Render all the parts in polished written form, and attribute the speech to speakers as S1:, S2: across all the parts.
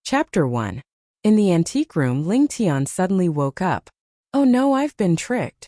S1: Chapter 1. In the antique room, Ling Tian suddenly woke up. Oh no, I've been tricked.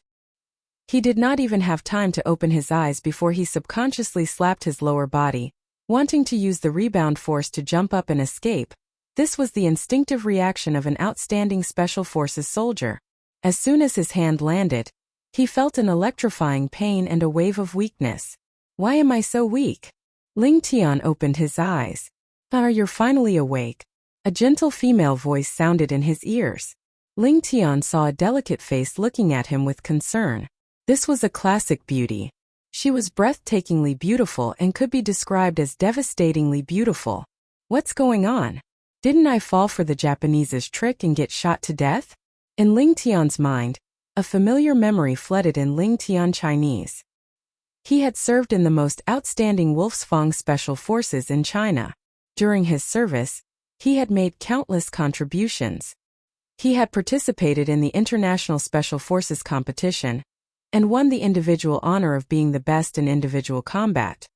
S1: He did not even have time to open his eyes before he subconsciously slapped his lower body, wanting to use the rebound force to jump up and escape. This was the instinctive reaction of an outstanding Special Forces soldier. As soon as his hand landed, he felt an electrifying pain and a wave of weakness. Why am I so weak? Ling Tian opened his eyes. You're finally awake. A gentle female voice sounded in his ears. Ling Tian saw a delicate face looking at him with concern. This was a classic beauty. She was breathtakingly beautiful and could be described as devastatingly beautiful. What's going on? Didn't I fall for the Japanese's trick and get shot to death? In Ling Tian's mind, a familiar memory flooded in Ling Tian Chinese. He had served in the most outstanding Wolfsfang Special Forces in China. During his service, he had made countless contributions. He had participated in the International Special Forces competition and won the individual honor of being the best in individual combat.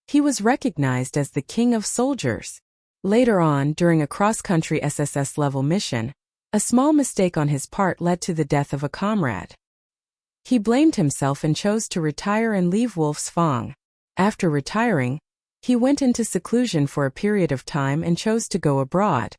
S1: He was recognized as the King of Soldiers. Later on, during a cross-country SSS-level mission, a small mistake on his part led to the death of a comrade. He blamed himself and chose to retire and leave Wolfsfang. After retiring, he went into seclusion for a period of time and chose to go abroad.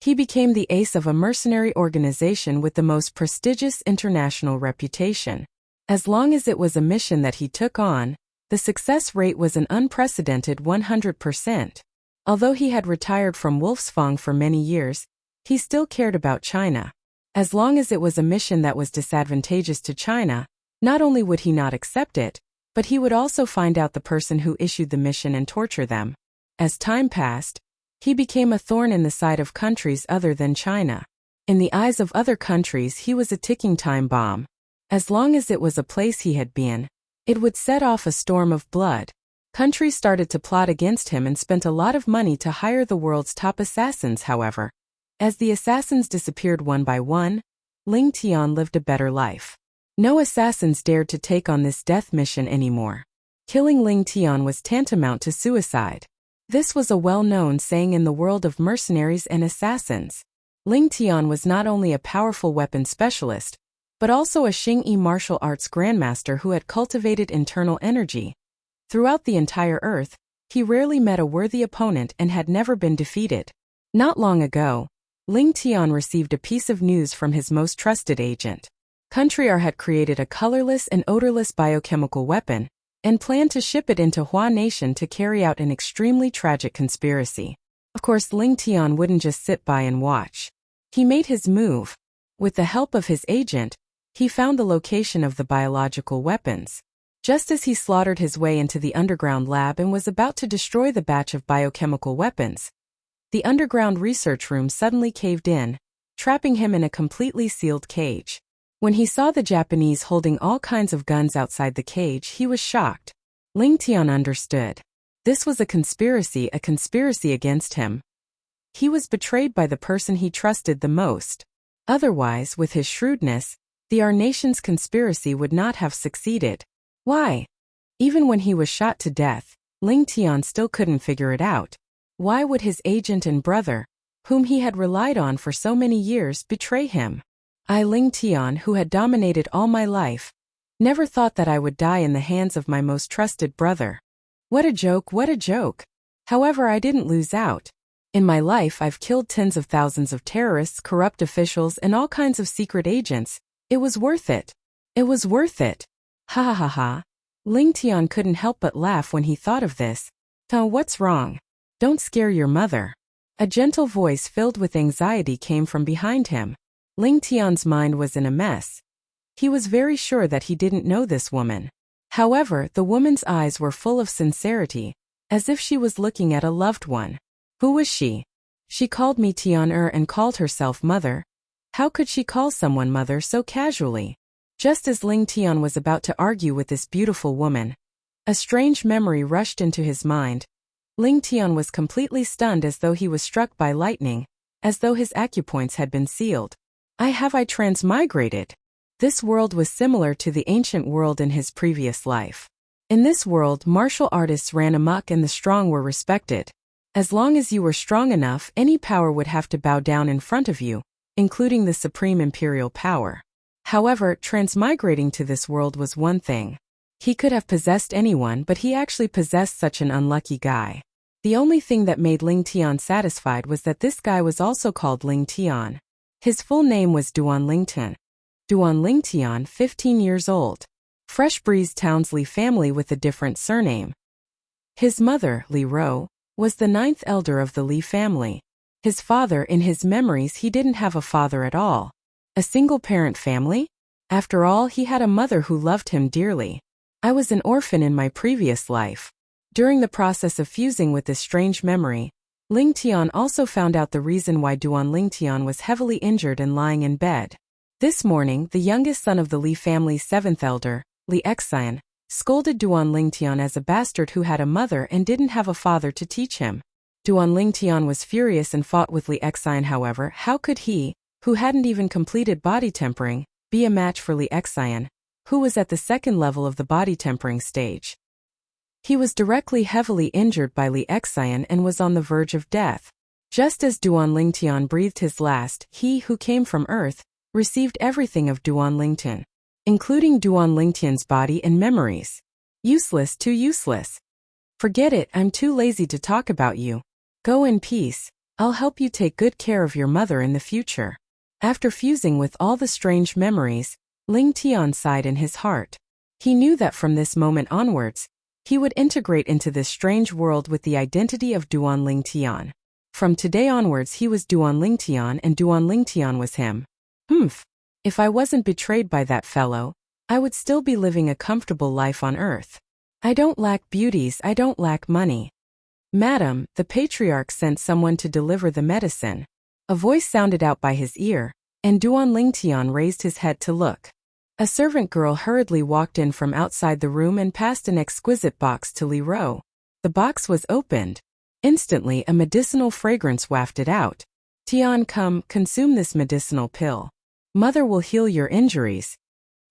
S1: He became the ace of a mercenary organization with the most prestigious international reputation. As long as it was a mission that he took on, the success rate was an unprecedented 100%. Although he had retired from Wolfsfang for many years, he still cared about China. As long as it was a mission that was disadvantageous to China, not only would he not accept it, but he would also find out the person who issued the mission and torture them. As time passed, he became a thorn in the side of countries other than China. In the eyes of other countries, he was a ticking time bomb. As long as it was a place he had been, it would set off a storm of blood. Countries started to plot against him and spent a lot of money to hire the world's top assassins, however. As the assassins disappeared one by one, Ling Tian lived a better life. No assassins dared to take on this death mission anymore. Killing Ling Tian was tantamount to suicide. This was a well-known saying in the world of mercenaries and assassins. Ling Tian was not only a powerful weapon specialist, but also a Xingyi martial arts grandmaster who had cultivated internal energy. Throughout the entire Earth, he rarely met a worthy opponent and had never been defeated. Not long ago, Ling Tian received a piece of news from his most trusted agent. Country R had created a colorless and odorless biochemical weapon and planned to ship it into Hua Nation to carry out an extremely tragic conspiracy. Of course, Ling Tian wouldn't just sit by and watch. He made his move. With the help of his agent, he found the location of the biological weapons. Just as he slaughtered his way into the underground lab and was about to destroy the batch of biochemical weapons, the underground research room suddenly caved in, trapping him in a completely sealed cage. When he saw the Japanese holding all kinds of guns outside the cage, he was shocked. Ling Tian understood. This was a conspiracy against him. He was betrayed by the person he trusted the most. Otherwise, with his shrewdness, the Our Nation's conspiracy would not have succeeded. Why? Even when he was shot to death, Ling Tian still couldn't figure it out. Why would his agent and brother, whom he had relied on for so many years, betray him? I, Ling Tian, who had dominated all my life, never thought that I would die in the hands of my most trusted brother. What a joke, what a joke. However, I didn't lose out. In my life, I've killed tens of thousands of terrorists, corrupt officials, and all kinds of secret agents. It was worth it. It was worth it. Ha ha ha ha. Ling Tian couldn't help but laugh when he thought of this. Oh, what's wrong? Don't scare your mother. A gentle voice filled with anxiety came from behind him. Ling Tian's mind was in a mess. He was very sure that he didn't know this woman. However, the woman's eyes were full of sincerity, as if she was looking at a loved one. Who was she? She called me Tian-er and called herself mother. How could she call someone mother so casually? Just as Ling Tian was about to argue with this beautiful woman, a strange memory rushed into his mind. Ling Tian was completely stunned, as though he was struck by lightning, as though his acupoints had been sealed. I transmigrated. This world was similar to the ancient world in his previous life. In this world, martial artists ran amok and the strong were respected. As long as you were strong enough, any power would have to bow down in front of you, including the supreme imperial power. However, transmigrating to this world was one thing. He could have possessed anyone, but he actually possessed such an unlucky guy. The only thing that made Ling Tian satisfied was that this guy was also called Ling Tian. His full name was Duan Lingtian. Duan Lingtian, 15 years old. Fresh Breeze Townsley family with a different surname. His mother, Li Ro, was the 9th elder of the Li family. His father, in his memories, he didn't have a father at all. A single-parent family? After all, he had a mother who loved him dearly. I was an orphan in my previous life. During the process of fusing with this strange memory, Ling Tian also found out the reason why Duan Lingtian was heavily injured and lying in bed. This morning, the youngest son of the Li family's 7th elder, Li Xian, scolded Duan Lingtian as a bastard who had a mother and didn't have a father to teach him. Duan Lingtian was furious and fought with Li Xian. However, how could he, who hadn't even completed body tempering, be a match for Li Xian, who was at the 2nd level of the body tempering stage? He was directly heavily injured by Li Xian and was on the verge of death. Just as Duan Lingtian breathed his last, he who came from Earth received everything of Duan Lingtian, including Duan Lingtian's body and memories. Useless, too useless. Forget it, I'm too lazy to talk about you. Go in peace, I'll help you take good care of your mother in the future. After fusing with all the strange memories, Ling Tian sighed in his heart. He knew that from this moment onwards, he would integrate into this strange world with the identity of Duan Lingtian. From today onwards he was Duan Lingtian and Duan Lingtian was him. If I wasn't betrayed by that fellow, I would still be living a comfortable life on Earth. I don't lack beauties, I don't lack money. Madam, the patriarch sent someone to deliver the medicine. A voice sounded out by his ear, and Duan Lingtian raised his head to look. A servant girl hurriedly walked in from outside the room and passed an exquisite box to Li Ro. The box was opened. Instantly a medicinal fragrance wafted out. Tian, come, consume this medicinal pill. Mother will heal your injuries.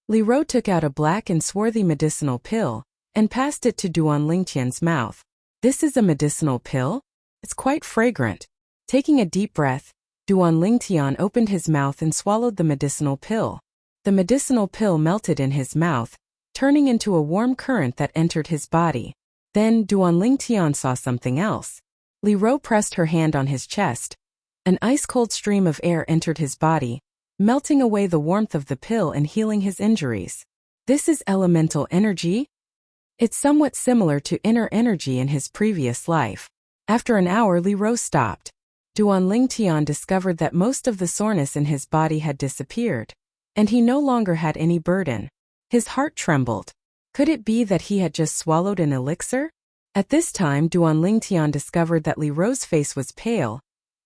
S1: Li Ro took out a black and swarthy medicinal pill, and passed it to Duan Lingtian's mouth. This is a medicinal pill? It's quite fragrant. Taking a deep breath, Duan Lingtian opened his mouth and swallowed the medicinal pill. The medicinal pill melted in his mouth, turning into a warm current that entered his body. Then Duan Lingtian saw something else. Li Ro pressed her hand on his chest. An ice-cold stream of air entered his body, melting away the warmth of the pill and healing his injuries. This is elemental energy? It's somewhat similar to inner energy in his previous life. After an hour, Li Ro stopped. Duan Lingtian discovered that most of the soreness in his body had disappeared, and he no longer had any burden. His heart trembled. Could it be that he had just swallowed an elixir? At this time, Duan Lingtian discovered that Li Ro's face was pale,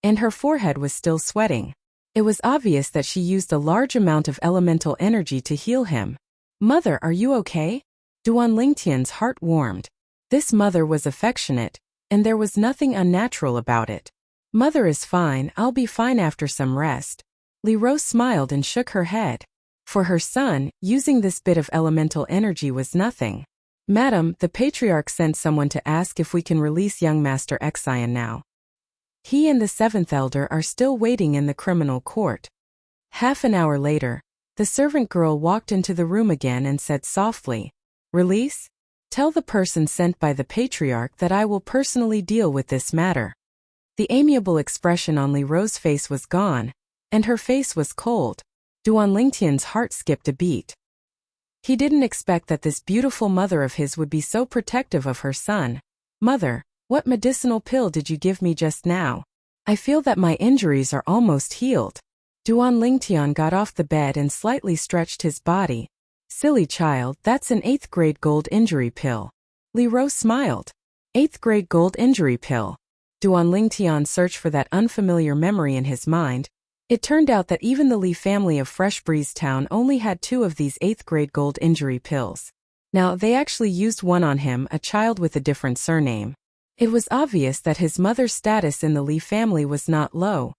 S1: and her forehead was still sweating. It was obvious that she used a large amount of elemental energy to heal him. Mother, are you okay? Duan Lingtian's heart warmed. This mother was affectionate, and there was nothing unnatural about it. Mother is fine, I'll be fine after some rest. Li Ro smiled and shook her head. For her son, using this bit of elemental energy was nothing. Madam, the patriarch sent someone to ask if we can release young Master Xian now. He and the 7th elder are still waiting in the criminal court. Half an hour later, the servant girl walked into the room again and said softly, Release? Tell the person sent by the patriarch that I will personally deal with this matter. The amiable expression on Li Ro's face was gone, and her face was cold. Duan Lingtian's heart skipped a beat. He didn't expect that this beautiful mother of his would be so protective of her son. Mother, what medicinal pill did you give me just now? I feel that my injuries are almost healed. Duan Lingtian got off the bed and slightly stretched his body. Silly child, that's an 8th grade gold injury pill. Li Ro smiled. 8th grade gold injury pill. Duan Lingtian searched for that unfamiliar memory in his mind. It turned out that even the Li family of Fresh Breeze Town only had 2 of these 8th grade gold injury pills. Now, they actually used one on him, a child with a different surname. It was obvious that his mother's status in the Li family was not low.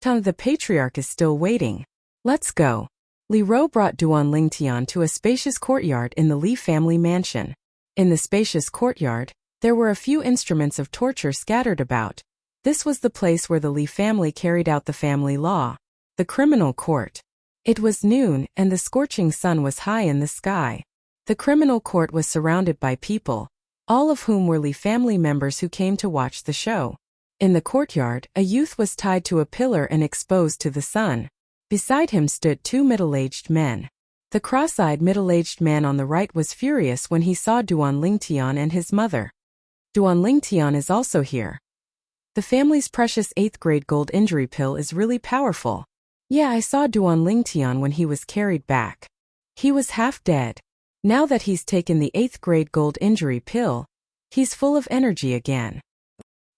S1: The patriarch is still waiting. Let's go. Li Ro brought Duan Lingtian to a spacious courtyard in the Li family mansion. In the spacious courtyard, There were a few instruments of torture scattered about. This was the place where the Li family carried out the family law, the criminal court. It was noon, and the scorching sun was high in the sky. The criminal court was surrounded by people, all of whom were Li family members who came to watch the show. In the courtyard, a youth was tied to a pillar and exposed to the sun. Beside him stood two middle-aged men. The cross-eyed middle-aged man on the right was furious when he saw Duan Lingtian and his mother. Duan Lingtian is also here. The family's precious 8th grade gold injury pill is really powerful. Yeah, I saw Duan Lingtian when he was carried back. He was half dead. Now that he's taken the 8th grade gold injury pill, he's full of energy again.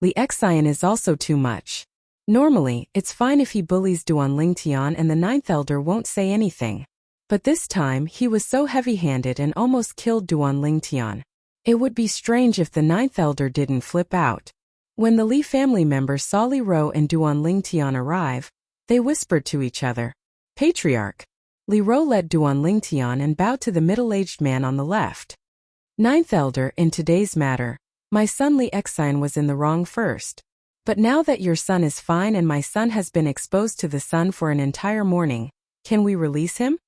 S1: Li Xian is also too much. Normally, it's fine if he bullies Duan Lingtian and the 9th elder won't say anything. But this time, he was so heavy-handed and almost killed Duan Lingtian. It would be strange if the 9th elder didn't flip out. When the Li family members saw Li Ro and Duan Lingtian arrive, they whispered to each other. Patriarch. Li Ro led Duan Lingtian and bowed to the middle-aged man on the left. 9th elder, in today's matter, my son Li Xian was in the wrong first. But now that your son is fine and my son has been exposed to the sun for an entire morning, can we release him?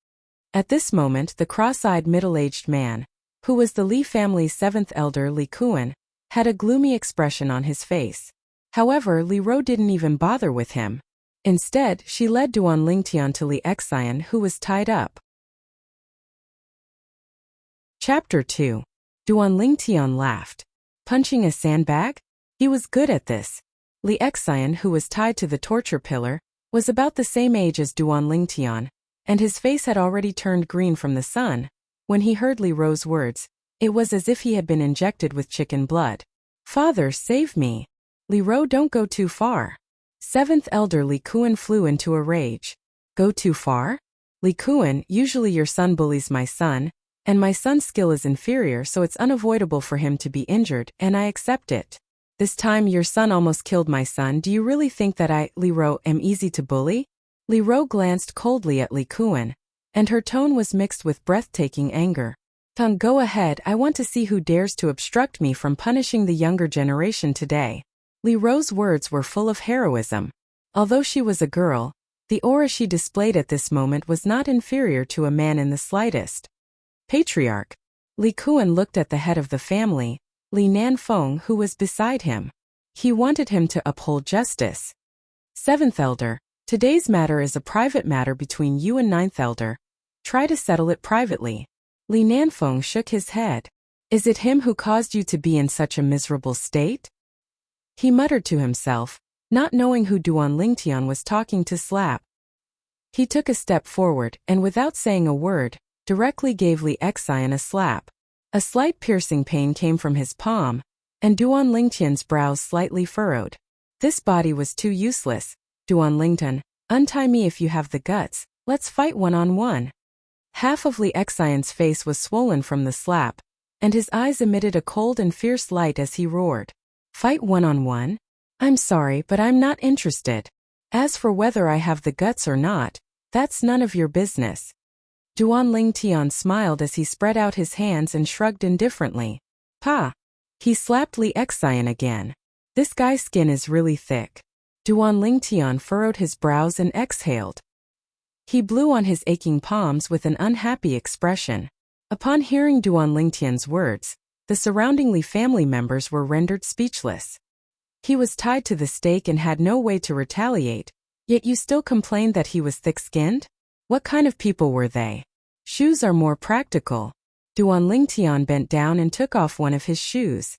S1: At this moment, the cross-eyed middle-aged man, who was the Li family's 7th elder Li Kuan, had a gloomy expression on his face. However, Li Ro didn't even bother with him. Instead, she led Duan Lingtian to Li Xian, who was tied up. Chapter 2. Duan Lingtian laughed. Punching a sandbag? He was good at this. Li Xian, who was tied to the torture pillar, was about the same age as Duan Lingtian, and his face had already turned green from the sun. When he heard Li Ro's words, it was as if he had been injected with chicken blood. Father, save me. Li Ro, don't go too far. 7th elder Li Kuan flew into a rage. Go too far? Li Kuan, usually your son bullies my son, and my son's skill is inferior, so it's unavoidable for him to be injured, and I accept it. This time your son almost killed my son. Do you really think that I, Li Ro, am easy to bully? Li Ro glanced coldly at Li Kuan, and her tone was mixed with breathtaking anger. Tung, go ahead, I want to see who dares to obstruct me from punishing the younger generation today. Li Ro's words were full of heroism. Although she was a girl, the aura she displayed at this moment was not inferior to a man in the slightest. Patriarch. Li Kuan looked at the head of the family, Li Nanfeng, who was beside him. He wanted him to uphold justice. 7th elder, today's matter is a private matter between you and 9th elder. Try to settle it privately. Li Nanfeng shook his head. Is it him who caused you to be in such a miserable state? He muttered to himself, not knowing who Duan Lingtian was talking to slap. He took a step forward and without saying a word, directly gave Li Xian a slap. A slight piercing pain came from his palm, and Duan Lingtian's brows slightly furrowed. This body was too useless. Duan Lingtian, untie me if you have the guts, let's fight one-on-one. Half of Li Xian's face was swollen from the slap, and his eyes emitted a cold and fierce light as he roared. Fight one-on-one? I'm sorry, but I'm not interested. As for whether I have the guts or not, that's none of your business. Duan Lingtian smiled as he spread out his hands and shrugged indifferently. Pa! He slapped Li Xian again. This guy's skin is really thick. Duan Lingtian furrowed his brows and exhaled. He blew on his aching palms with an unhappy expression. Upon hearing Duan Lingtian's words, the surrounding Li family members were rendered speechless. He was tied to the stake and had no way to retaliate, yet you still complained that he was thick-skinned? What kind of people were they? Shoes are more practical. Duan Lingtian bent down and took off one of his shoes.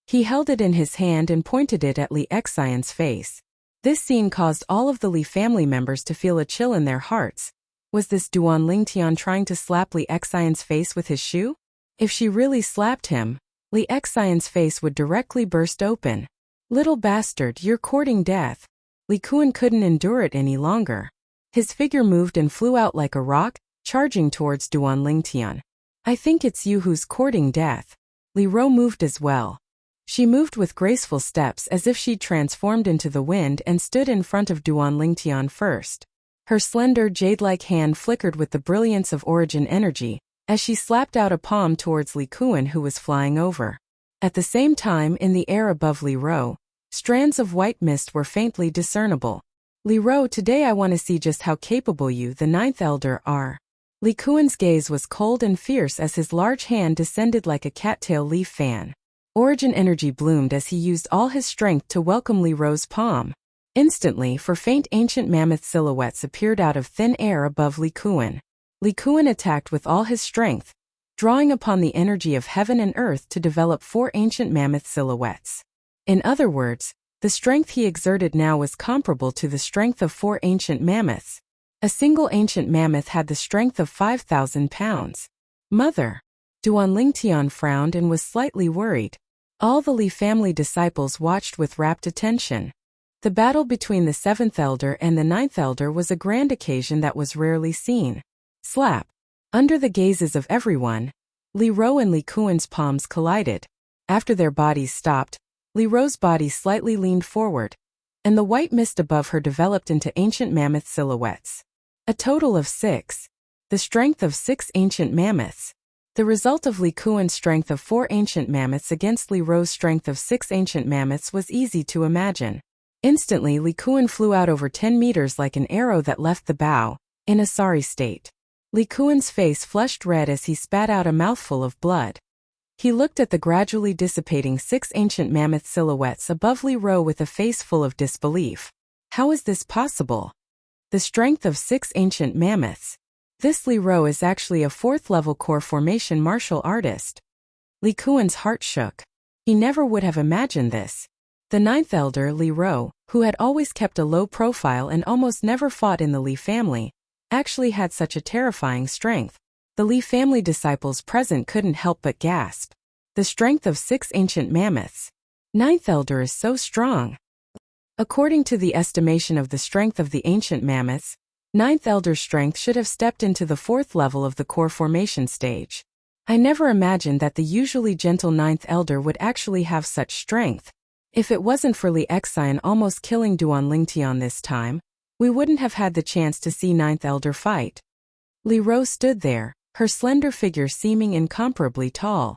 S1: He held it in his hand and pointed it at Li Xian's face. This scene caused all of the Li family members to feel a chill in their hearts. Was this Duan Lingtian trying to slap Li Xian's face with his shoe? If she really slapped him, Li Xian's face would directly burst open. Little bastard, you're courting death. Li Kuan couldn't endure it any longer. His figure moved and flew out like a rock, charging towards Duan Lingtian. I think it's you who's courting death. Li Ro moved as well. She moved with graceful steps as if she'd transformed into the wind and stood in front of Duan Lingtian first. Her slender jade-like hand flickered with the brilliance of origin energy, as she slapped out a palm towards Li Kuan, who was flying over. At the same time, in the air above Li Ro, strands of white mist were faintly discernible. Li Ro, today I want to see just how capable you, the ninth elder, are. Li Kuan's gaze was cold and fierce as his large hand descended like a cattail leaf fan. Origin energy bloomed as he used all his strength to welcome Li Ro's palm. Instantly, four faint ancient mammoth silhouettes appeared out of thin air above Li Kuan. Li Kuan attacked with all his strength, drawing upon the energy of heaven and earth to develop 4 ancient mammoth silhouettes. In other words, the strength he exerted now was comparable to the strength of 4 ancient mammoths. A single ancient mammoth had the strength of 5,000 pounds. Mother! Duan Lingtian frowned and was slightly worried. All the Li family disciples watched with rapt attention. The battle between the 7th elder and the 9th elder was a grand occasion that was rarely seen. Slap! Under the gazes of everyone, Li Ro and Li Kuan's palms collided. After their bodies stopped, Li Ro's body slightly leaned forward, and the white mist above her developed into ancient mammoth silhouettes. A total of 6. The strength of 6 ancient mammoths. The result of Li Kuan's strength of 4 ancient mammoths against Li Ro's strength of 6 ancient mammoths was easy to imagine. Instantly, Li Kuan flew out over 10 meters like an arrow that left the bow, in a sorry state. Li Kuan's face flushed red as he spat out a mouthful of blood. He looked at the gradually dissipating 6 ancient mammoth silhouettes above Li Ro with a face full of disbelief. How is this possible? The strength of 6 ancient mammoths. This Li Ro is actually a 4th-level core formation martial artist. Li Kuan's heart shook. He never would have imagined this. The 9th elder, Li Ro, who had always kept a low profile and almost never fought in the Li family, actually had such a terrifying strength. The Li family disciples present couldn't help but gasp. The strength of 6 ancient mammoths. 9th elder is so strong. According to the estimation of the strength of the ancient mammoths, 9th elder's strength should have stepped into the 4th level of the core formation stage. I never imagined that the usually gentle 9th elder would actually have such strength. If it wasn't for Li Xian almost killing Duan Lingtian this time, we wouldn't have had the chance to see 9th elder fight. Li Ro stood there, her slender figure seeming incomparably tall.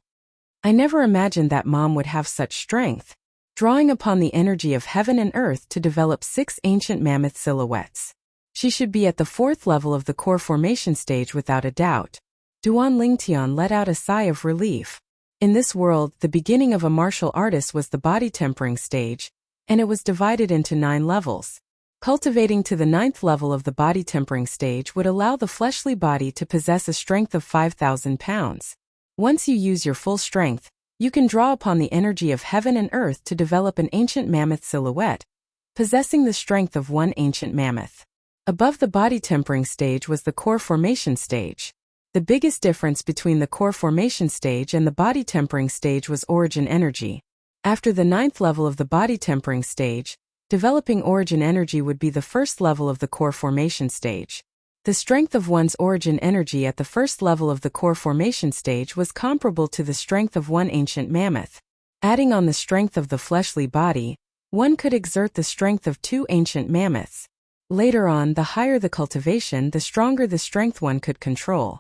S1: I never imagined that mom would have such strength, drawing upon the energy of heaven and earth to develop 6 ancient mammoth silhouettes. She should be at the 4th level of the core formation stage without a doubt. Duan Lingtian let out a sigh of relief. In this world, the beginning of a martial artist was the body tempering stage, and it was divided into 9 levels. Cultivating to the 9th level of the body tempering stage would allow the fleshly body to possess a strength of 5,000 pounds. Once you use your full strength, you can draw upon the energy of heaven and earth to develop an ancient mammoth silhouette, possessing the strength of 1 ancient mammoth. Above the body tempering stage was the core formation stage. The biggest difference between the core formation stage and the body tempering stage was origin energy. After the 9th level of the body tempering stage, developing origin energy would be the 1st level of the core formation stage. The strength of one's origin energy at the 1st level of the core formation stage was comparable to the strength of 1 ancient mammoth. Adding on the strength of the fleshly body, one could exert the strength of 2 ancient mammoths. Later on, the higher the cultivation, the stronger the strength one could control.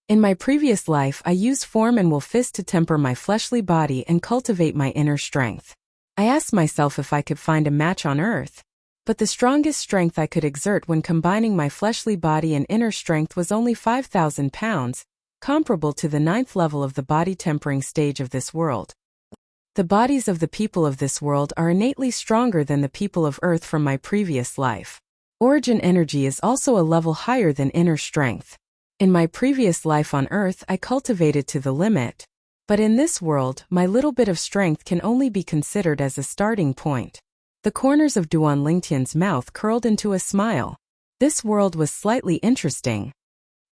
S1: In my previous life, I used form and will fist to temper my fleshly body and cultivate my inner strength. I asked myself if I could find a match on earth. But the strongest strength I could exert when combining my fleshly body and inner strength was only 5,000 pounds, comparable to the 9th level of the body tempering stage of this world. The bodies of the people of this world are innately stronger than the people of Earth from my previous life. Origin energy is also a level higher than inner strength. In my previous life on Earth, I cultivated to the limit. But in this world, my little bit of strength can only be considered as a starting point. The corners of Duan Lingtian's mouth curled into a smile. This world was slightly interesting.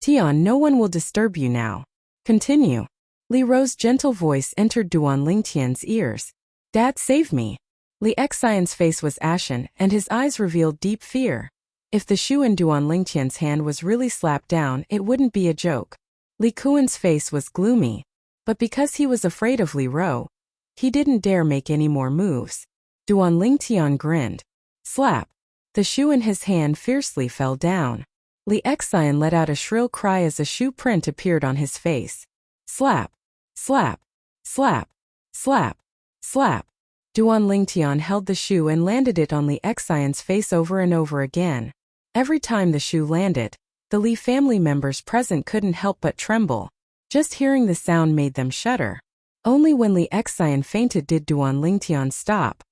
S1: Tian, no one will disturb you now. Continue. Li Ro's gentle voice entered Duan Lingtian's ears. Dad, save me. Li Xian's face was ashen, and his eyes revealed deep fear. If the shoe in Duan Lingtian's hand was really slapped down, it wouldn't be a joke. Li Kuan's face was gloomy. But because he was afraid of Li Ro, he didn't dare make any more moves. Duan Lingtian grinned. Slap. The shoe in his hand fiercely fell down. Li Xian let out a shrill cry as a shoe print appeared on his face. Slap. Slap. Slap. Slap. Slap. Duan Lingtian held the shoe and landed it on Li Xian's face over and over again. Every time the shoe landed, the Li family members present couldn't help but tremble. Just hearing the sound made them shudder. Only when Li Xian fainted did Duan Lingtian stop.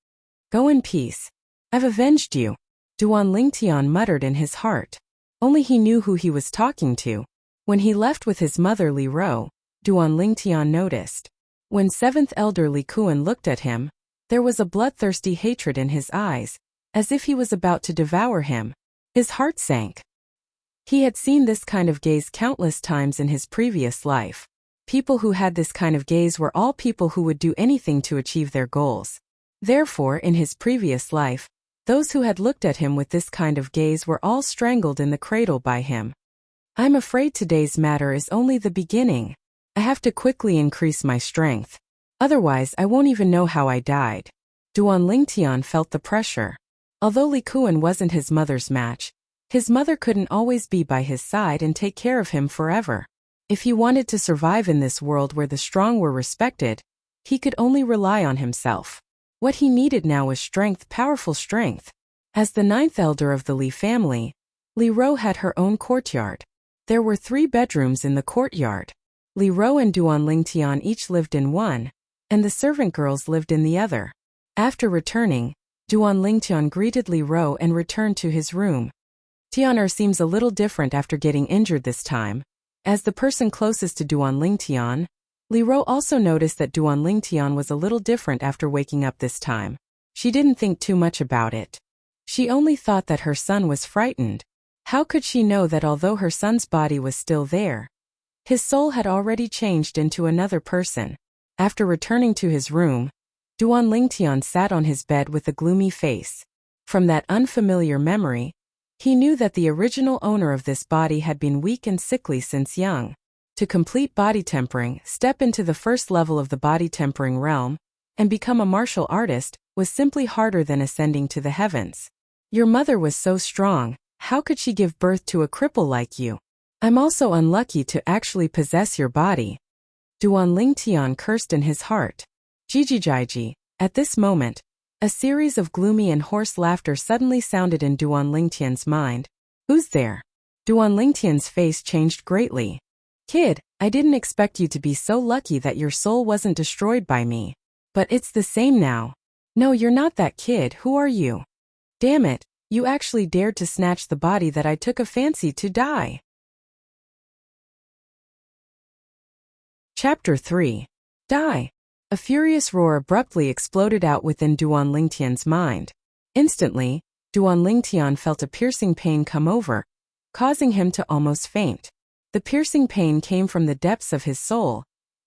S1: Go in peace. I've avenged you, Duan Lingtian muttered in his heart. Only he knew who he was talking to. When he left with his mother Li Ro, Duan Lingtian noticed. When 7th elder Li Kuan looked at him, there was a bloodthirsty hatred in his eyes, as if he was about to devour him. His heart sank. He had seen this kind of gaze countless times in his previous life. People who had this kind of gaze were all people who would do anything to achieve their goals. Therefore, in his previous life, those who had looked at him with this kind of gaze were all strangled in the cradle by him. I'm afraid today's matter is only the beginning. I have to quickly increase my strength. Otherwise, I won't even know how I died. Duan Lingtian felt the pressure. Although Li Kuan wasn't his mother's match, his mother couldn't always be by his side and take care of him forever. If he wanted to survive in this world where the strong were respected, he could only rely on himself. What he needed now was strength, powerful strength. As the 9th elder of the Li family, Li Ro had her own courtyard. There were 3 bedrooms in the courtyard. Li Ro and Duan Lingtian each lived in one, and the servant girls lived in the other. After returning, Duan Lingtian greeted Li Ro and returned to his room. Tian'er seems a little different after getting injured this time. As the person closest to Duan Lingtian, Li Ro also noticed that Duan Lingtian was a little different after waking up this time. She didn't think too much about it. She only thought that her son was frightened. How could she know that although her son's body was still there, his soul had already changed into another person? After returning to his room, Duan Lingtian sat on his bed with a gloomy face. From that unfamiliar memory, he knew that the original owner of this body had been weak and sickly since young. To complete body tempering, step into the first level of the body tempering realm, and become a martial artist, was simply harder than ascending to the heavens. Your mother was so strong, how could she give birth to a cripple like you? I'm also unlucky to actually possess your body. Duan Lingtian cursed in his heart. Jijijiji. At this moment, a series of gloomy and hoarse laughter suddenly sounded in Duan Lingtian's mind. Who's there? Duan Lingtian's face changed greatly. Kid, I didn't expect you to be so lucky that your soul wasn't destroyed by me. But it's the same now. No, you're not that kid. Who are you? Damn it, you actually dared to snatch the body that I took a fancy to die. Chapter 3. Die. A furious roar abruptly exploded out within Duan Lingtian's mind. Instantly, Duan Lingtian felt a piercing pain come over, causing him to almost faint. The piercing pain came from the depths of his soul,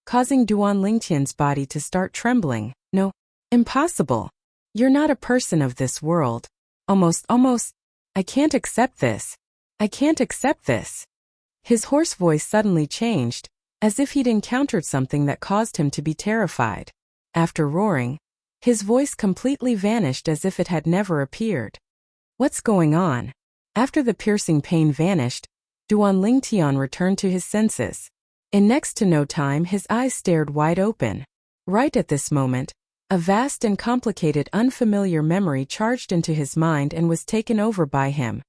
S1: causing Duan Lingtian's body to start trembling. No, impossible. You're not a person of this world. Almost. I can't accept this. I can't accept this. His hoarse voice suddenly changed, as if he'd encountered something that caused him to be terrified. After roaring, his voice completely vanished as if it had never appeared. What's going on? After the piercing pain vanished, Duan Lingtian returned to his senses. In next to no time his eyes stared wide open. Right at this moment, a vast and complicated unfamiliar memory charged into his mind and was taken over by him.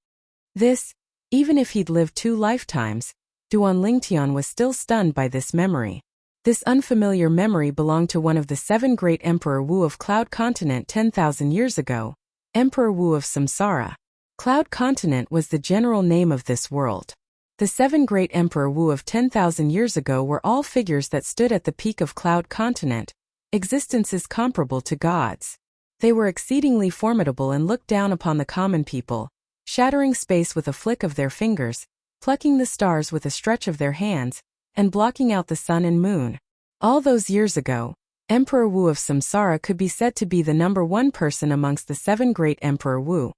S1: This, even if he'd lived 2 lifetimes, Duan Lingtian was still stunned by this memory. This unfamiliar memory belonged to one of the 7 great Emperor Wu of Cloud Continent 10,000 years ago, Emperor Wu of Samsara. Cloud Continent was the general name of this world. The 7 great Emperor Wu of 10,000 years ago were all figures that stood at the peak of Cloud Continent, existences comparable to gods. They were exceedingly formidable and looked down upon the common people, shattering space with a flick of their fingers, plucking the stars with a stretch of their hands, and blocking out the sun and moon. All those years ago, Emperor Wu of Samsara could be said to be the #1 person amongst the 7 great Emperor Wu.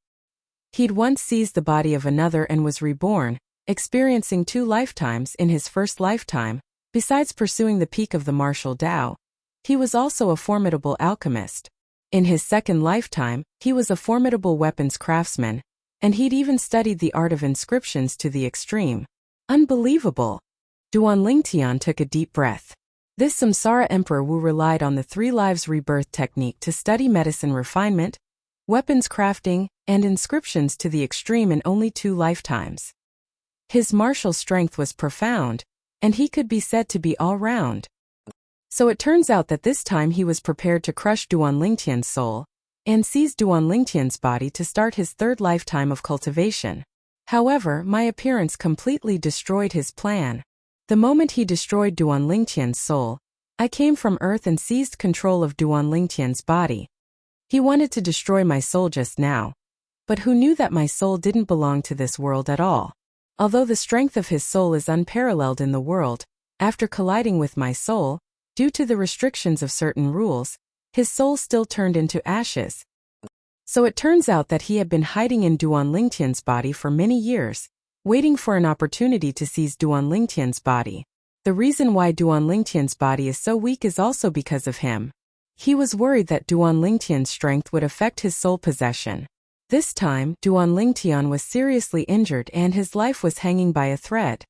S1: He'd once seized the body of another and was reborn, experiencing 2 lifetimes in his first lifetime. Besides pursuing the peak of the martial Tao, he was also a formidable alchemist. In his second lifetime, he was a formidable weapons craftsman, and he'd even studied the art of inscriptions to the extreme. Unbelievable! Duan Lingtian took a deep breath. This Samsara Emperor Wu relied on the 3 lives rebirth technique to study medicine refinement, weapons crafting, and inscriptions to the extreme in only 2 lifetimes. His martial strength was profound, and he could be said to be all-round. So it turns out that this time he was prepared to crush Duan Lingtian's soul, and seize Duan Lingtian's body to start his 3rd lifetime of cultivation. However, my appearance completely destroyed his plan. The moment he destroyed Duan Lingtian's soul, I came from Earth and seized control of Duan Lingtian's body. He wanted to destroy my soul just now, but who knew that my soul didn't belong to this world at all? Although the strength of his soul is unparalleled in the world, after colliding with my soul, due to the restrictions of certain rules, his soul still turned into ashes. So it turns out that he had been hiding in Duan Lingtian's body for many years, waiting for an opportunity to seize Duan Lingtian's body. The reason why Duan Lingtian's body is so weak is also because of him. He was worried that Duan Lingtian's strength would affect his soul possession. This time, Duan Lingtian was seriously injured and his life was hanging by a thread.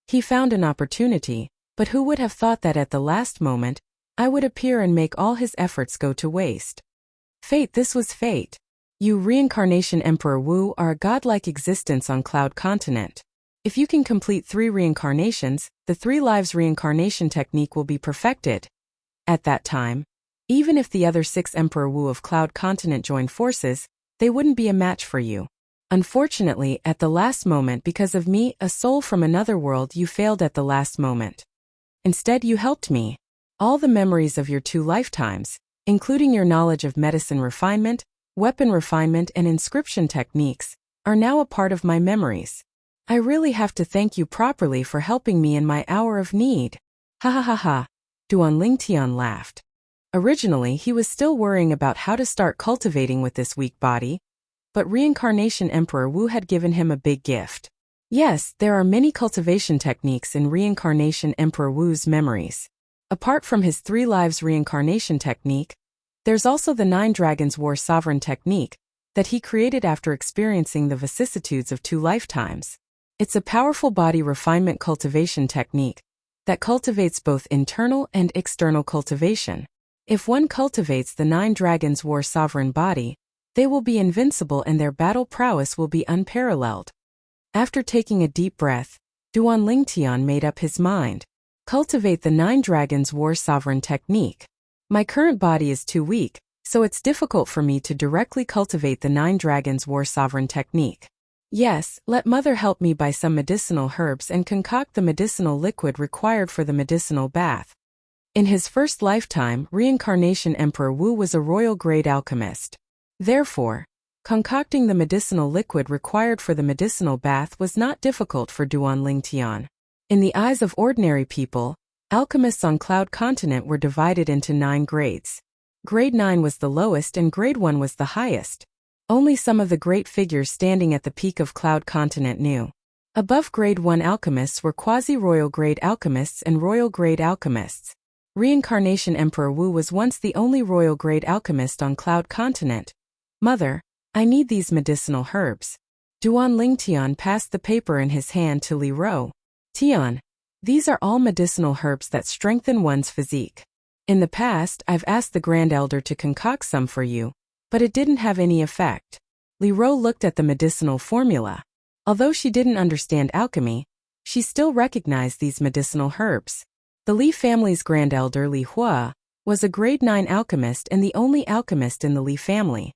S1: He found an opportunity, but who would have thought that at the last moment, I would appear and make all his efforts go to waste. Fate, this was fate. You Reincarnation Emperor Wu are a godlike existence on Cloud Continent. If you can complete 3 reincarnations, the 3 lives reincarnation technique will be perfected. At that time, even if the other 6 Emperor Wu of Cloud Continent join forces, they wouldn't be a match for you. Unfortunately, at the last moment because of me, a soul from another world, you failed at the last moment. Instead, you helped me. All the memories of your 2 lifetimes, including your knowledge of medicine refinement, weapon refinement and inscription techniques, are now a part of my memories. I really have to thank you properly for helping me in my hour of need. Ha ha ha ha. Duan Lingtian laughed. Originally, he was still worrying about how to start cultivating with this weak body, but Reincarnation Emperor Wu had given him a big gift. Yes, there are many cultivation techniques in Reincarnation Emperor Wu's memories. Apart from his 3 lives reincarnation technique, there's also the 9 Dragons War Sovereign technique that he created after experiencing the vicissitudes of 2 lifetimes. It's a powerful body refinement cultivation technique that cultivates both internal and external cultivation. If one cultivates the 9 Dragons War Sovereign body, they will be invincible and their battle prowess will be unparalleled. After taking a deep breath, Duan Lingtian made up his mind. Cultivate the 9 Dragons War Sovereign technique. My current body is too weak, so it's difficult for me to directly cultivate the 9 Dragons War Sovereign technique. Yes, let Mother help me buy some medicinal herbs and concoct the medicinal liquid required for the medicinal bath. In his first lifetime, Reincarnation Emperor Wu was a royal-grade alchemist. Therefore, concocting the medicinal liquid required for the medicinal bath was not difficult for Duan Lingtian. In the eyes of ordinary people, alchemists on Cloud Continent were divided into 9 grades. Grade 9 was the lowest and Grade 1 was the highest. Only some of the great figures standing at the peak of Cloud Continent knew. Above Grade 1 alchemists were quasi-royal grade alchemists and royal grade alchemists. Reincarnation Emperor Wu was once the only royal grade alchemist on Cloud Continent. Mother, I need these medicinal herbs. Duan Lingtian passed the paper in his hand to Li Ro. Tian, these are all medicinal herbs that strengthen one's physique. In the past, I've asked the Grand Elder to concoct some for you, but it didn't have any effect. Li Ro looked at the medicinal formula. Although she didn't understand alchemy, she still recognized these medicinal herbs. The Li family's Grand Elder Li Hua was a grade 9 alchemist and the only alchemist in the Li family.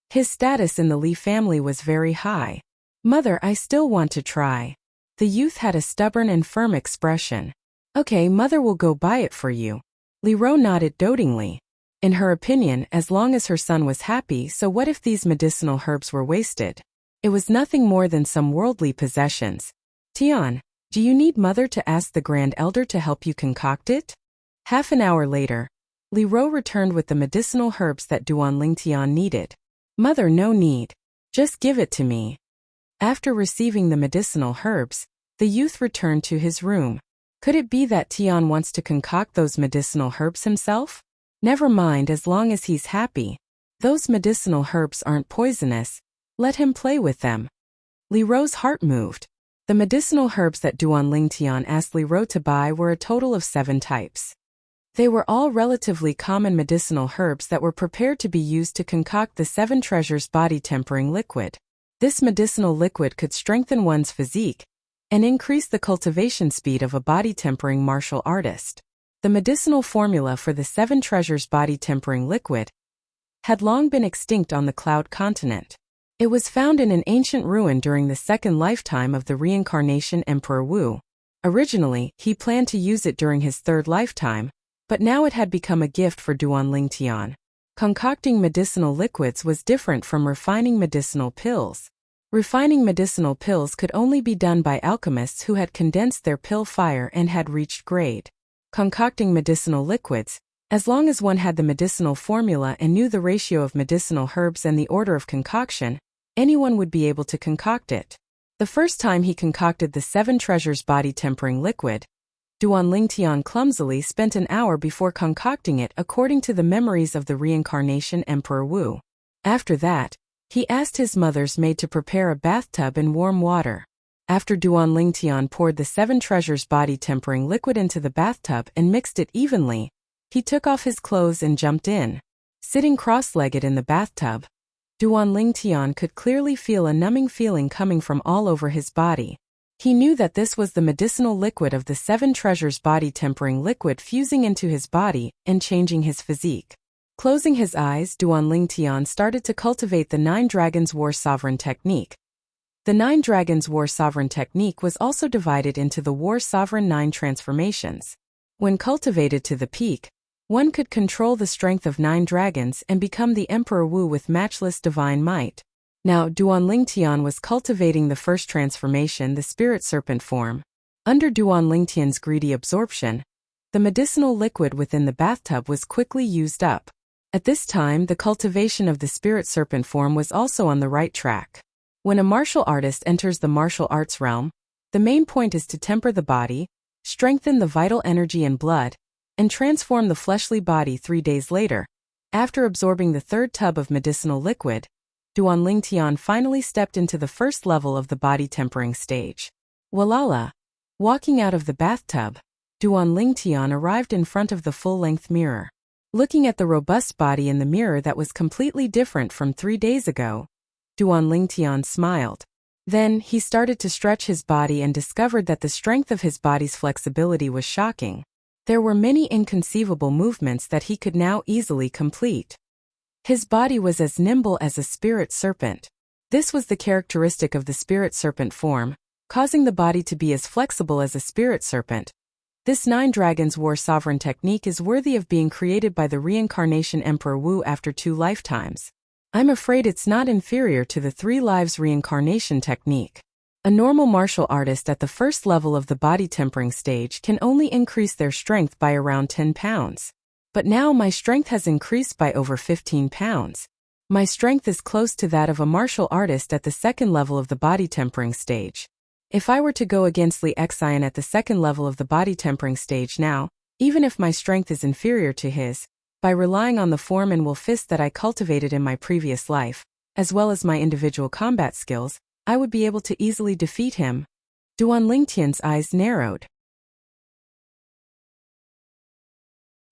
S1: His status in the Li family was very high. Mother, I still want to try. The youth had a stubborn and firm expression. Okay, Mother will go buy it for you. Li Ro nodded dotingly. In her opinion, as long as her son was happy, so what if these medicinal herbs were wasted? It was nothing more than some worldly possessions. Tian, do you need Mother to ask the Grand Elder to help you concoct it? Half an hour later, Li Ro returned with the medicinal herbs that Duan Lingtian needed. Mother, no need. Just give it to me. After receiving the medicinal herbs, the youth returned to his room. Could it be that Tian wants to concoct those medicinal herbs himself? Never mind, as long as he's happy. Those medicinal herbs aren't poisonous. Let him play with them. Li Ro's heart moved. The medicinal herbs that Duan Lingtian asked Li Ro to buy were a total of 7 types. They were all relatively common medicinal herbs that were prepared to be used to concoct the 7 treasures body-tempering liquid. This medicinal liquid could strengthen one's physique and increase the cultivation speed of a body-tempering martial artist. The medicinal formula for the 7 treasures body-tempering liquid had long been extinct on the Cloud continent. It was found in an ancient ruin during the second lifetime of the reincarnation Emperor Wu. Originally, he planned to use it during his third lifetime, but now it had become a gift for Duanling Tian. Concocting medicinal liquids was different from refining medicinal pills. Refining medicinal pills could only be done by alchemists who had condensed their pill fire and had reached grade. Concocting medicinal liquids, as long as one had the medicinal formula and knew the ratio of medicinal herbs and the order of concoction, anyone would be able to concoct it. The first time he concocted the 7 treasures body-tempering liquid, Duanling Tian clumsily spent an hour before concocting it according to the memories of the reincarnation Emperor Wu. After that, he asked his mother's maid to prepare a bathtub in warm water. After Duanling Tian poured the 7 treasures body-tempering liquid into the bathtub and mixed it evenly, he took off his clothes and jumped in. Sitting cross-legged in the bathtub, Duanling Tian could clearly feel a numbing feeling coming from all over his body. He knew that this was the medicinal liquid of the 7 treasures body-tempering liquid fusing into his body and changing his physique. Closing his eyes, Duanling Tian started to cultivate the 9 Dragons War Sovereign technique. The 9 Dragons War Sovereign technique was also divided into the War Sovereign 9 transformations. When cultivated to the peak, one could control the strength of 9 dragons and become the Emperor Wu with matchless divine might. Now, Duanling Tian was cultivating the first transformation, the Spirit Serpent form. Under Duanling Tian's greedy absorption, the medicinal liquid within the bathtub was quickly used up. At this time, the cultivation of the Spirit Serpent form was also on the right track. When a martial artist enters the martial arts realm, the main point is to temper the body, strengthen the vital energy and blood, and transform the fleshly body. 3 days later, after absorbing the 3rd tub of medicinal liquid, Duanling Tian finally stepped into the first level of the body tempering stage. Walala! Walking out of the bathtub, Duanling Tian arrived in front of the full-length mirror. Looking at the robust body in the mirror that was completely different from 3 days ago, Duanling Tian smiled. Then, he started to stretch his body and discovered that the strength of his body's flexibility was shocking. There were many inconceivable movements that he could now easily complete. His body was as nimble as a spirit serpent. This was the characteristic of the spirit serpent form, causing the body to be as flexible as a spirit serpent. This 9 Dragons War Sovereign technique is worthy of being created by the reincarnation Emperor Wu after 2 lifetimes. I'm afraid it's not inferior to the 3 lives reincarnation technique. A normal martial artist at the first level of the body tempering stage can only increase their strength by around 10 pounds. But now my strength has increased by over 15 pounds. My strength is close to that of a martial artist at the second level of the body tempering stage. If I were to go against Li Xian at the second level of the body tempering stage now, even if my strength is inferior to his, by relying on the form and will fist that I cultivated in my previous life, as well as my individual combat skills, I would be able to easily defeat him. Duanling Tian's eyes narrowed.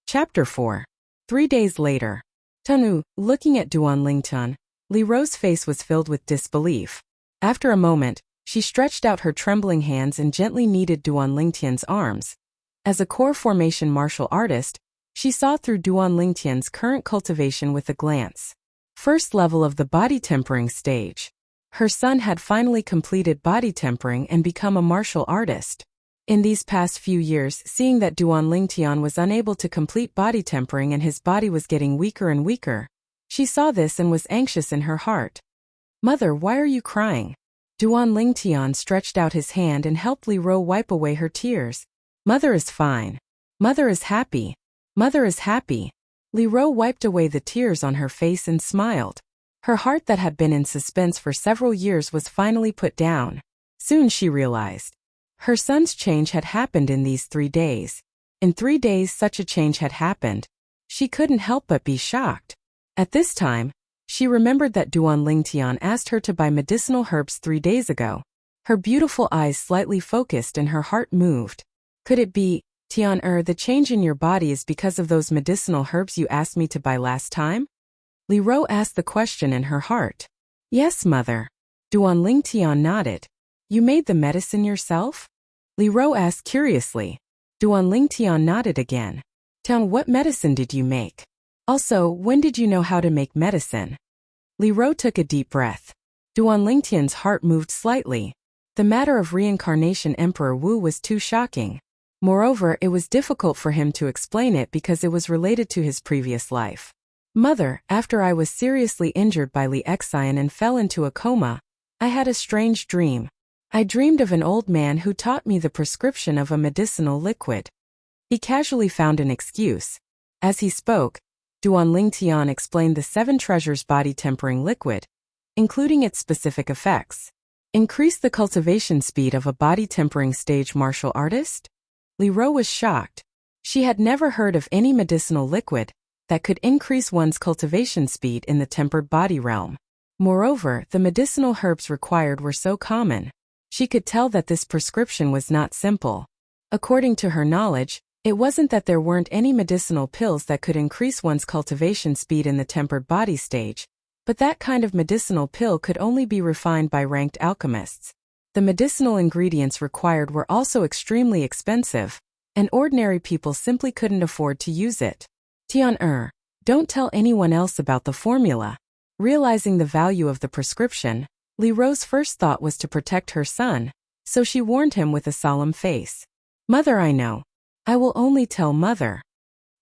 S1: Chapter 4. 3 days later. Tanu, looking at Duanling Tian, Li Ro's face was filled with disbelief. After a moment, she stretched out her trembling hands and gently kneaded Duanling Tian's arms. As a core formation martial artist, she saw through Duanling Tian's current cultivation with a glance. First level of the body tempering stage. Her son had finally completed body tempering and become a martial artist. In these past few years, seeing that Duanling Tian was unable to complete body tempering and his body was getting weaker and weaker, she saw this and was anxious in her heart. Mother, why are you crying? Duanling Tian stretched out his hand and helped Li Ro wipe away her tears. Mother is fine. Mother is happy. Mother is happy. Li Ro wiped away the tears on her face and smiled. Her heart that had been in suspense for several years was finally put down. Soon she realized. Her son's change had happened in these 3 days. In 3 days such a change had happened. She couldn't help but be shocked. At this time, she remembered that Duanling Tian asked her to buy medicinal herbs 3 days ago. Her beautiful eyes slightly focused and her heart moved. Could it be? Tian the change in your body is because of those medicinal herbs you asked me to buy last time? Li Ro asked the question in her heart. Yes, mother. Duanling Tian nodded. You made the medicine yourself? Li Ro asked curiously. Duanling Tian nodded again. Tian, what medicine did you make? Also, when did you know how to make medicine? Li Ro took a deep breath. Duanling Tian's heart moved slightly. The matter of reincarnation Emperor Wu was too shocking. Moreover, it was difficult for him to explain it because it was related to his previous life. Mother, after I was seriously injured by Li Xian and fell into a coma, I had a strange dream. I dreamed of an old man who taught me the prescription of a medicinal liquid. He casually found an excuse. As he spoke, Duanling Tian explained the 7 treasures body tempering liquid, including its specific effects. Increase the cultivation speed of a body tempering stage martial artist? Li Ro was shocked. She had never heard of any medicinal liquid that could increase one's cultivation speed in the tempered body realm. Moreover, the medicinal herbs required were so common. She could tell that this prescription was not simple. According to her knowledge, it wasn't that there weren't any medicinal pills that could increase one's cultivation speed in the tempered body stage, but that kind of medicinal pill could only be refined by ranked alchemists. The medicinal ingredients required were also extremely expensive, and ordinary people simply couldn't afford to use it. Tian don't tell anyone else about the formula. Realizing the value of the prescription, Li Ro's first thought was to protect her son, so she warned him with a solemn face. Mother, I know. I will only tell mother.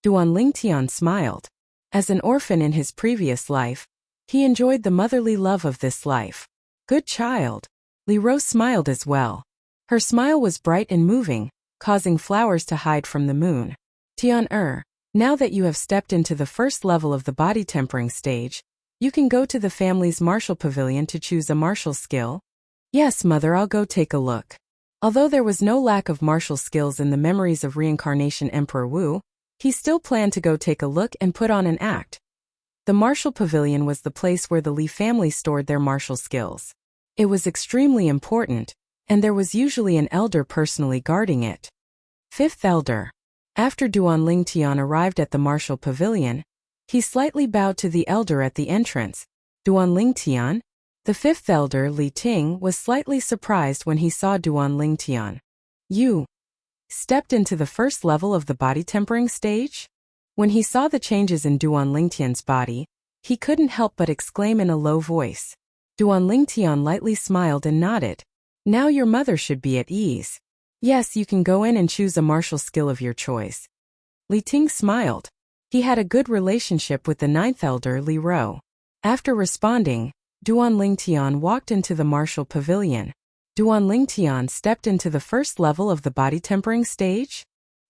S1: Duanling Tian smiled. As an orphan in his previous life, he enjoyed the motherly love of this life. Good child. Li Ro smiled as well. Her smile was bright and moving, causing flowers to hide from the moon. Tian now that you have stepped into the first level of the body tempering stage, you can go to the family's martial pavilion to choose a martial skill. Yes, mother, I'll go take a look. Although there was no lack of martial skills in the memories of reincarnation Emperor Wu, he still planned to go take a look and put on an act. The martial pavilion was the place where the Li family stored their martial skills. It was extremely important, and there was usually an elder personally guarding it. 5th Elder. After Duanling Tian arrived at the martial pavilion, he slightly bowed to the elder at the entrance. Duanling Tian? The 5th Elder, Li Ting, was slightly surprised when he saw Duanling Tian. You stepped into the first level of the body tempering stage? When he saw the changes in Duanling Tian's body, he couldn't help but exclaim in a low voice. Duanling Tian lightly smiled and nodded. Now your mother should be at ease. Yes, you can go in and choose a martial skill of your choice. Li Ting smiled. He had a good relationship with the 9th Elder, Li Ro. After responding, Duanling Tian walked into the martial pavilion. Duanling Tian stepped into the first level of the body tempering stage?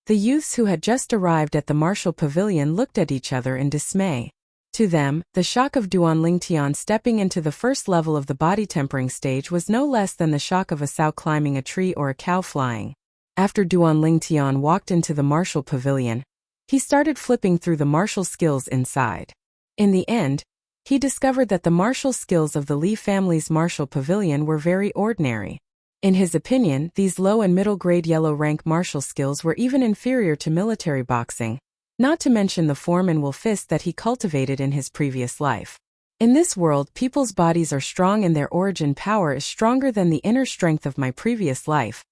S1: The youths who had just arrived at the martial pavilion looked at each other in dismay. To them, the shock of Duanling Tian stepping into the first level of the body tempering stage was no less than the shock of a sow climbing a tree or a cow flying. After Duanling Tian walked into the martial pavilion, he started flipping through the martial skills inside. In the end, he discovered that the martial skills of the Li family's martial pavilion were very ordinary. In his opinion, these low and middle-grade yellow-rank martial skills were even inferior to military boxing, not to mention the form and will fist that he cultivated in his previous life. In this world, people's bodies are strong and their origin power is stronger than the inner strength of my previous life.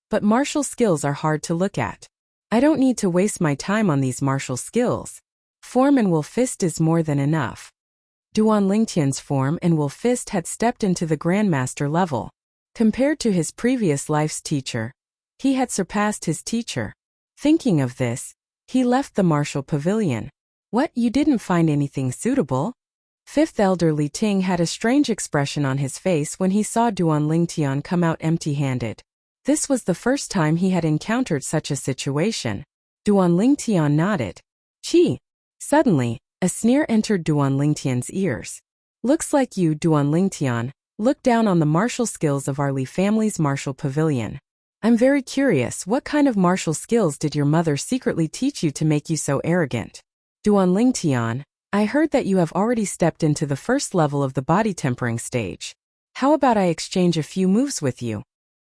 S1: But martial skills are hard to look at. I don't need to waste my time on these martial skills. Form and will fist is more than enough. Duanling Tian's form and will fist had stepped into the Grandmaster level. Compared to his previous life's teacher, he had surpassed his teacher. Thinking of this, he left the martial pavilion. What, you didn't find anything suitable? 5th Elder Li Ting had a strange expression on his face when he saw Duanling Tian come out empty-handed. This was the first time he had encountered such a situation. Duanling Tian nodded. Chi. Suddenly, a sneer entered Duanling Tian's ears. Looks like you, Duanling Tian, look down on the martial skills of our Li family's martial pavilion. I'm very curious, what kind of martial skills did your mother secretly teach you to make you so arrogant? Duanling Tian, I heard that you have already stepped into the first level of the body tempering stage. How about I exchange a few moves with you?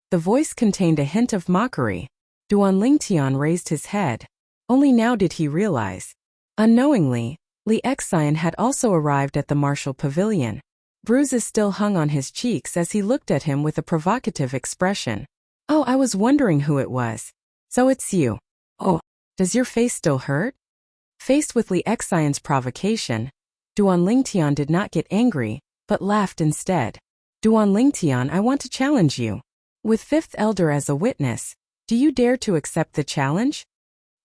S1: The voice contained a hint of mockery. Duan Lingtian raised his head. Only now did he realize. Unknowingly, Li Xian had also arrived at the martial pavilion. Bruises still hung on his cheeks as he looked at him with a provocative expression. Oh, I was wondering who it was. So it's you. Oh, does your face still hurt? Faced with Li Xian's provocation, Duan Lingtian did not get angry, but laughed instead. Duan Lingtian, I want to challenge you. With Fifth Elder as a witness, do you dare to accept the challenge?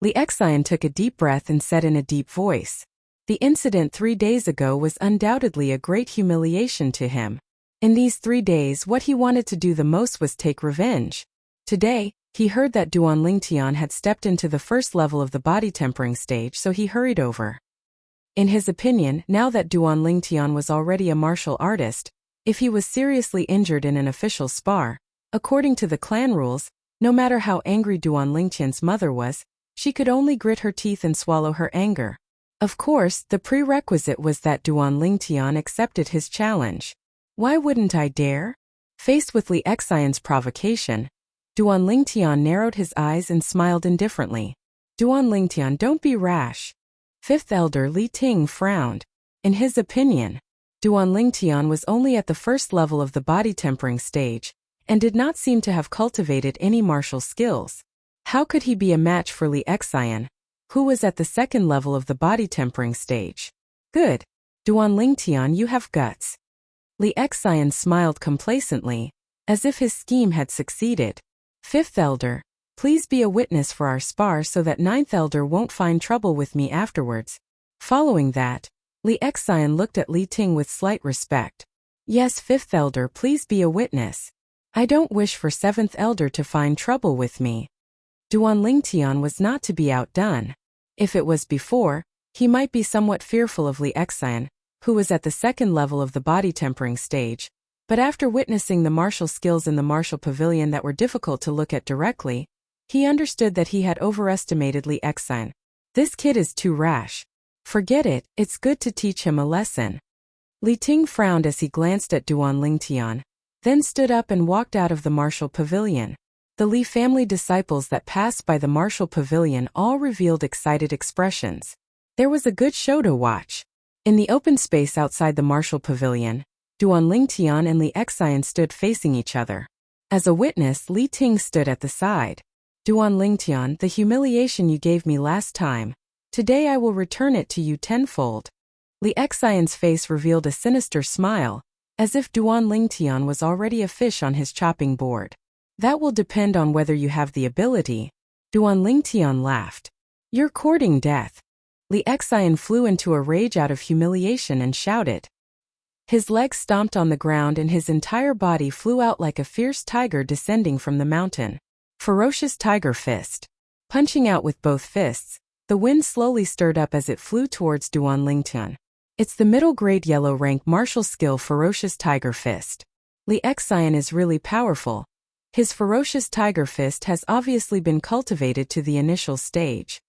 S1: Li Xian took a deep breath and said in a deep voice. The incident 3 days ago was undoubtedly a great humiliation to him. In these 3 days, what he wanted to do the most was take revenge. Today, he heard that Duan Lingtian had stepped into the first level of the body tempering stage, so he hurried over. In his opinion, now that Duan Lingtian was already a martial artist, if he was seriously injured in an official spar, according to the clan rules, no matter how angry Duan Lingtian's mother was, she could only grit her teeth and swallow her anger. Of course, the prerequisite was that Duan Lingtian accepted his challenge. Why wouldn't I dare? Faced with Li Xian's provocation, Duan Lingtian narrowed his eyes and smiled indifferently. Duan Lingtian, don't be rash. Fifth Elder Li Ting frowned. In his opinion, Duan Lingtian was only at the first level of the body tempering stage, and did not seem to have cultivated any martial skills. How could he be a match for Li Xian, who was at the second level of the body tempering stage? Good. Duan Lingtian, you have guts. Li Xian smiled complacently, as if his scheme had succeeded. Fifth Elder, please be a witness for our spar so that Ninth Elder won't find trouble with me afterwards. Following that, Li Xian looked at Li Ting with slight respect. Yes, Fifth Elder, please be a witness. I don't wish for Seventh Elder to find trouble with me. Duan Lingtian was not to be outdone. If it was before, he might be somewhat fearful of Li Xian, who was at the second level of the body tempering stage, but after witnessing the martial skills in the martial pavilion that were difficult to look at directly, he understood that he had overestimated Li Xian. This kid is too rash. Forget it, it's good to teach him a lesson. Li Ting frowned as he glanced at Duan Lingtian, then stood up and walked out of the martial pavilion. The Li family disciples that passed by the martial pavilion all revealed excited expressions. There was a good show to watch. In the open space outside the martial pavilion, Duan Lingtian and Li Xian stood facing each other. As a witness, Li Ting stood at the side. Duan Lingtian, the humiliation you gave me last time, today I will return it to you tenfold. Li Xian's face revealed a sinister smile, as if Duan Lingtian was already a fish on his chopping board. That will depend on whether you have the ability. Duan Lingtian laughed. You're courting death. Li Xian flew into a rage out of humiliation and shouted. His legs stomped on the ground and his entire body flew out like a fierce tiger descending from the mountain. Ferocious tiger fist. Punching out with both fists, the wind slowly stirred up as it flew towards Duan Lingtian. It's the middle-grade yellow-rank martial skill Ferocious Tiger Fist. Li Xian is really powerful. His Ferocious Tiger Fist has obviously been cultivated to the initial stage.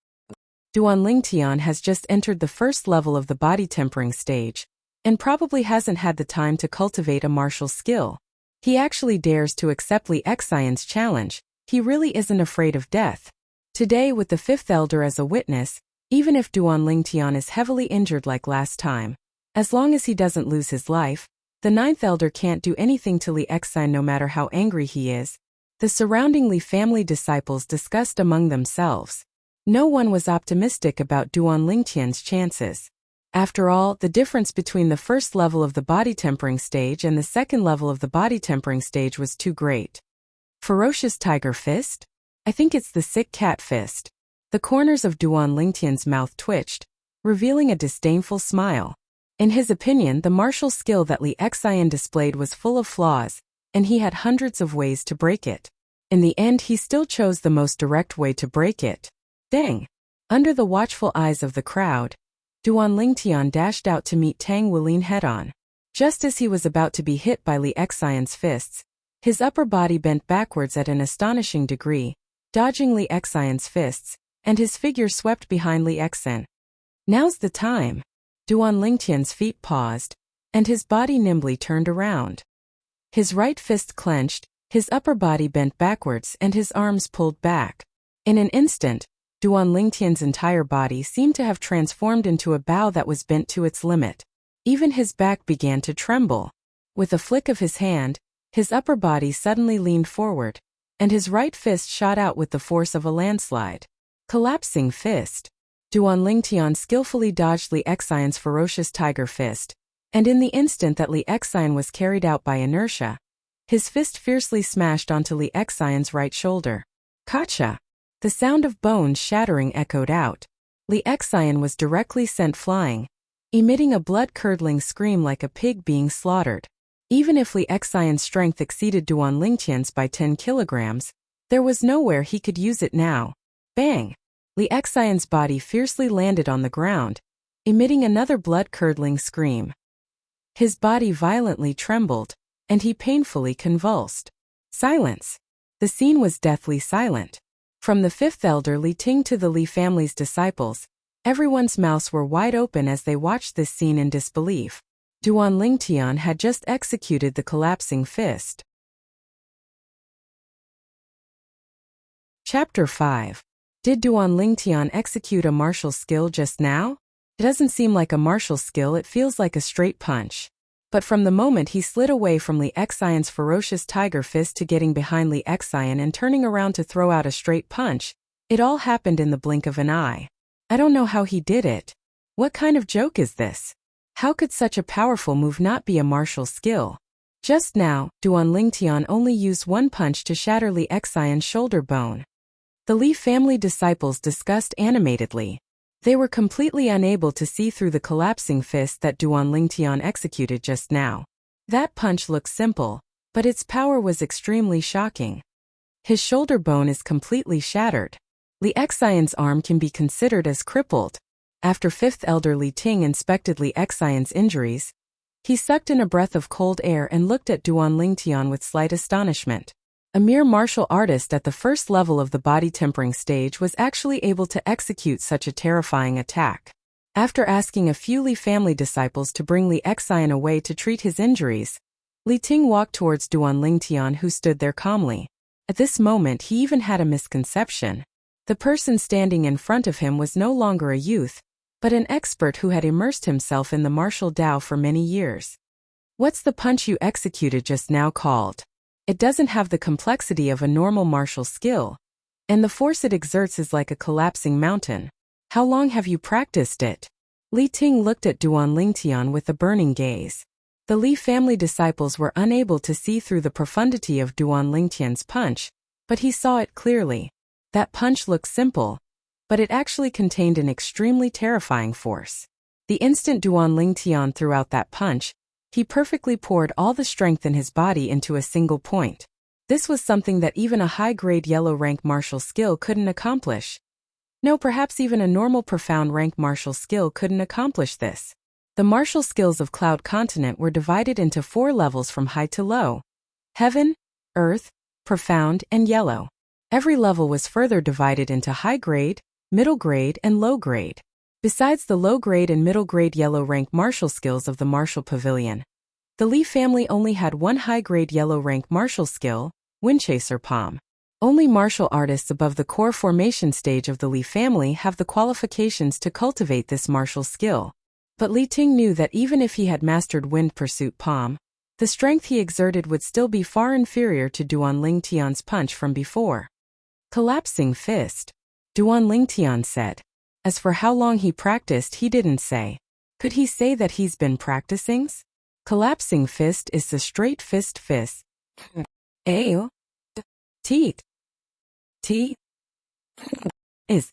S1: Duan Lingtian has just entered the first level of the body tempering stage, and probably hasn't had the time to cultivate a martial skill. He actually dares to accept Li Xian's challenge. He really isn't afraid of death. Today, with the Fifth Elder as a witness, even if Duan Lingtian is heavily injured like last time, as long as he doesn't lose his life, the Ninth Elder can't do anything to Li Xian no matter how angry he is. The surrounding Li family disciples discussed among themselves. No one was optimistic about Duan Lingtian's chances. After all, the difference between the first level of the body tempering stage and the second level of the body tempering stage was too great. Ferocious Tiger Fist? I think it's the Sick Cat Fist. The corners of Duan Lingtian's mouth twitched, revealing a disdainful smile. In his opinion, the martial skill that Li Xian displayed was full of flaws, and he had hundreds of ways to break it. In the end, he still chose the most direct way to break it. Dang! Under the watchful eyes of the crowd, Duan Lingtian dashed out to meet Tang Wulin head-on. Just as he was about to be hit by Li Xian's fists, his upper body bent backwards at an astonishing degree, dodging Li Xian's fists, and his figure swept behind Li Xian. Now's the time. Duan Lingtian's feet paused, and his body nimbly turned around. His right fist clenched, his upper body bent backwards and his arms pulled back. In an instant, Duan Lingtian's entire body seemed to have transformed into a bow that was bent to its limit. Even his back began to tremble. With a flick of his hand, his upper body suddenly leaned forward, and his right fist shot out with the force of a landslide. Collapsing fist. Duan Lingtian skillfully dodged Li Xian's ferocious tiger fist, and in the instant that Li Xian was carried out by inertia, his fist fiercely smashed onto Li Xian's right shoulder. Kacha! The sound of bones shattering echoed out. Li Xian was directly sent flying, emitting a blood-curdling scream like a pig being slaughtered. Even if Li Xian's strength exceeded Duan Lingtian's by 10 kilograms, there was nowhere he could use it now. Bang! Li Xian's body fiercely landed on the ground, emitting another blood-curdling scream. His body violently trembled, and he painfully convulsed. Silence. The scene was deathly silent. From the fifth elder Li Ting to the Li family's disciples, everyone's mouths were wide open as they watched this scene in disbelief. Duan Lingtian had just executed the collapsing fist. Chapter 5. Did Duan Lingtian execute a martial skill just now? It doesn't seem like a martial skill, it feels like a straight punch. But from the moment he slid away from Li Xian's ferocious tiger fist to getting behind Li Xian and turning around to throw out a straight punch, it all happened in the blink of an eye. I don't know how he did it. What kind of joke is this? How could such a powerful move not be a martial skill? Just now, Duan Lingtian only used one punch to shatter Li Xian's shoulder bone. The Li family disciples discussed animatedly. They were completely unable to see through the collapsing fist that Duan Lingtian executed just now. That punch looked simple, but its power was extremely shocking. His shoulder bone is completely shattered. Li Xian's arm can be considered as crippled. After fifth elder Li Ting inspected Li Xian's injuries, he sucked in a breath of cold air and looked at Duan Lingtian with slight astonishment. A mere martial artist at the first level of the body tempering stage was actually able to execute such a terrifying attack. After asking a few Li family disciples to bring Li Xian away to treat his injuries, Li Ting walked towards Duan Lingtian, who stood there calmly. At this moment he even had a misconception. The person standing in front of him was no longer a youth, but an expert who had immersed himself in the martial Tao for many years. What's the punch you executed just now called? It doesn't have the complexity of a normal martial skill, and the force it exerts is like a collapsing mountain. How long have you practiced it? Li Ting looked at Duan Lingtian with a burning gaze. The Li family disciples were unable to see through the profundity of Duan Lingtian's punch, but he saw it clearly. That punch looked simple, but it actually contained an extremely terrifying force. The instant Duan Lingtian threw out that punch, he perfectly poured all the strength in his body into a single point. This was something that even a high-grade yellow-rank martial skill couldn't accomplish. No, perhaps even a normal profound rank martial skill couldn't accomplish this. The martial skills of Cloud Continent were divided into 4 levels from high to low: Heaven, Earth, Profound, and Yellow. Every level was further divided into high grade, middle grade, and low grade. Besides the low-grade and middle-grade yellow-rank martial skills of the Martial Pavilion, the Li family only had one high-grade yellow-rank martial skill, Windchaser Palm. Only martial artists above the core formation stage of the Li family have the qualifications to cultivate this martial skill. But Li Ting knew that even if he had mastered Wind Pursuit Palm, the strength he exerted would still be far inferior to Duan Lingtian's punch from before. Collapsing fist, Duan Lingtian said. As for how long he practiced, he didn't say. Could he say that he's been practicing? Collapsing fist is the straight fist. A. T. T. Is.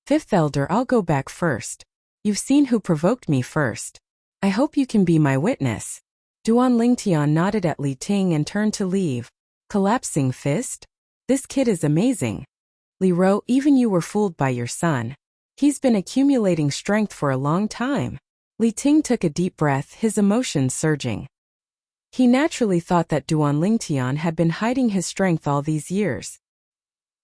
S1: Fifth elder, I'll go back first. You've seen who provoked me first. I hope you can be my witness. Duan Lingtian nodded at Li Ting and turned to leave. Collapsing fist? This kid is amazing. Li Ro, even you were fooled by your son. He's been accumulating strength for a long time. Li Ting took a deep breath, his emotions surging. He naturally thought that Duan Lingtian had been hiding his strength all these years.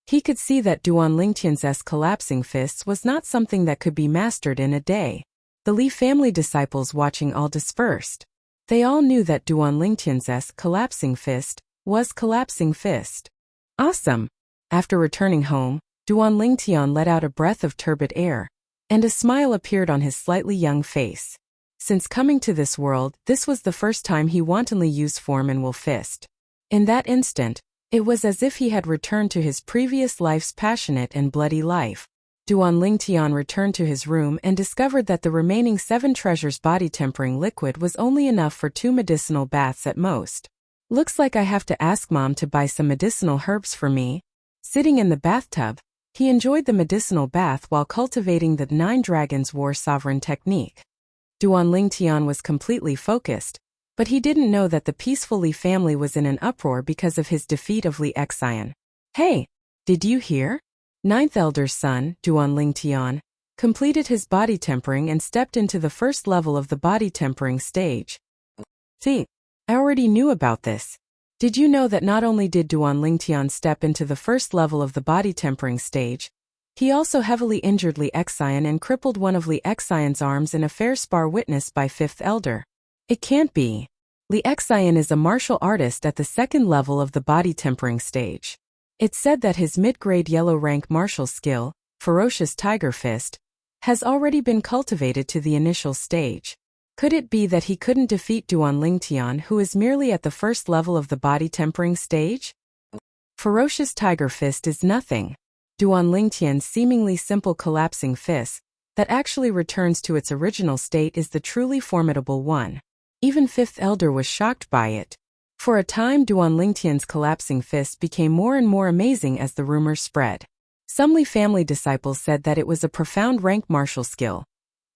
S1: He could see that Duan Lingtian's collapsing fists was not something that could be mastered in a day. The Li family disciples watching all dispersed. They all knew that Duan Lingtian's collapsing fist was collapsing fist. Awesome! After returning home, Duan Lingtian let out a breath of turbid air, and a smile appeared on his slightly young face. Since coming to this world, this was the first time he wantonly used form and will fist. In that instant, it was as if he had returned to his previous life's passionate and bloody life. Duan Lingtian returned to his room and discovered that the remaining 7 treasures body-tempering liquid was only enough for 2 medicinal baths at most. Looks like I have to ask Mom to buy some medicinal herbs for me. Sitting in the bathtub, he enjoyed the medicinal bath while cultivating the 9 Dragons War Sovereign technique. Duan Lingtian was completely focused, but he didn't know that the peaceful Li family was in an uproar because of his defeat of Li Xian. Hey, did you hear? 9th elder's son, Duan Lingtian, completed his body tempering and stepped into the first level of the body tempering stage. See, I already knew about this. Did you know that not only did Duan Lingtian step into the first level of the body tempering stage, he also heavily injured Li Xian and crippled one of Li Xian's arms in a fair spar witnessed by 5th elder. It can't be. Li Xian is a martial artist at the 2nd level of the body tempering stage. It's said that his mid-grade yellow rank martial skill, Ferocious Tiger Fist, has already been cultivated to the initial stage. Could it be that he couldn't defeat Duan Lingtian, who is merely at the first level of the body tempering stage? Ferocious Tiger Fist is nothing. Duan Lingtian's seemingly simple collapsing fist, that actually returns to its original state, is the truly formidable one. Even 5th elder was shocked by it. For a time, Duan Lingtian's collapsing fist became more and more amazing as the rumors spread. Some Li family disciples said that it was a profound rank martial skill,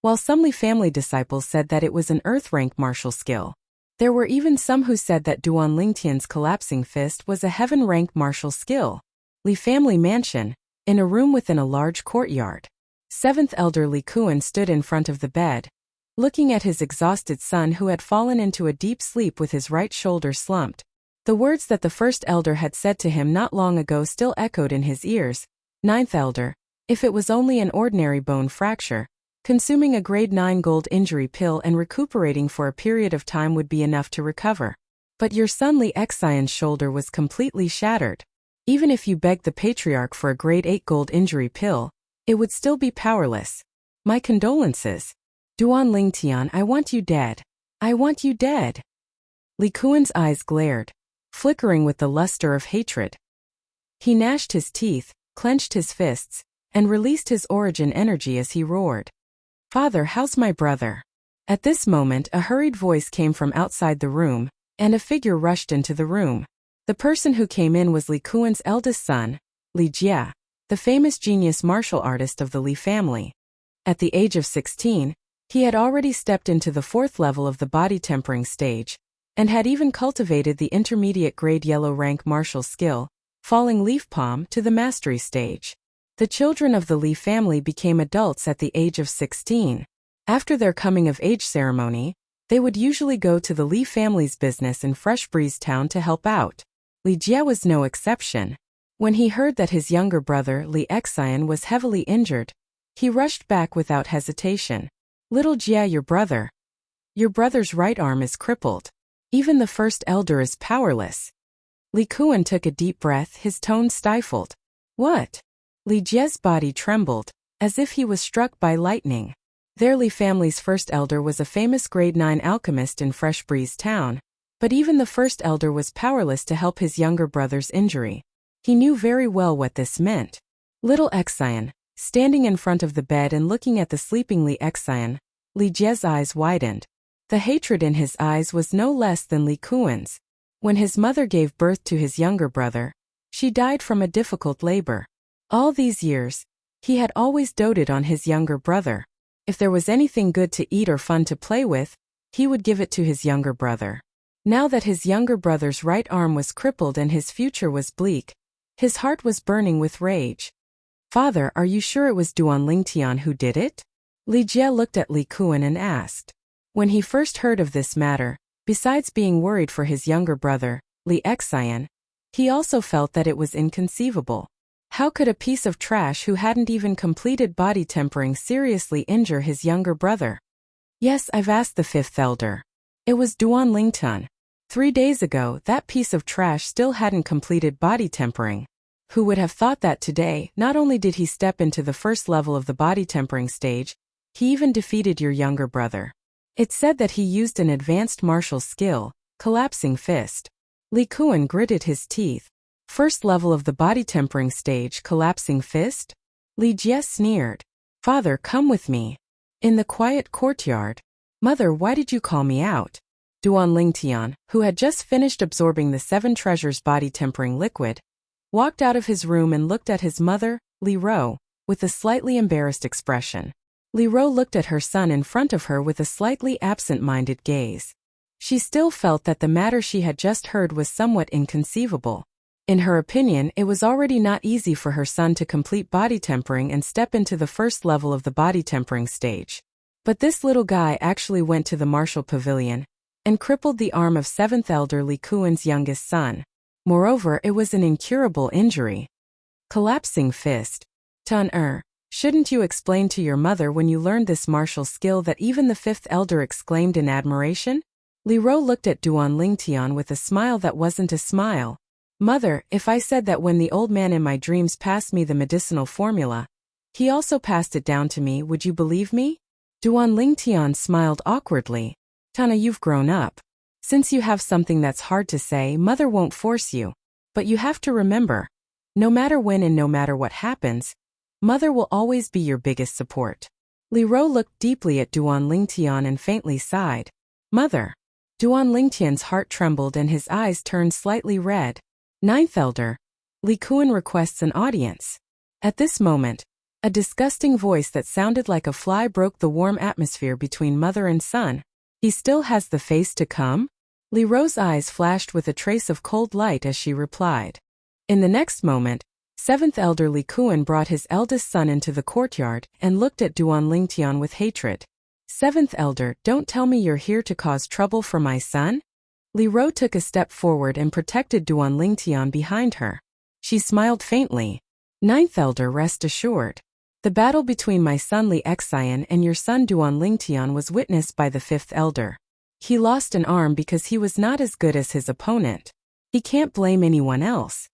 S1: while some Li family disciples said that it was an earth rank martial skill. There were even some who said that Duan Lingtian's collapsing fist was a heaven rank martial skill. Li family mansion, in a room within a large courtyard. 7th elder Li Kuan stood in front of the bed, looking at his exhausted son who had fallen into a deep sleep with his right shoulder slumped. The words that the 1st elder had said to him not long ago still echoed in his ears. 9th elder, if it was only an ordinary bone fracture, consuming a grade 9 gold injury pill and recuperating for a period of time would be enough to recover. But your son Li Xian's shoulder was completely shattered. Even if you begged the patriarch for a grade 8 gold injury pill, it would still be powerless. My condolences. Duan Lingtian, I want you dead. I want you dead. Li Kuan's eyes glared, flickering with the luster of hatred. He gnashed his teeth, clenched his fists, and released his origin energy as he roared. Father, how's my brother? At this moment, a hurried voice came from outside the room, and a figure rushed into the room. The person who came in was Li Kuan's eldest son, Li Jia, the famous genius martial artist of the Li family. At the age of 16, he had already stepped into the 4th level of the body tempering stage, and had even cultivated the intermediate grade yellow rank martial skill, falling leaf palm, to the mastery stage. The children of the Li family became adults at the age of 16. After their coming-of-age ceremony, they would usually go to the Li family's business in Fresh Breeze Town to help out. Li Jie was no exception. When he heard that his younger brother, Li Xian, was heavily injured, he rushed back without hesitation. Little Jie, your brother's right arm is crippled. Even the 1st elder is powerless. Li Kuan took a deep breath, his tone stifled. What? Li Jie's body trembled, as if he was struck by lightning. Their Li family's 1st elder was a famous grade 9 alchemist in Fresh Breeze Town, but even the 1st elder was powerless to help his younger brother's injury. He knew very well what this meant. Little Xian, standing in front of the bed and looking at the sleeping Li Xian, Li Jie's eyes widened. The hatred in his eyes was no less than Li Kuan's. When his mother gave birth to his younger brother, she died from a difficult labor. All these years, he had always doted on his younger brother. If there was anything good to eat or fun to play with, he would give it to his younger brother. Now that his younger brother's right arm was crippled and his future was bleak, his heart was burning with rage. Father, are you sure it was Duan Lingtian who did it? Li Jie looked at Li Kuan and asked. When he first heard of this matter, besides being worried for his younger brother, Li Xian, he also felt that it was inconceivable. How could a piece of trash who hadn't even completed body tempering seriously injure his younger brother? Yes, I've asked the 5th elder. It was Duan Lingtian. 3 days ago, that piece of trash still hadn't completed body tempering. Who would have thought that today, not only did he step into the first level of the body tempering stage, he even defeated your younger brother. It's said that he used an advanced martial skill, collapsing fist. Li Kuan gritted his teeth. First level of the body tempering stage, collapsing fist? Li Jie sneered. Father, come with me. In the quiet courtyard. Mother, why did you call me out? Duan Lingtian, who had just finished absorbing the 7 treasures body tempering liquid, walked out of his room and looked at his mother, Li Ro, with a slightly embarrassed expression. Li Ro looked at her son in front of her with a slightly absent-minded gaze. She still felt that the matter she had just heard was somewhat inconceivable. In her opinion, it was already not easy for her son to complete body tempering and step into the first level of the body tempering stage. But this little guy actually went to the martial pavilion and crippled the arm of 7th Elder Li Kuan's youngest son. Moreover, it was an incurable injury. Collapsing fist. Tun shouldn't you explain to your mother when you learned this martial skill that even the 5th Elder exclaimed in admiration? Li Ro looked at Duan Lingtian with a smile that wasn't a smile. Mother, if I said that when the old man in my dreams passed me the medicinal formula, he also passed it down to me, would you believe me? Duan Lingtian smiled awkwardly. Tana, you've grown up. Since you have something that's hard to say, Mother won't force you. But you have to remember, no matter when and no matter what happens, Mother will always be your biggest support. Li Ro looked deeply at Duan Lingtian and faintly sighed. Mother. Duan Lingtian's heart trembled and his eyes turned slightly red. 9th Elder. Li Kuan requests an audience. At this moment, a disgusting voice that sounded like a fly broke the warm atmosphere between mother and son. He still has the face to come? Li Ro's eyes flashed with a trace of cold light as she replied. In the next moment, 7th Elder Li Kuan brought his eldest son into the courtyard and looked at Duan Lingtian with hatred. 7th Elder, don't tell me you're here to cause trouble for my son? Li Ro took a step forward and protected Duan Lingtian behind her. She smiled faintly. 9th Elder, rest assured. The battle between my son Li Xian and your son Duan Lingtian was witnessed by the 5th Elder. He lost an arm because he was not as good as his opponent. He can't blame anyone else.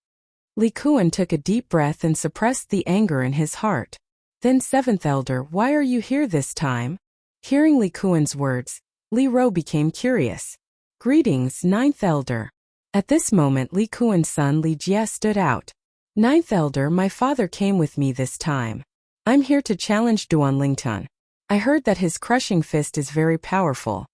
S1: Li Kuan took a deep breath and suppressed the anger in his heart. Then 7th Elder, why are you here this time? Hearing Li Kuan's words, Li Ro became curious. Greetings, 9th Elder. At this moment Li Kuan's son Li Jie stood out. 9th Elder, my father came with me this time. I'm here to challenge Duan Lingtian. I heard that his crushing fist is very powerful.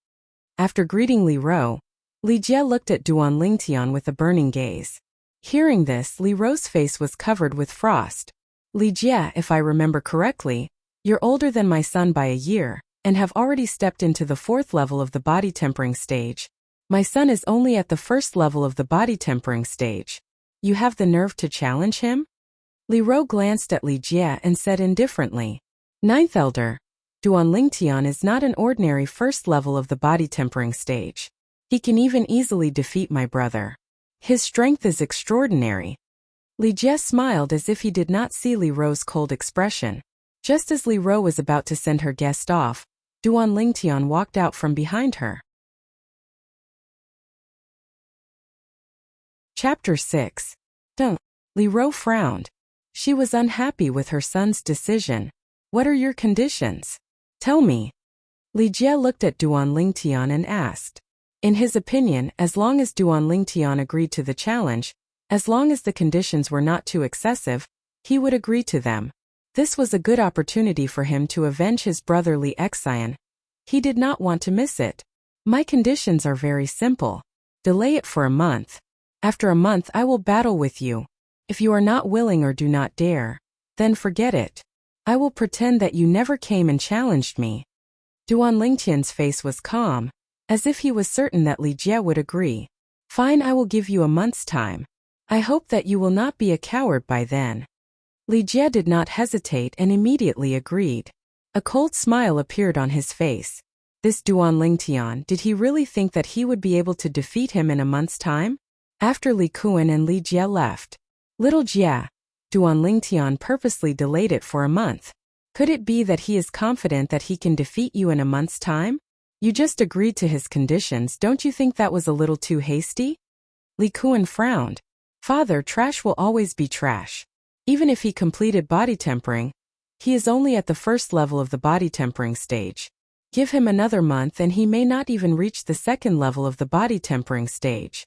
S1: After greeting Li Ro, Li Jie looked at Duan Lingtian with a burning gaze. Hearing this, Li Ro's face was covered with frost. Li Jie, if I remember correctly, you're older than my son by a year, and have already stepped into the 4th level of the body tempering stage. My son is only at the 1st level of the body tempering stage. You have the nerve to challenge him? Li Ro glanced at Li Jie and said indifferently. 9th Elder. Duan Lingtian is not an ordinary 1st level of the body tempering stage. He can even easily defeat my brother. His strength is extraordinary. Li Jie smiled as if he did not see Li Ro's cold expression. Just as Li Ro was about to send her guest off, Duan Lingtian walked out from behind her. Chapter 6. Li Ro frowned. She was unhappy with her son's decision. What are your conditions? Tell me. Li Jie looked at Duan Lingtian and asked. In his opinion, as long as Duan Lingtian agreed to the challenge, as long as the conditions were not too excessive, he would agree to them. This was a good opportunity for him to avenge his brother Li Xian. He did not want to miss it. My conditions are very simple. Delay it for a month. After a month I will battle with you. If you are not willing or do not dare, then forget it. I will pretend that you never came and challenged me. Duan Lingtian's face was calm, as if he was certain that Li Jie would agree. Fine, I will give you a month's time. I hope that you will not be a coward by then. Li Jie did not hesitate and immediately agreed. A cold smile appeared on his face. This Duan Lingtian, did he really think that he would be able to defeat him in a month's time? After Li Kuan and Li Jie left, Little Jie, Duan Lingtian purposely delayed it for a month. Could it be that he is confident that he can defeat you in a month's time? You just agreed to his conditions, don't you think that was a little too hasty? Li Kuan frowned. Father, trash will always be trash. Even if he completed body tempering, he is only at the first level of the body tempering stage. Give him another month and he may not even reach the second level of the body tempering stage.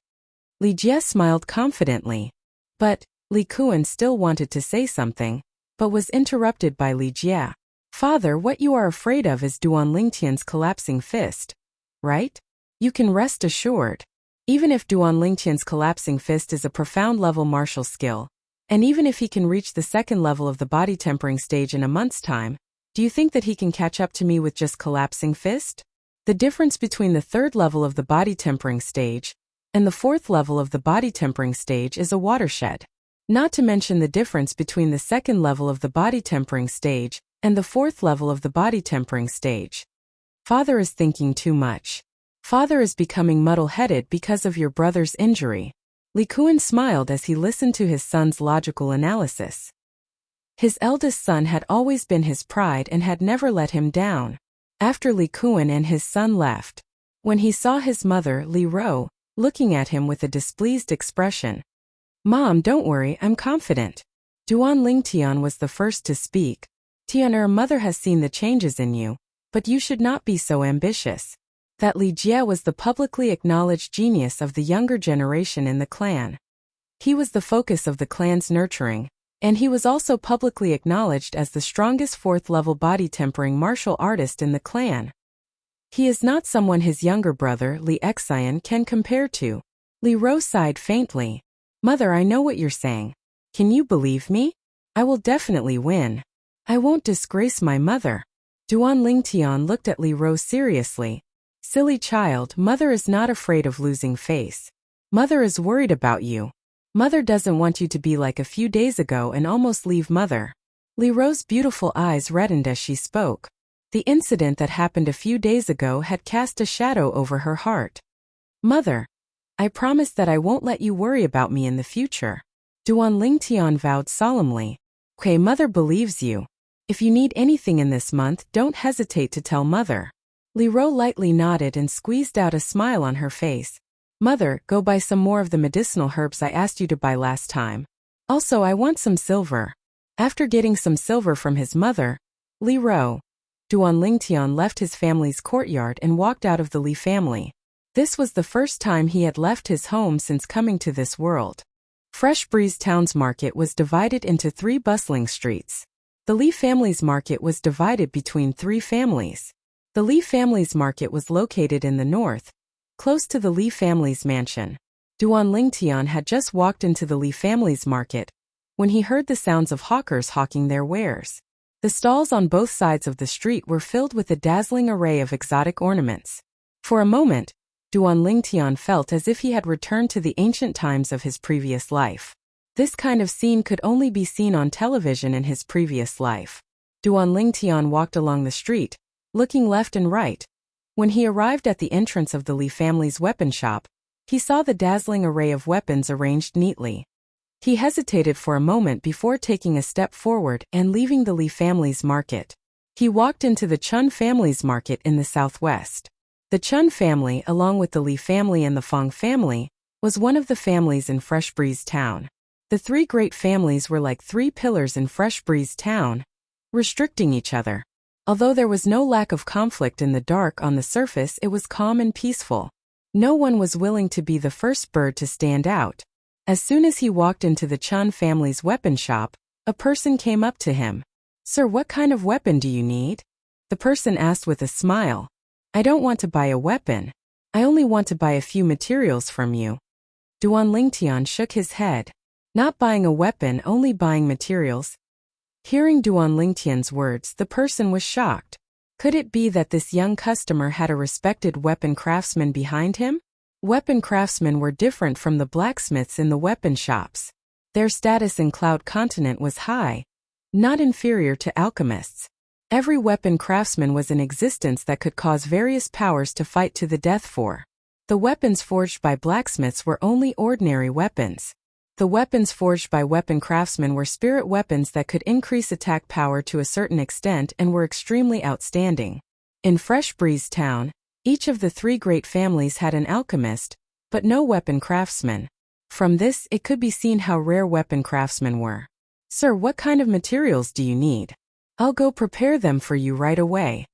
S1: Li Jie smiled confidently. But, Li Kuan still wanted to say something, but was interrupted by Li Jie. Father, what you are afraid of is Duan Lingtian's collapsing fist, right? You can rest assured. Even if Duan Lingtian's collapsing fist is a profound level martial skill, and even if he can reach the second level of the body tempering stage in a month's time, do you think that he can catch up to me with just collapsing fist? The difference between the third level of the body tempering stage and the fourth level of the body tempering stage is a watershed. Not to mention the difference between the second level of the body tempering stage and the fourth level of the body tempering stage. Father is thinking too much. Father is becoming muddle-headed because of your brother's injury. Li Kuan smiled as he listened to his son's logical analysis. His eldest son had always been his pride and had never let him down. After Li Kuan and his son left, when he saw his mother, Li Ro, looking at him with a displeased expression. Mom, don't worry, I'm confident. Duan Lingtian was the first to speak. Tian, mother has seen the changes in you, but you should not be so ambitious. That Li Jie was the publicly acknowledged genius of the younger generation in the clan. He was the focus of the clan's nurturing, and he was also publicly acknowledged as the strongest fourth-level body tempering martial artist in the clan. He is not someone his younger brother, Li Xian, can compare to. Li Ro sighed faintly. Mother, I know what you're saying. Can you believe me? I will definitely win. I won't disgrace my mother. Duan Lingtian looked at Li Ro seriously. Silly child, mother is not afraid of losing face. Mother is worried about you. Mother doesn't want you to be like a few days ago and almost leave mother. Li Ro's beautiful eyes reddened as she spoke. The incident that happened a few days ago had cast a shadow over her heart. Mother, I promise that I won't let you worry about me in the future. Duan Lingtian vowed solemnly. Okay, mother believes you. If you need anything in this month, don't hesitate to tell mother. Li Ro lightly nodded and squeezed out a smile on her face. Mother, go buy some more of the medicinal herbs I asked you to buy last time. Also, I want some silver. After getting some silver from his mother, Li Ro, Duan Lingtian left his family's courtyard and walked out of the Li family. This was the first time he had left his home since coming to this world. Fresh Breeze Town's market was divided into 3 bustling streets. The Li family's market was divided between 3 families. The Li family's market was located in the north, close to the Li family's mansion. Duan Lingtian had just walked into the Li family's market when he heard the sounds of hawkers hawking their wares. The stalls on both sides of the street were filled with a dazzling array of exotic ornaments. For a moment, Duan Lingtian felt as if he had returned to the ancient times of his previous life. This kind of scene could only be seen on television in his previous life. Duan Lingtian walked along the street, looking left and right. When he arrived at the entrance of the Li family's weapon shop, he saw the dazzling array of weapons arranged neatly. He hesitated for a moment before taking a step forward and leaving the Li family's market. He walked into the Chun family's market in the southwest. The Chun family, along with the Li family and the Fong family, was one of the families in Fresh Breeze Town. The 3 great families were like 3 pillars in Fresh Breeze Town, restricting each other. Although there was no lack of conflict in the dark on the surface, it was calm and peaceful. No one was willing to be the first bird to stand out. As soon as he walked into the Chun family's weapon shop, a person came up to him. Sir, what kind of weapon do you need? The person asked with a smile. I don't want to buy a weapon. I only want to buy a few materials from you. Duan Lingtian shook his head. Not buying a weapon, only buying materials. Hearing Duan Lingtian's words, the person was shocked. Could it be that this young customer had a respected weapon craftsman behind him? Weapon craftsmen were different from the blacksmiths in the weapon shops. Their status in Cloud Continent was high, not inferior to alchemists. Every weapon craftsman was in existence that could cause various powers to fight to the death for. The weapons forged by blacksmiths were only ordinary weapons. The weapons forged by weapon craftsmen were spirit weapons that could increase attack power to a certain extent and were extremely outstanding. In Fresh Breeze Town, each of the 3 great families had an alchemist, but no weapon craftsman. From this, it could be seen how rare weapon craftsmen were. Sir, what kind of materials do you need? I'll go prepare them for you right away.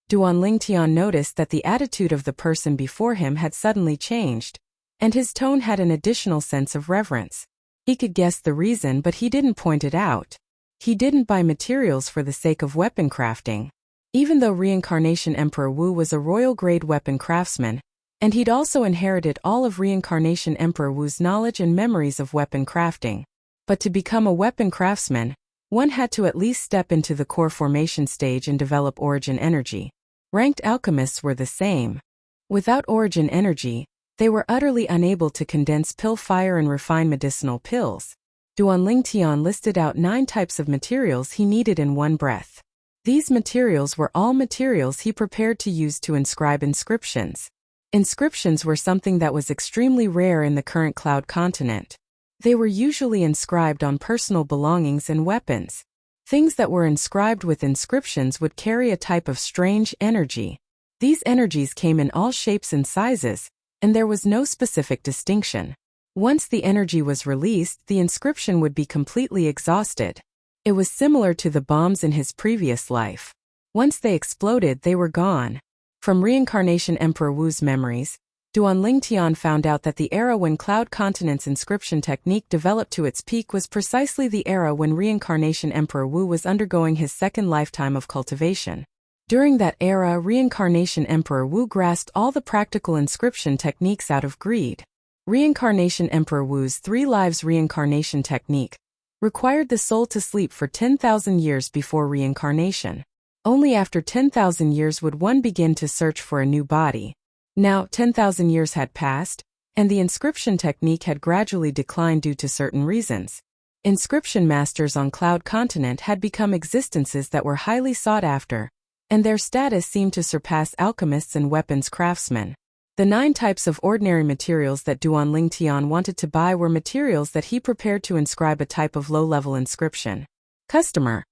S1: Duan Lingtian noticed that the attitude of the person before him had suddenly changed, and his tone had an additional sense of reverence. He could guess the reason, but he didn't point it out. He didn't buy materials for the sake of weapon crafting. Even though Reincarnation Emperor Wu was a royal-grade weapon craftsman, and he'd also inherited all of Reincarnation Emperor Wu's knowledge and memories of weapon crafting. But to become a weapon craftsman, one had to at least step into the core formation stage and develop origin energy. Ranked alchemists were the same. Without origin energy, they were utterly unable to condense pill fire and refine medicinal pills. Duan Lingtian listed out 9 types of materials he needed in one breath. These materials were all materials he prepared to use to inscribe inscriptions. Inscriptions were something that was extremely rare in the current Cloud continent. They were usually inscribed on personal belongings and weapons. Things that were inscribed with inscriptions would carry a type of strange energy. These energies came in all shapes and sizes, and there was no specific distinction. Once the energy was released, the inscription would be completely exhausted. It was similar to the bombs in his previous life. Once they exploded, they were gone. From Reincarnation Emperor Wu's memories, Duan Lingtian found out that the era when Cloud Continent's inscription technique developed to its peak was precisely the era when Reincarnation Emperor Wu was undergoing his second lifetime of cultivation. During that era, Reincarnation Emperor Wu grasped all the practical inscription techniques out of greed. Reincarnation Emperor Wu's 3 lives reincarnation technique required the soul to sleep for 10,000 years before reincarnation. Only after 10,000 years would one begin to search for a new body. Now, 10,000 years had passed, and the inscription technique had gradually declined due to certain reasons. Inscription masters on Cloud Continent had become existences that were highly sought after, and their status seemed to surpass alchemists and weapons craftsmen. The 9 types of ordinary materials that Duan Lingtian wanted to buy were materials that he prepared to inscribe a type of low-level inscription. Customer,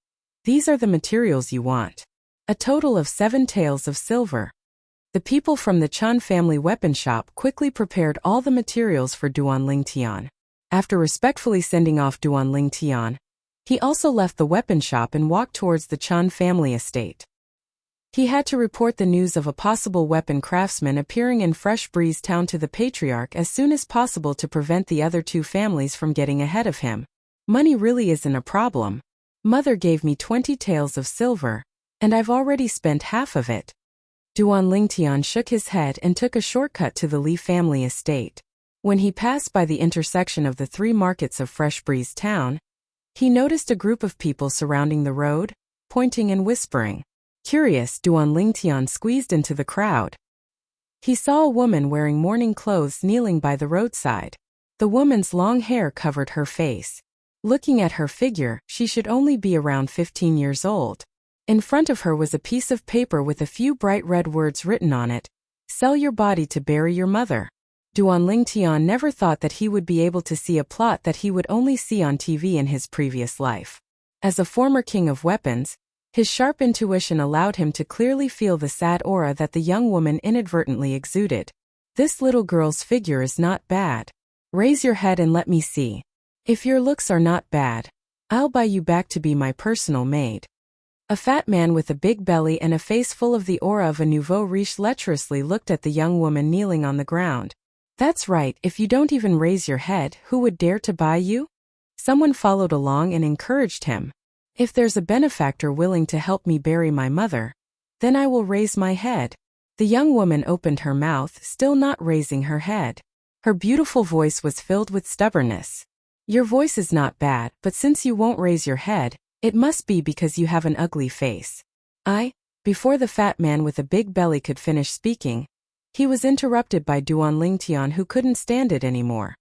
S1: these are the materials you want. A total of 7 taels of silver. The people from the Chun family weapon shop quickly prepared all the materials for Duan Lingtian. After respectfully sending off Duan Lingtian, he also left the weapon shop and walked towards the Chun family estate. He had to report the news of a possible weapon craftsman appearing in Fresh Breeze Town to the Patriarch as soon as possible to prevent the other 2 families from getting ahead of him. Money really isn't a problem. Mother gave me 20 taels of silver, and I've already spent half of it. Duan Lingtian shook his head and took a shortcut to the Li family estate. When he passed by the intersection of the 3 markets of Fresh Breeze Town, he noticed a group of people surrounding the road, pointing and whispering. Curious, Duan Lingtian squeezed into the crowd. He saw a woman wearing mourning clothes kneeling by the roadside. The woman's long hair covered her face. Looking at her figure, she should only be around 15 years old. In front of her was a piece of paper with a few bright red words written on it. Sell your body to bury your mother. Duan Lingtian never thought that he would be able to see a plot that he would only see on TV in his previous life. As a former king of weapons, his sharp intuition allowed him to clearly feel the sad aura that the young woman inadvertently exuded. This little girl's figure is not bad. Raise your head and let me see. If your looks are not bad, I'll buy you back to be my personal maid. A fat man with a big belly and a face full of the aura of a nouveau riche lecherously looked at the young woman kneeling on the ground. That's right, if you don't even raise your head, who would dare to buy you? Someone followed along and encouraged him. If there's a benefactor willing to help me bury my mother, then I will raise my head. The young woman opened her mouth, still not raising her head. Her beautiful voice was filled with stubbornness. Your voice is not bad, but since you won't raise your head, it must be because you have an ugly face. Before the fat man with a big belly could finish speaking, he was interrupted by Duan Lingtian, who couldn't stand it anymore.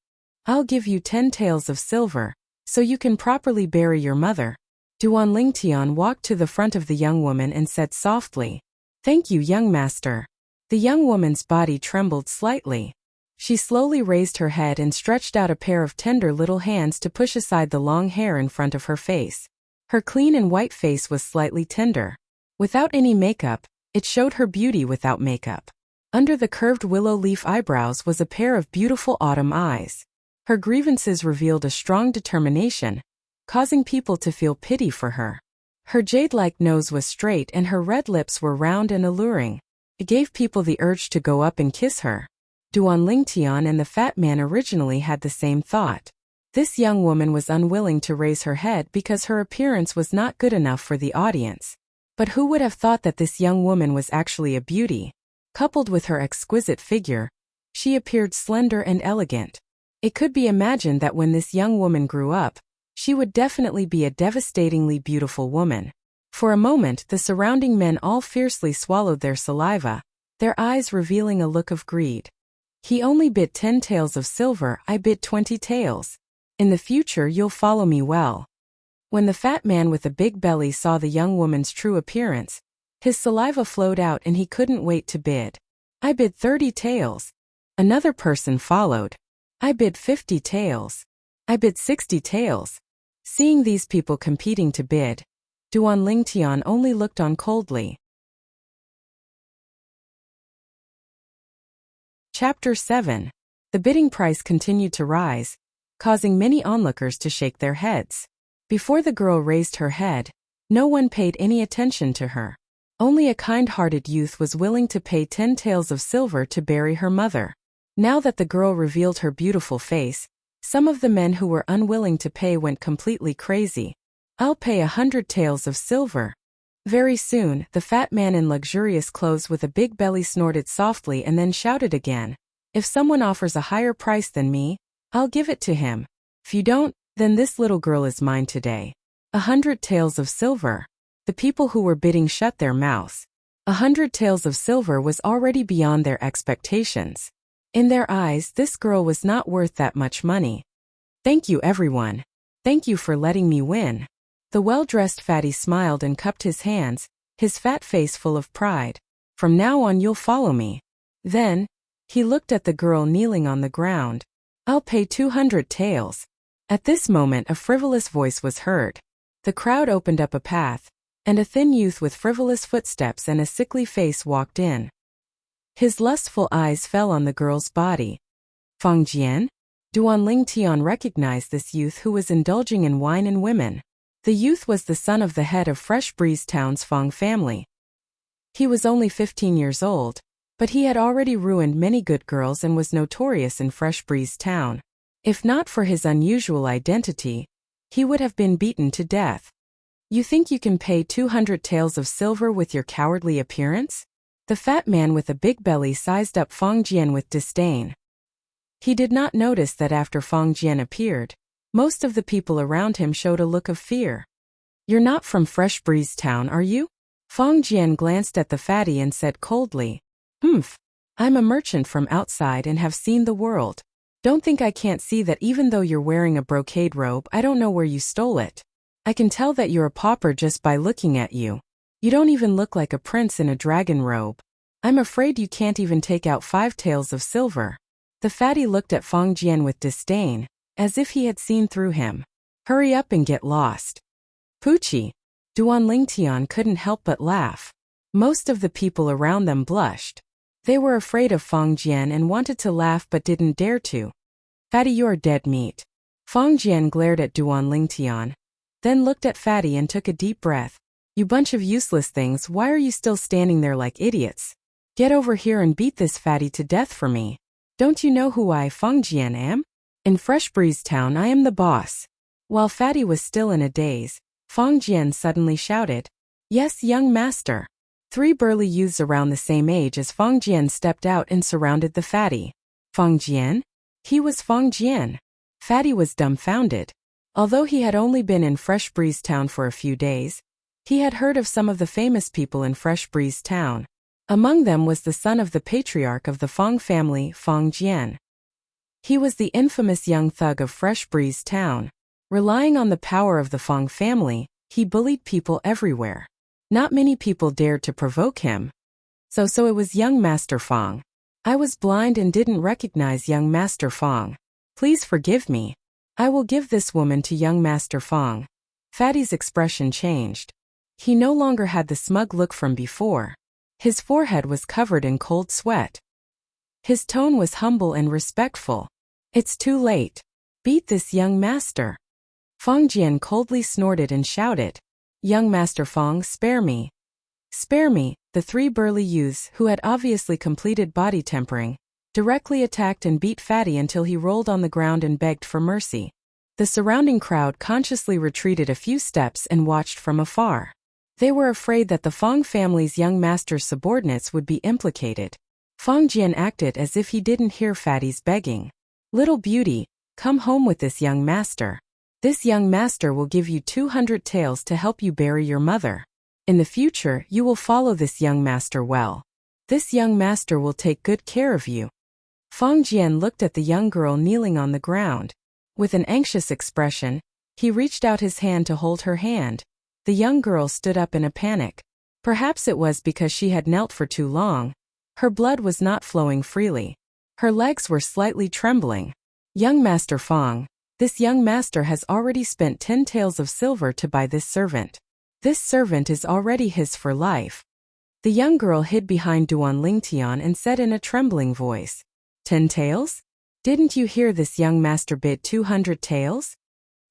S1: I'll give you 10 taels of silver, so you can properly bury your mother. Duan Lingtian walked to the front of the young woman and said softly, Thank you, young master. The young woman's body trembled slightly. She slowly raised her head and stretched out a pair of tender little hands to push aside the long hair in front of her face. Her clean and white face was slightly tender. Without any makeup, it showed her beauty without makeup. Under the curved willow leaf eyebrows was a pair of beautiful autumn eyes. Her grievances revealed a strong determination, causing people to feel pity for her. Her jade-like nose was straight and her red lips were round and alluring. It gave people the urge to go up and kiss her. Duan Lingtian and the fat man originally had the same thought. This young woman was unwilling to raise her head because her appearance was not good enough for the audience. But who would have thought that this young woman was actually a beauty? Coupled with her exquisite figure, she appeared slender and elegant. It could be imagined that when this young woman grew up, she would definitely be a devastatingly beautiful woman. For a moment, the surrounding men all fiercely swallowed their saliva, their eyes revealing a look of greed. He only bid 10 taels of silver, I bid 20 taels. In the future you'll follow me well. When the fat man with the big belly saw the young woman's true appearance, his saliva flowed out and he couldn't wait to bid. I bid 30 taels. Another person followed. I bid 50 taels. I bid 60 taels. Seeing these people competing to bid, Duan Lingtian only looked on coldly. Chapter 7. The bidding price continued to rise, causing many onlookers to shake their heads. Before the girl raised her head, no one paid any attention to her. Only a kind-hearted youth was willing to pay 10 taels of silver to bury her mother. Now that the girl revealed her beautiful face, some of the men who were unwilling to pay went completely crazy. I'll pay 100 taels of silver. Very soon, the fat man in luxurious clothes with a big belly snorted softly and then shouted again. If someone offers a higher price than me, I'll give it to him. If you don't, then this little girl is mine today. 100 taels of silver. The people who were bidding shut their mouths. 100 taels of silver was already beyond their expectations. In their eyes, this girl was not worth that much money. Thank you, everyone. Thank you for letting me win. The well-dressed fatty smiled and cupped his hands, his fat face full of pride. From now on you'll follow me. Then, he looked at the girl kneeling on the ground. I'll pay 200 taels. At this moment a frivolous voice was heard. The crowd opened up a path, and a thin youth with frivolous footsteps and a sickly face walked in. His lustful eyes fell on the girl's body. Feng Jian? Duan Lingtian recognized this youth who was indulging in wine and women. The youth was the son of the head of Fresh Breeze Town's Feng family. He was only 15 years old, but he had already ruined many good girls and was notorious in Fresh Breeze Town. If not for his unusual identity, he would have been beaten to death. You think you can pay 200 taels of silver with your cowardly appearance? The fat man with a big belly sized up Feng Jian with disdain. He did not notice that after Feng Jian appeared, most of the people around him showed a look of fear. You're not from Fresh Breeze Town, are you? Feng Jian glanced at the fatty and said coldly. I'm a merchant from outside and have seen the world. Don't think I can't see that even though you're wearing a brocade robe, I don't know where you stole it. I can tell that you're a pauper just by looking at you. You don't even look like a prince in a dragon robe. I'm afraid you can't even take out 5 taels of silver. The fatty looked at Feng Jian with disdain, as if he had seen through him. Hurry up and get lost. Poochie. Duan Lingtian couldn't help but laugh. Most of the people around them blushed. They were afraid of Feng Jian and wanted to laugh but didn't dare to. Fatty, you're dead meat. Feng Jian glared at Duan Lingtian, then looked at Fatty and took a deep breath. You bunch of useless things, why are you still standing there like idiots? Get over here and beat this fatty to death for me. Don't you know who I, Feng Jian, am? In Fresh Breeze Town I am the boss. While Fatty was still in a daze, Feng Jian suddenly shouted, Yes, young master. 3 burly youths around the same age as Feng Jian stepped out and surrounded the fatty. Feng Jian? He was Feng Jian. Fatty was dumbfounded. Although he had only been in Fresh Breeze Town for a few days, he had heard of some of the famous people in Fresh Breeze Town. Among them was the son of the patriarch of the Feng family, Feng Jian. He was the infamous young thug of Fresh Breeze Town. Relying on the power of the Feng family, he bullied people everywhere. Not many people dared to provoke him. So it was young Master Feng. I was blind and didn't recognize young Master Feng. Please forgive me. I will give this woman to young Master Feng. Fatty's expression changed. He no longer had the smug look from before. His forehead was covered in cold sweat. His tone was humble and respectful. It's too late. Beat this young master. Fang Jian coldly snorted and shouted, Young Master Fang, spare me. Spare me. The three burly youths, who had obviously completed body tempering, directly attacked and beat Fatty until he rolled on the ground and begged for mercy. The surrounding crowd consciously retreated a few steps and watched from afar. They were afraid that the Fang family's young master's subordinates would be implicated. Fang Jian acted as if he didn't hear Fatty's begging. Little beauty, come home with this young master. This young master will give you 200 taels to help you bury your mother. In the future, you will follow this young master well. This young master will take good care of you. Fang Jian looked at the young girl kneeling on the ground. With an anxious expression, he reached out his hand to hold her hand. The young girl stood up in a panic. Perhaps it was because she had knelt for too long. Her blood was not flowing freely. Her legs were slightly trembling. Young Master Fang, this young master has already spent 10 taels of silver to buy this servant. This servant is already his for life. The young girl hid behind Duan Lingtian and said in a trembling voice, 10 taels? Didn't you hear this young master bid 200 taels?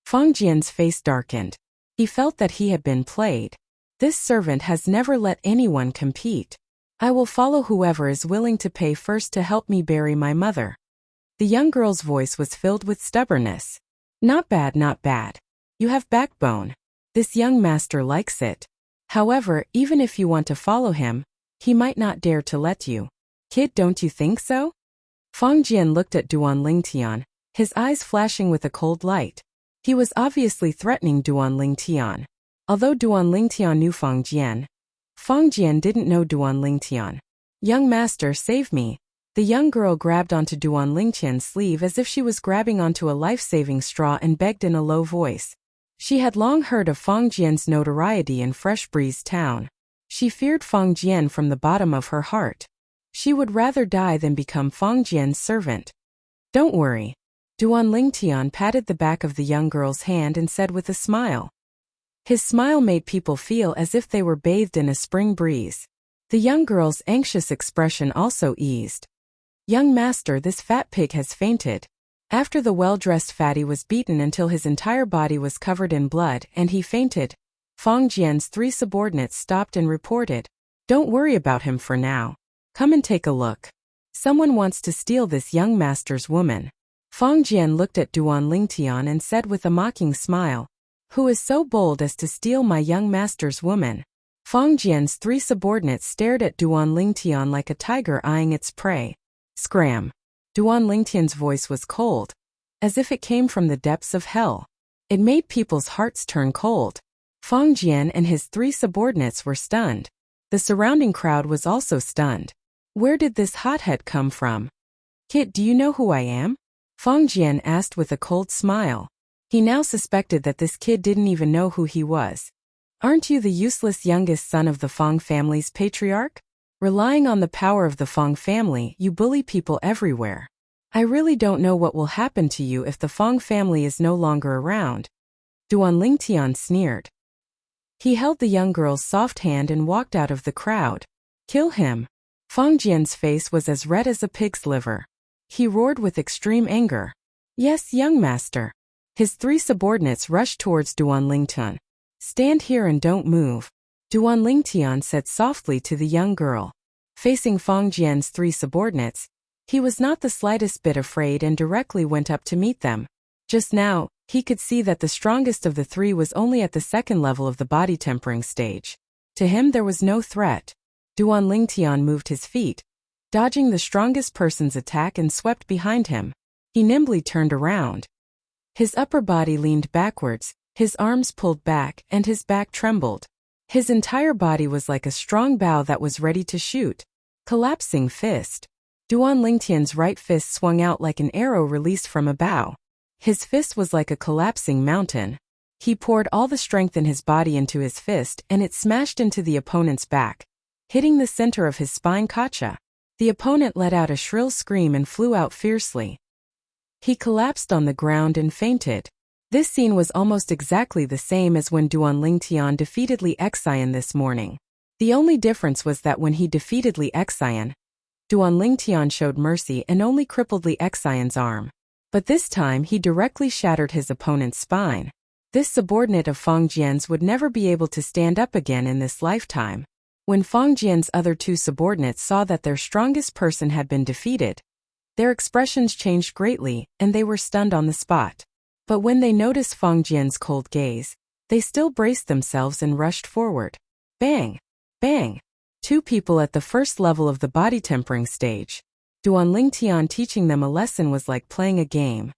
S1: Fang Jian's face darkened. He felt that he had been played. This servant has never let anyone compete. I will follow whoever is willing to pay first to help me bury my mother. The young girl's voice was filled with stubbornness. Not bad, not bad. You have backbone. This young master likes it. However, even if you want to follow him, he might not dare to let you. Kid, don't you think so? Fang Jian looked at Duan Lingtian, his eyes flashing with a cold light. He was obviously threatening Duan Lingtian. Although Duan Lingtian knew Fang Jian didn't know Duan Lingtian. Young master, save me. The young girl grabbed onto Duan Lingtian's sleeve as if she was grabbing onto a life-saving straw and begged in a low voice. She had long heard of Fang Jian's notoriety in Fresh Breeze Town. She feared Fang Jian from the bottom of her heart. She would rather die than become Fang Jian's servant. Don't worry. Duan Lingtian patted the back of the young girl's hand and said with a smile. His smile made people feel as if they were bathed in a spring breeze. The young girl's anxious expression also eased. Young master, this fat pig has fainted. After the well-dressed fatty was beaten until his entire body was covered in blood and he fainted, Fang Jian's three subordinates stopped and reported, Don't worry about him for now. Come and take a look. Someone wants to steal this young master's woman. Fang Jian looked at Duan Lingtian and said with a mocking smile, Who is so bold as to steal my young master's woman? Fang Jian's three subordinates stared at Duan Lingtian like a tiger eyeing its prey. Scram. Duan Lingtian's voice was cold, as if it came from the depths of hell. It made people's hearts turn cold. Fang Jian and his three subordinates were stunned. The surrounding crowd was also stunned. Where did this hothead come from? Kid, do you know who I am? Fang Jian asked with a cold smile. He now suspected that this kid didn't even know who he was. Aren't you the useless youngest son of the Fang family's patriarch? Relying on the power of the Fang family, you bully people everywhere. I really don't know what will happen to you if the Fang family is no longer around. Duan Lingtian sneered. He held the young girl's soft hand and walked out of the crowd. Kill him. Fang Jian's face was as red as a pig's liver. He roared with extreme anger. Yes, young master. His three subordinates rushed towards Duan Lingtian. Stand here and don't move. Duan Lingtian said softly to the young girl. Facing Fang Jian's three subordinates, he was not the slightest bit afraid and directly went up to meet them. Just now, he could see that the strongest of the three was only at the second level of the body tempering stage. To him there was no threat. Duan Lingtian moved his feet, dodging the strongest person's attack and swept behind him. He nimbly turned around. His upper body leaned backwards, his arms pulled back, and his back trembled. His entire body was like a strong bow that was ready to shoot. Collapsing fist. Duan Lingtian's right fist swung out like an arrow released from a bow. His fist was like a collapsing mountain. He poured all the strength in his body into his fist and it smashed into the opponent's back, hitting the center of his spine kacha. The opponent let out a shrill scream and flew out fiercely. He collapsed on the ground and fainted. This scene was almost exactly the same as when Duan Lingtian defeated Li Xian this morning. The only difference was that when he defeated Li Xian, Duan Lingtian showed mercy and only crippled Li Xian's arm. But this time he directly shattered his opponent's spine. This subordinate of Fang Jian's would never be able to stand up again in this lifetime. When Fang Jian's other two subordinates saw that their strongest person had been defeated, their expressions changed greatly, and they were stunned on the spot. But when they noticed Fang Jian's cold gaze, they still braced themselves and rushed forward. Bang! Bang! Two people at the first level of the body tempering stage. Duan Lingtian teaching them a lesson was like playing a game.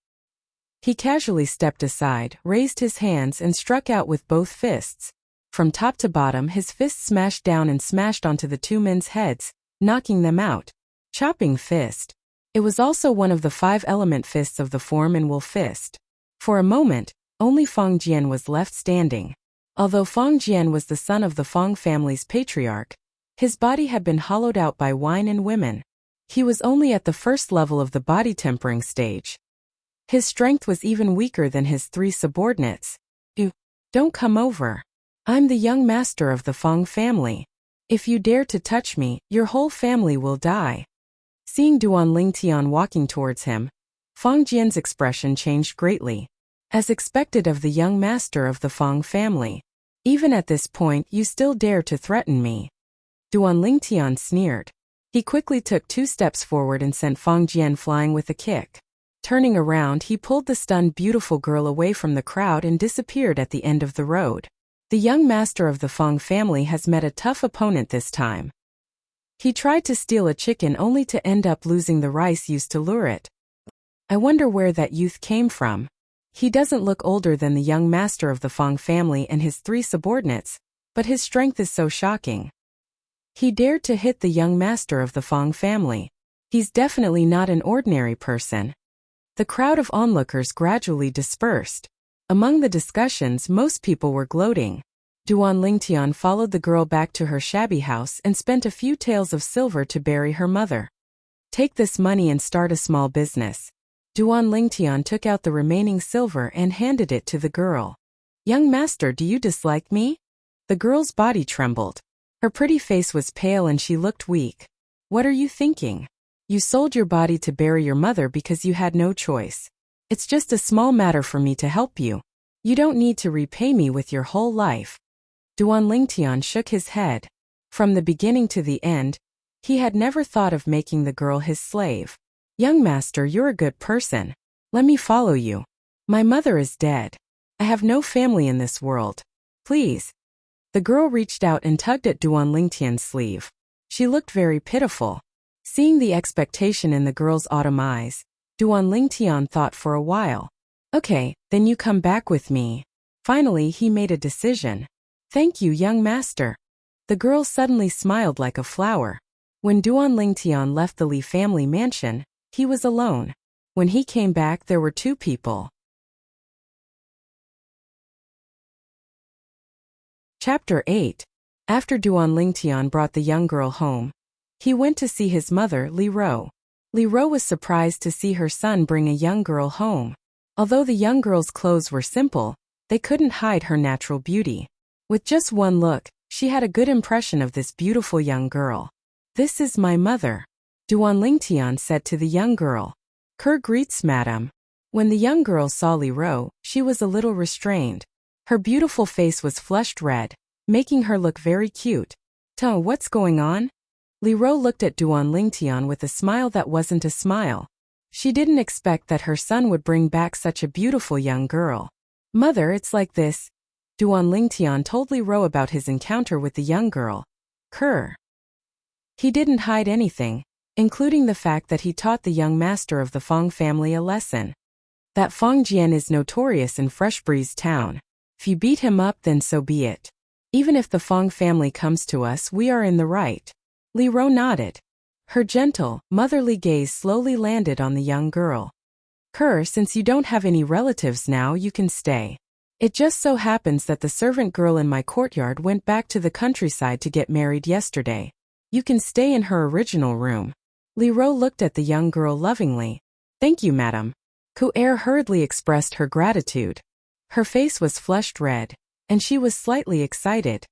S1: He casually stepped aside, raised his hands and struck out with both fists. From top to bottom his fists smashed down and smashed onto the two men's heads, knocking them out. Chopping fist. It was also one of the 5-element fists of the form and wolf fist. For a moment, only Fang Jian was left standing. Although Fang Jian was the son of the Fang family's patriarch, his body had been hollowed out by wine and women. He was only at the first level of the body tempering stage. His strength was even weaker than his 3 subordinates. Don't come over. I'm the young master of the Fang family. If you dare to touch me, your whole family will die. Seeing Duan Lingtian walking towards him, Fang Jian's expression changed greatly. As expected of the young master of the Fang family. Even at this point you still dare to threaten me. Duan Lingtian sneered. He quickly took 2 steps forward and sent Fang Jian flying with a kick. Turning around he pulled the stunned beautiful girl away from the crowd and disappeared at the end of the road. The young master of the Fang family has met a tough opponent this time. He tried to steal a chicken only to end up losing the rice used to lure it. I wonder where that youth came from. He doesn't look older than the young master of the Fang family and his 3 subordinates, but his strength is so shocking. He dared to hit the young master of the Fang family. He's definitely not an ordinary person. The crowd of onlookers gradually dispersed. Among the discussions most people were gloating. Duan Lingtian followed the girl back to her shabby house and spent a few taels of silver to bury her mother. Take this money and start a small business. Duan Lingtian took out the remaining silver and handed it to the girl. Young master, do you dislike me? The girl's body trembled. Her pretty face was pale and she looked weak. What are you thinking? You sold your body to bury your mother because you had no choice. It's just a small matter for me to help you. You don't need to repay me with your whole life. Duan Lingtian shook his head. From the beginning to the end, he had never thought of making the girl his slave. Young master, you're a good person. Let me follow you. My mother is dead. I have no family in this world. Please. The girl reached out and tugged at Duan Lingtian's sleeve. She looked very pitiful. Seeing the expectation in the girl's autumn eyes, Duan Lingtian thought for a while. Okay, then you come back with me. Finally he made a decision. Thank you, young master. The girl suddenly smiled like a flower. When Duan Lingtian left the Li family mansion, he was alone. When he came back there were 2 people. Chapter 8. After Duan Lingtian brought the young girl home, he went to see his mother, Li Ro. Li Ro was surprised to see her son bring a young girl home. Although the young girl's clothes were simple, they couldn't hide her natural beauty. With just one look, she had a good impression of this beautiful young girl. This is my mother, Duan Lingtian said to the young girl. Greets, madam. When the young girl saw Li Ro, she was a little restrained. Her beautiful face was flushed red, making her look very cute. What's going on? Li Ro looked at Duan Lingtian with a smile that wasn't a smile. She didn't expect that her son would bring back such a beautiful young girl. Mother, it's like this. Duan Lingtian told Li Ro about his encounter with the young girl. He didn't hide anything, including the fact that he taught the young master of the Fang family a lesson. That Fang Jian is notorious in Fresh Breeze Town. If you beat him up, then so be it. Even if the Fang family comes to us, we are in the right. Li Ro nodded. Her gentle, motherly gaze slowly landed on the young girl. Since you don't have any relatives now, you can stay. It just so happens that the servant girl in my courtyard went back to the countryside to get married yesterday. You can stay in her original room. Li Ro looked at the young girl lovingly. Thank you, madam. Ku'er hurriedly expressed her gratitude. Her face was flushed red, and she was slightly excited.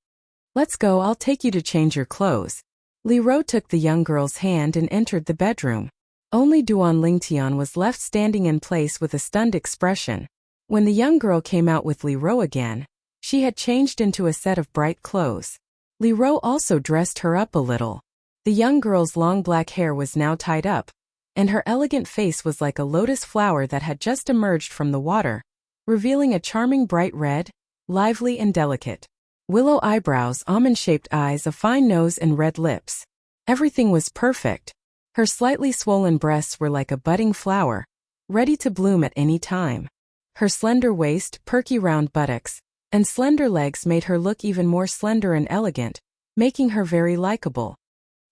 S1: Let's go, I'll take you to change your clothes. Li Ro took the young girl's hand and entered the bedroom. Only Duan Lingtian was left standing in place with a stunned expression. When the young girl came out with Li Ro again, she had changed into a set of bright clothes. Li Ro also dressed her up a little. The young girl's long black hair was now tied up, and her elegant face was like a lotus flower that had just emerged from the water, revealing a charming bright red, lively and delicate. Willow eyebrows, almond-shaped eyes, a fine nose and red lips. Everything was perfect. Her slightly swollen breasts were like a budding flower, ready to bloom at any time. Her slender waist, perky round buttocks, and slender legs made her look even more slender and elegant, making her very likable.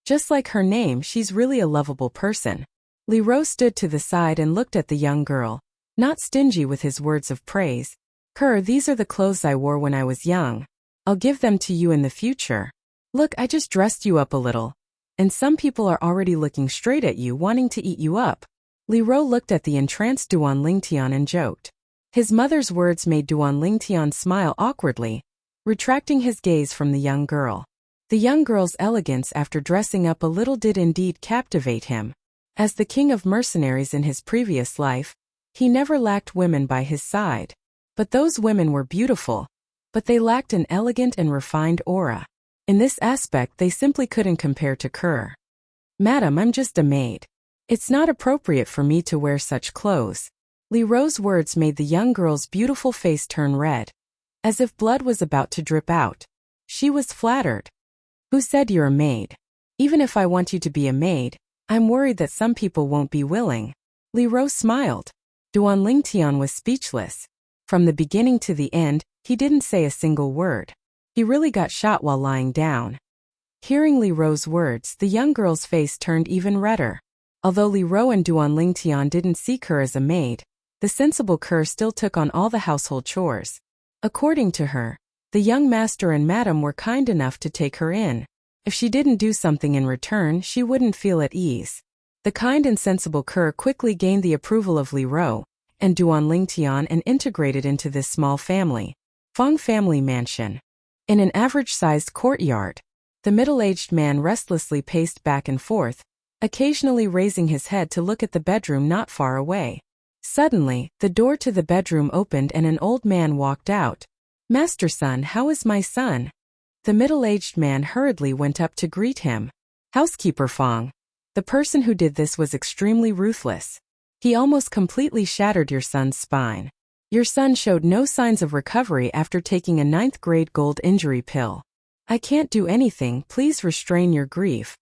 S1: Just like her name, she's really a lovable person. Li Ro stood to the side and looked at the young girl, not stingy with his words of praise. These are the clothes I wore when I was young. I'll give them to you in the future. Look, I just dressed you up a little. And some people are already looking straight at you, wanting to eat you up. Li Ro looked at the entranced Duan Lingtian and joked. His mother's words made Duan Lingtian smile awkwardly, retracting his gaze from the young girl. The young girl's elegance after dressing up a little did indeed captivate him. As the king of mercenaries in his previous life, he never lacked women by his side. But those women were beautiful, but they lacked an elegant and refined aura. In this aspect they simply couldn't compare to Kerr. Madam, I'm just a maid. It's not appropriate for me to wear such clothes. Li Ro's words made the young girl's beautiful face turn red, as if blood was about to drip out. She was flattered. Who said you're a maid? Even if I want you to be a maid, I'm worried that some people won't be willing. Li Ro smiled. Duan Lingtian was speechless. From the beginning to the end, he didn't say a single word. He really got shot while lying down. Hearing Li Ro's words, the young girl's face turned even redder. Although Li Ro and Duan Lingtian didn't see Kerr as a maid, the sensible Kerr still took on all the household chores. According to her, the young master and madam were kind enough to take her in. If she didn't do something in return, she wouldn't feel at ease. The kind and sensible Kerr quickly gained the approval of Li Ro and Duan Lingtian and integrated into this small family. Fong family mansion. In an average-sized courtyard, the middle-aged man restlessly paced back and forth, occasionally raising his head to look at the bedroom not far away. Suddenly, the door to the bedroom opened and an old man walked out. Master Son, how is my son? The middle-aged man hurriedly went up to greet him. Housekeeper Fong. The person who did this was extremely ruthless. He almost completely shattered your son's spine. Your son showed no signs of recovery after taking a 9th grade gold injury pill. I can't do anything, please restrain your grief.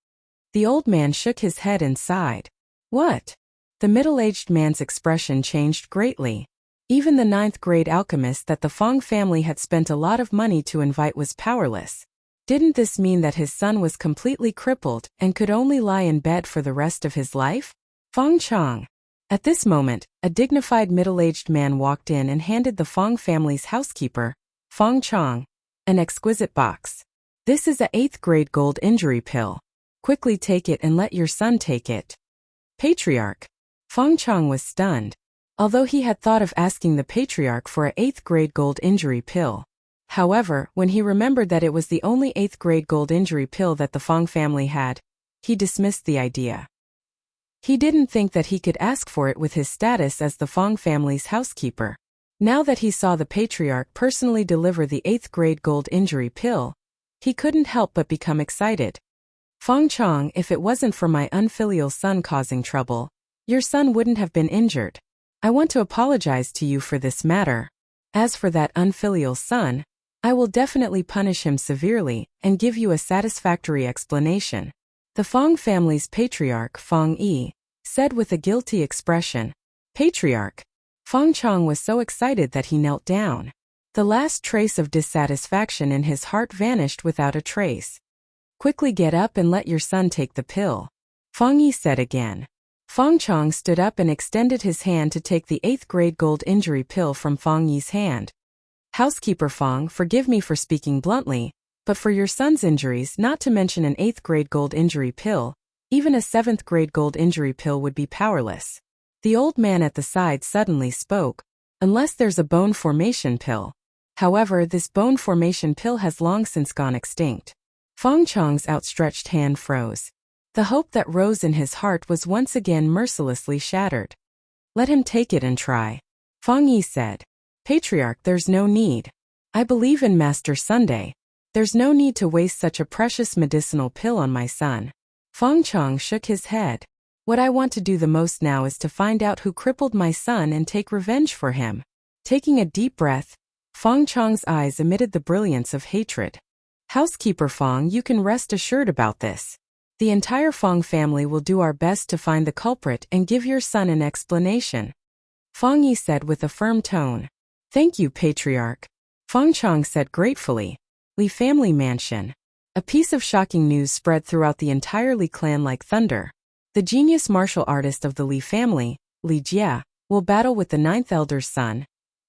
S1: The old man shook his head and sighed. What? The middle-aged man's expression changed greatly. Even the 9th grade alchemist that the Fong family had spent a lot of money to invite was powerless. Didn't this mean that his son was completely crippled and could only lie in bed for the rest of his life? Fong Chong. At this moment, a dignified middle-aged man walked in and handed the Fong family's housekeeper, Fong Chong, an exquisite box. This is a 8th grade gold injury pill. Quickly take it and let your son take it. Patriarch. Fong Chong was stunned. Although he had thought of asking the patriarch for a 8th grade gold injury pill. However, when he remembered that it was the only 8th grade gold injury pill that the Fong family had, he dismissed the idea. He didn't think that he could ask for it with his status as the Fong family's housekeeper. Now that he saw the patriarch personally deliver the 8th grade gold injury pill, he couldn't help but become excited. Fong Chong, if it wasn't for my unfilial son causing trouble, your son wouldn't have been injured. I want to apologize to you for this matter. As for that unfilial son, I will definitely punish him severely and give you a satisfactory explanation. The Fong family's patriarch, Fong Yi, said with a guilty expression. Patriarch. Fong Chong was so excited that he knelt down. The last trace of dissatisfaction in his heart vanished without a trace. Quickly get up and let your son take the pill. Fong Yi said again. Fong Chong stood up and extended his hand to take the 8th grade gold injury pill from Fong Yi's hand. Housekeeper Fong, forgive me for speaking bluntly, but for your son's injuries, not to mention an 8th grade gold injury pill, even a 7th grade gold injury pill would be powerless. The old man at the side suddenly spoke. Unless there's a bone formation pill. However, this bone formation pill has long since gone extinct. Fong Chong's outstretched hand froze. The hope that rose in his heart was once again mercilessly shattered. Let him take it and try. Feng Yi said. Patriarch, there's no need. I believe in Master Sunday. There's no need to waste such a precious medicinal pill on my son. Feng Chong shook his head. What I want to do the most now is to find out who crippled my son and take revenge for him. Taking a deep breath, Feng Chong's eyes emitted the brilliance of hatred. Housekeeper Feng, you can rest assured about this. The entire Feng family will do our best to find the culprit and give your son an explanation. Feng Yi said with a firm tone. Thank you, Patriarch. Feng Chong said gratefully. Li family mansion. A piece of shocking news spread throughout the entire Li clan like thunder. The genius martial artist of the Li family, Li Jia, will battle with the 9th elder's son,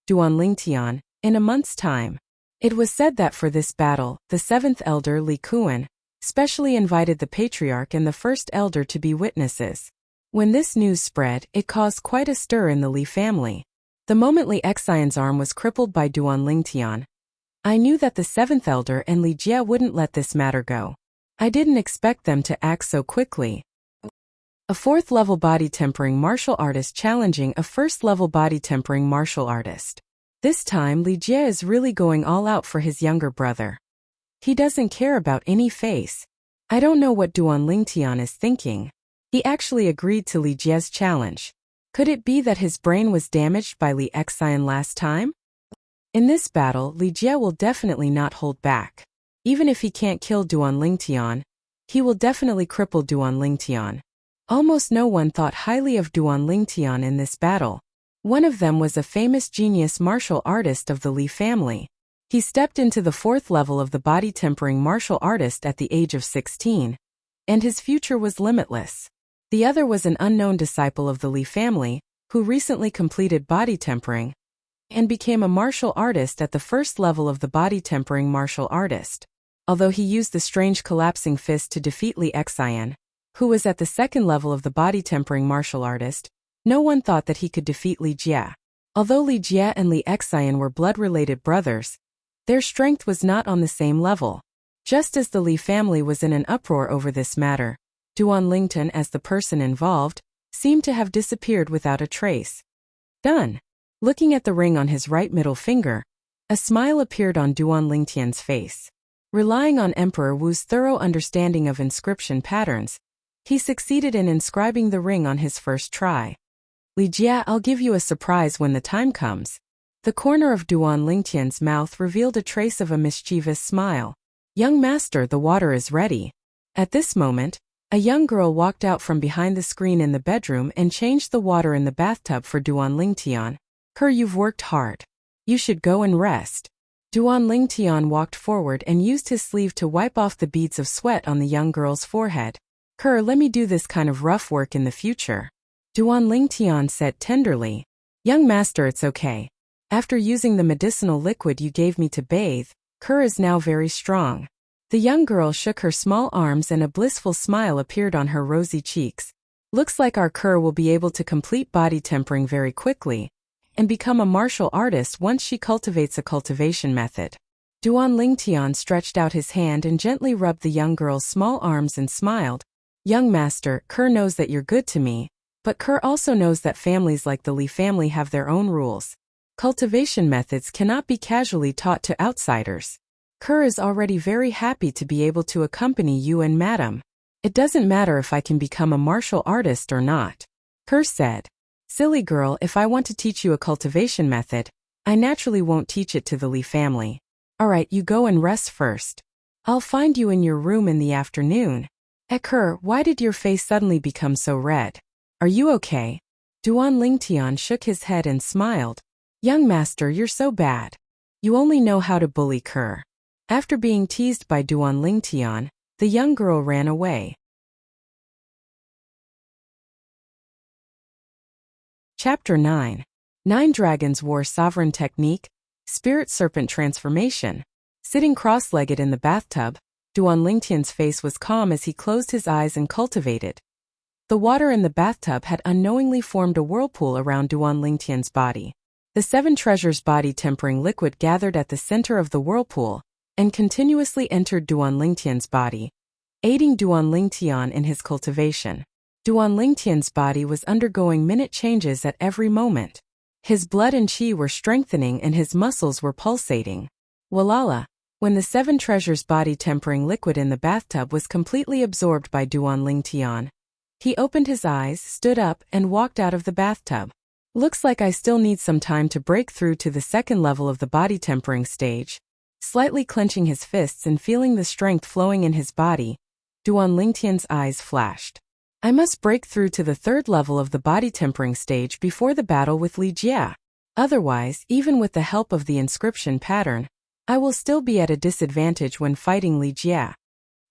S1: Duan Lingtian, in a month's time. It was said that for this battle, the 7th elder Li Kuan specially invited the patriarch and the 1st elder to be witnesses. When this news spread, it caused quite a stir in the Li family. The moment Li Xian's arm was crippled by Duan Lingtian, I knew that the 7th elder and Li Jia wouldn't let this matter go. I didn't expect them to act so quickly. A 4th-level body tempering martial artist challenging a 1st-level body tempering martial artist. This time Li Jia is really going all out for his younger brother. He doesn't care about any face. I don't know what Duan Lingtian is thinking. He actually agreed to Li Jia's challenge. Could it be that his brain was damaged by Li Xian last time? In this battle, Li Jia will definitely not hold back. Even if he can't kill Duan Lingtian, he will definitely cripple Duan Lingtian. Almost no one thought highly of Duan Lingtian in this battle. One of them was a famous genius martial artist of the Li family. He stepped into the 4th level of the body tempering martial artist at the age of 16, and his future was limitless. The other was an unknown disciple of the Li family, who recently completed body tempering, and became a martial artist at the 1st level of the body tempering martial artist. Although he used the strange collapsing fist to defeat Li Xian, who was at the 2nd level of the body tempering martial artist, no one thought that he could defeat Li Jia. Although Li Jia and Li Xian were blood-related brothers, their strength was not on the same level. Just as the Li family was in an uproar over this matter, Duan Lingtian, as the person involved, seemed to have disappeared without a trace. Done. Looking at the ring on his right middle finger, a smile appeared on Duan Lingtian's face. Relying on Emperor Wu's thorough understanding of inscription patterns, he succeeded in inscribing the ring on his first try. Li Jia, I'll give you a surprise when the time comes. The corner of Duan Lingtian's mouth revealed a trace of a mischievous smile. Young master, the water is ready. At this moment, a young girl walked out from behind the screen in the bedroom and changed the water in the bathtub for Duan Lingtian. You've worked hard. You should go and rest. Duan Lingtian walked forward and used his sleeve to wipe off the beads of sweat on the young girl's forehead. Let me do this kind of rough work in the future. Duan Lingtian said tenderly. Young master, it's okay. After using the medicinal liquid you gave me to bathe, is now very strong. The young girl shook her small arms and a blissful smile appeared on her rosy cheeks. Looks like our will be able to complete body tempering very quickly and become a martial artist once she cultivates a cultivation method. Duan Lingtian stretched out his hand and gently rubbed the young girl's small arms and smiled. Young master, knows that you're good to me, but also knows that families like the Li family have their own rules. Cultivation methods cannot be casually taught to outsiders. Is already very happy to be able to accompany you and madam. It doesn't matter if I can become a martial artist or not. Said. Silly girl, if I want to teach you a cultivation method, I naturally won't teach it to the Li family. Alright, you go and rest first. I'll find you in your room in the afternoon. Why did your face suddenly become so red? Are you okay? Duan Lingtian shook his head and smiled. Young master, you're so bad. You only know how to bully After being teased by Duan Lingtian, the young girl ran away. Chapter 9. 9 Dragons War Sovereign Technique, Spirit Serpent Transformation. Sitting cross-legged in the bathtub, Duan Lingtian's face was calm as he closed his eyes and cultivated. The water in the bathtub had unknowingly formed a whirlpool around Duan Lingtian's body. The 7 treasures body tempering liquid gathered at the center of the whirlpool and continuously entered Duan Lingtian's body, aiding Duan Lingtian in his cultivation. Duan Lingtian's body was undergoing minute changes at every moment. His blood and qi were strengthening and his muscles were pulsating. Walala, when the 7 treasures body-tempering liquid in the bathtub was completely absorbed by Duan Lingtian, he opened his eyes, stood up, and walked out of the bathtub. Looks like I still need some time to break through to the 2nd level of the body-tempering stage. Slightly clenching his fists and feeling the strength flowing in his body, Duan Lingtian's eyes flashed. I must break through to the 3rd level of the body-tempering stage before the battle with Li Jia. Otherwise, even with the help of the inscription pattern, I will still be at a disadvantage when fighting Li Jia.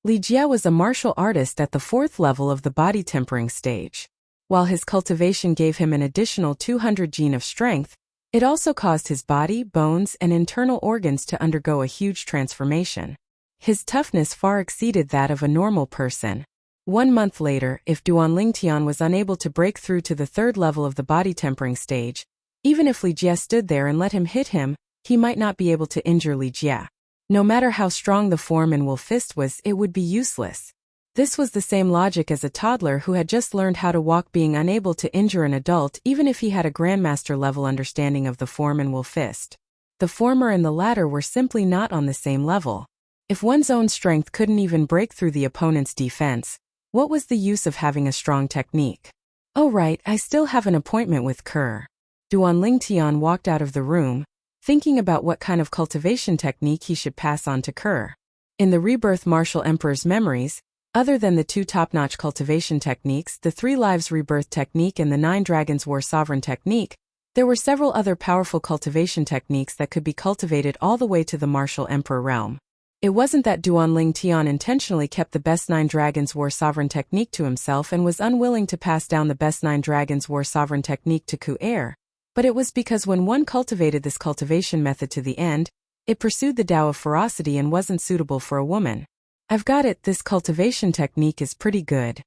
S1: Li Jia was a martial artist at the 4th level of the body-tempering stage. While his cultivation gave him an additional 200 gene of strength, it also caused his body, bones, and internal organs to undergo a huge transformation. His toughness far exceeded that of a normal person. 1 month later, if Duan Lingtian was unable to break through to the 3rd level of the body-tempering stage, even if Li Jia stood there and let him hit him, he might not be able to injure Li Jia. No matter how strong the form and will fist was, it would be useless. This was the same logic as a toddler who had just learned how to walk being unable to injure an adult even if he had a grandmaster-level understanding of the form and will fist. The former and the latter were simply not on the same level. If one's own strength couldn't even break through the opponent's defense, what was the use of having a strong technique? Oh right, I still have an appointment with Kerr. Duan Lingtian walked out of the room, thinking about what kind of cultivation technique he should pass on to Kerr. In the Rebirth Martial Emperor's memories, other than the 2 top-notch cultivation techniques, the 3 Lives Rebirth technique and the 9 Dragons War Sovereign technique, there were several other powerful cultivation techniques that could be cultivated all the way to the Martial Emperor realm. It wasn't that Duan Lingtian intentionally kept the best 9 Dragons War Sovereign technique to himself and was unwilling to pass down the best 9 Dragons War Sovereign technique to Ku Air, but it was because when one cultivated this cultivation method to the end, it pursued the Tao of ferocity and wasn't suitable for a woman. I've got it, this cultivation technique is pretty good.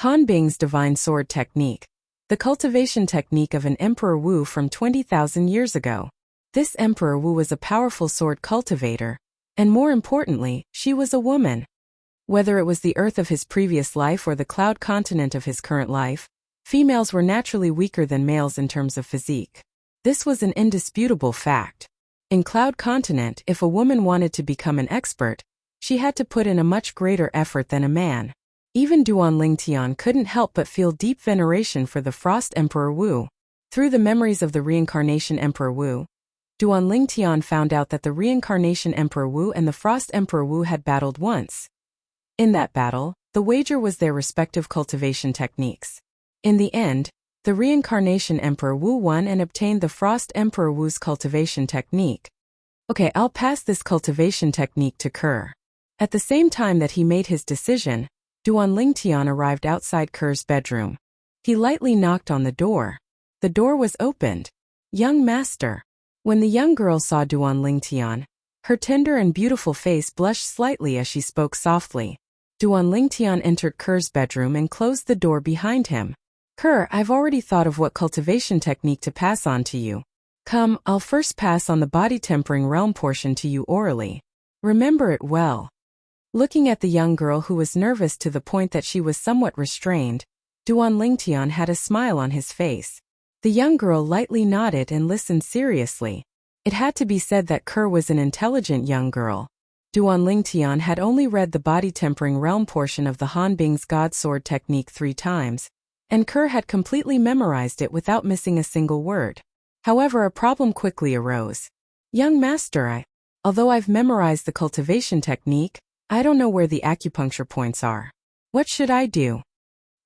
S1: Han Bing's Divine Sword Technique. The cultivation technique of an Emperor Wu from 20,000 years ago. This Emperor Wu was a powerful sword cultivator, and more importantly, she was a woman. Whether it was the Earth of his previous life or the Cloud continent of his current life, females were naturally weaker than males in terms of physique. This was an indisputable fact. In Cloud continent, if a woman wanted to become an expert, she had to put in a much greater effort than a man. Even Duan Lingtian couldn't help but feel deep veneration for the Frost Emperor Wu. Through the memories of the Reincarnation Emperor Wu, Duan Lingtian found out that the Reincarnation Emperor Wu and the Frost Emperor Wu had battled once. In that battle, the wager was their respective cultivation techniques. In the end, the Reincarnation Emperor Wu won and obtained the Frost Emperor Wu's cultivation technique. Okay, I'll pass this cultivation technique to Kerr. At the same time that he made his decision, Duan Lingtian arrived outside Kerr's bedroom. He lightly knocked on the door. The door was opened. Young master. When the young girl saw Duan Lingtian, her tender and beautiful face blushed slightly as she spoke softly. Duan Lingtian entered Kerr's bedroom and closed the door behind him. Kerr, I've already thought of what cultivation technique to pass on to you. Come, I'll first pass on the body-tempering realm portion to you orally. Remember it well. Looking at the young girl who was nervous to the point that she was somewhat restrained, Duan Lingtian had a smile on his face. The young girl lightly nodded and listened seriously. It had to be said that Kerr was an intelligent young girl. Duan Lingtian had only read the body-tempering realm portion of the Han Bing's God Sword technique 3 times, and Kerr had completely memorized it without missing a single word. However, a problem quickly arose. Young master, although I've memorized the cultivation technique, I don't know where the acupuncture points are. What should I do?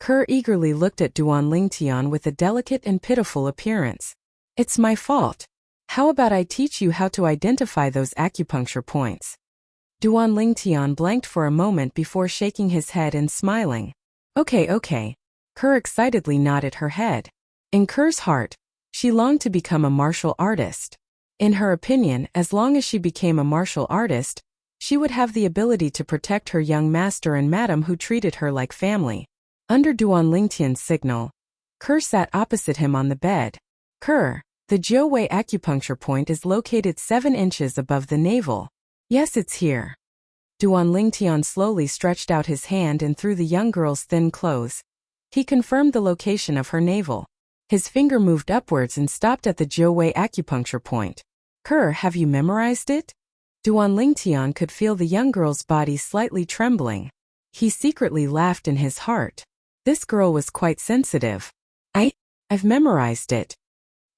S1: Kerr eagerly looked at Duan Lingtian with a delicate and pitiful appearance. It's my fault. How about I teach you how to identify those acupuncture points? Duan Lingtian blanked for a moment before shaking his head and smiling. Okay. Kerr excitedly nodded her head. In Kerr's heart, she longed to become a martial artist. In her opinion, as long as she became a martial artist, she would have the ability to protect her young master and madam who treated her like family. Under Duan Lingtian's signal, Kerr sat opposite him on the bed. Kerr, the Jiuwei acupuncture point is located 7 inches above the navel. Yes, it's here. Duan Lingtian slowly stretched out his hand and through the young girl's thin clothes. He confirmed the location of her navel. His finger moved upwards and stopped at the Jiuwei acupuncture point. "Kerr, have you memorized it?" Duan Lingtian could feel the young girl's body slightly trembling. He secretly laughed in his heart. This girl was quite sensitive. I've memorized it."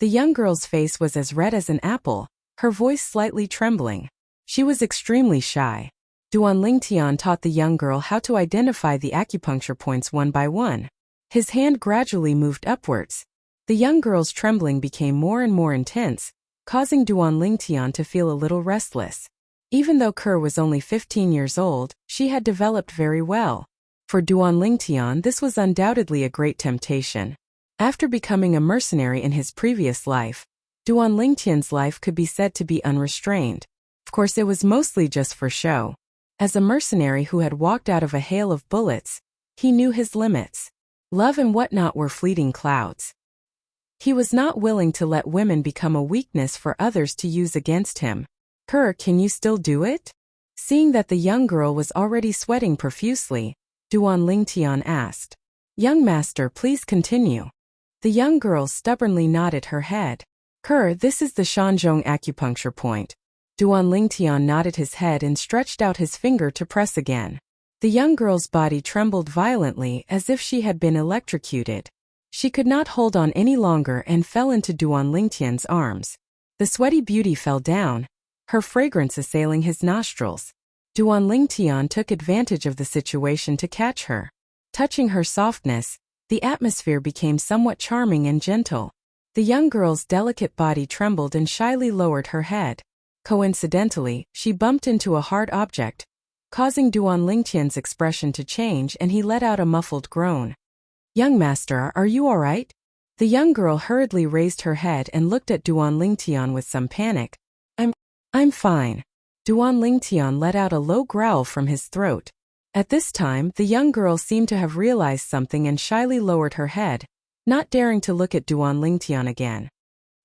S1: The young girl's face was as red as an apple, her voice slightly trembling. She was extremely shy. Duan Lingtian taught the young girl how to identify the acupuncture points one by one. His hand gradually moved upwards. The young girl's trembling became more and more intense, causing Duan Lingtian to feel a little restless. Even though Kerr was only 15 years old, she had developed very well. For Duan Lingtian, this was undoubtedly a great temptation. After becoming a mercenary in his previous life, Duan Lingtian's life could be said to be unrestrained. Of course, it was mostly just for show. As a mercenary who had walked out of a hail of bullets, he knew his limits. Love and whatnot were fleeting clouds. He was not willing to let women become a weakness for others to use against him. "Kerr, can you still do it?" Seeing that the young girl was already sweating profusely, Duan Lingtian asked. "Young master, please continue." The young girl stubbornly nodded her head. "Kerr, this is the Shanzhong acupuncture point." Duan Lingtian nodded his head and stretched out his finger to press again. The young girl's body trembled violently as if she had been electrocuted. She could not hold on any longer and fell into Duan Lingtian's arms. The sweaty beauty fell down, her fragrance assailing his nostrils. Duan Lingtian took advantage of the situation to catch her. Touching her softness, the atmosphere became somewhat charming and gentle. The young girl's delicate body trembled and shyly lowered her head. Coincidentally, she bumped into a hard object, causing Duan Lingtian's expression to change and he let out a muffled groan. "Young master, are you all right?" The young girl hurriedly raised her head and looked at Duan Lingtian with some panic. I'm fine." Duan Lingtian let out a low growl from his throat. At this time, the young girl seemed to have realized something and shyly lowered her head, not daring to look at Duan Lingtian again.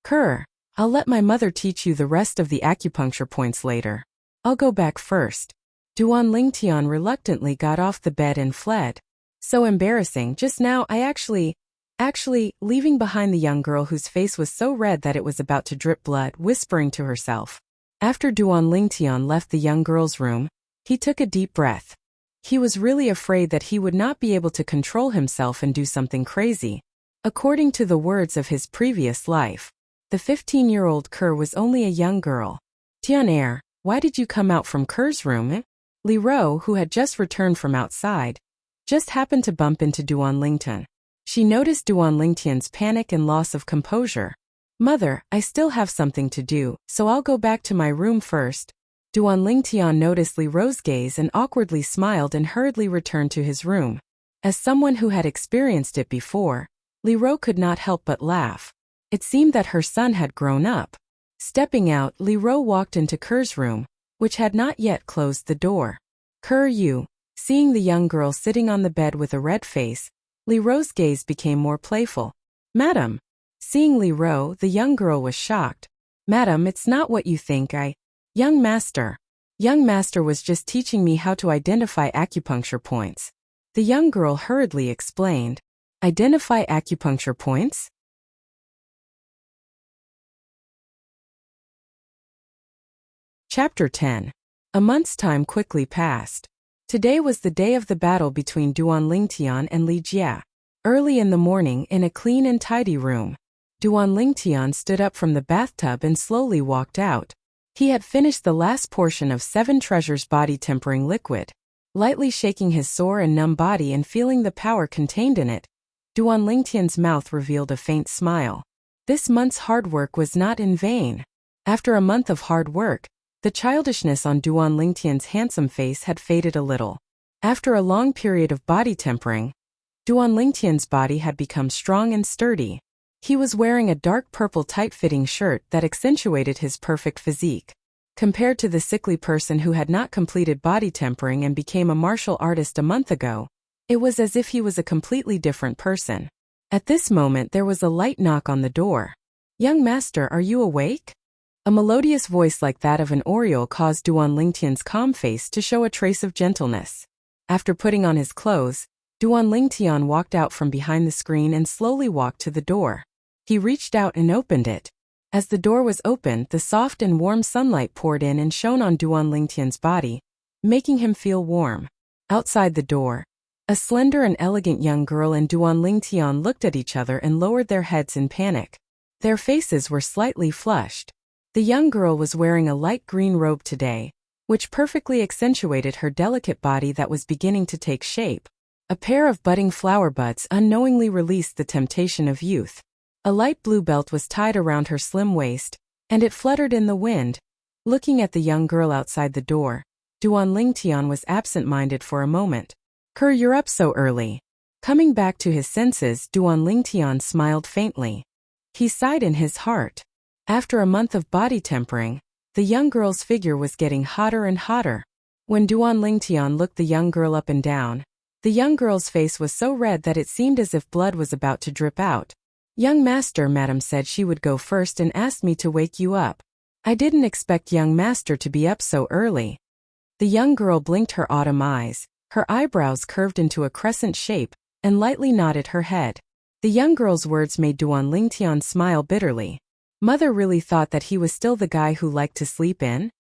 S1: "Kerr, I'll let my mother teach you the rest of the acupuncture points later. I'll go back first." Duan Lingtian reluctantly got off the bed and fled. "So embarrassing, just now I actually, leaving behind the young girl whose face was so red that it was about to drip blood, whispering to herself. After Duan Lingtian left the young girl's room, he took a deep breath. He was really afraid that he would not be able to control himself and do something crazy. According to the words of his previous life, the 15-year-old Kerr was only a young girl. "Tian, why did you come out from Kerr's room?" Li Ro, who had just returned from outside, just happened to bump into Duan Lingtian. She noticed Duan Lingtian's panic and loss of composure. "Mother, I still have something to do, so I'll go back to my room first." Duan Lingtian noticed Li Ro's gaze and awkwardly smiled and hurriedly returned to his room. As someone who had experienced it before, Li Ro could not help but laugh. It seemed that her son had grown up. Stepping out, Li Ro walked into Kerr's room, which had not yet closed the door. "Kerr, you." Seeing the young girl sitting on the bed with a red face, Li Ro's gaze became more playful. "Madam." Seeing Li Ro, the young girl was shocked. "Madam, it's not what you think. Young master was just teaching me how to identify acupuncture points." The young girl hurriedly explained. "Identify acupuncture points?" Chapter 10. A month's time quickly passed. Today was the day of the battle between Duan Lingtian and Li Jia. Early in the morning, in a clean and tidy room, Duan Lingtian stood up from the bathtub and slowly walked out. He had finished the last portion of 7 treasures body tempering liquid. Lightly shaking his sore and numb body and feeling the power contained in it, Duan Lingtian's mouth revealed a faint smile. This month's hard work was not in vain. After a month of hard work, the childishness on Duan Lingtian's handsome face had faded a little. After a long period of body tempering, Duan Lingtian's body had become strong and sturdy. He was wearing a dark purple tight-fitting shirt that accentuated his perfect physique. Compared to the sickly person who had not completed body tempering and became a martial artist a month ago, it was as if he was a completely different person. At this moment there was a light knock on the door. "Young master, are you awake?" A melodious voice like that of an oriole caused Duan Lingtian's calm face to show a trace of gentleness. After putting on his clothes, Duan Lingtian walked out from behind the screen and slowly walked to the door. He reached out and opened it. As the door was opened, the soft and warm sunlight poured in and shone on Duan Lingtian's body, making him feel warm. Outside the door, a slender and elegant young girl and Duan Lingtian looked at each other and lowered their heads in panic. Their faces were slightly flushed. The young girl was wearing a light green robe today, which perfectly accentuated her delicate body that was beginning to take shape. A pair of budding flower buds unknowingly released the temptation of youth. A light blue belt was tied around her slim waist, and it fluttered in the wind. Looking at the young girl outside the door, Duan Lingtian was absent-minded for a moment. You're up so early." Coming back to his senses, Duan Lingtian smiled faintly. He sighed in his heart. After a month of body tempering, the young girl's figure was getting hotter and hotter. When Duan Lingtian looked the young girl up and down, the young girl's face was so red that it seemed as if blood was about to drip out. "Young master, madam said she would go first and asked me to wake you up. I didn't expect young master to be up so early." The young girl blinked her autumn eyes, her eyebrows curved into a crescent shape, and lightly nodded her head. The young girl's words made Duan Lingtian smile bitterly. Mother really thought that he was still the guy who liked to sleep in?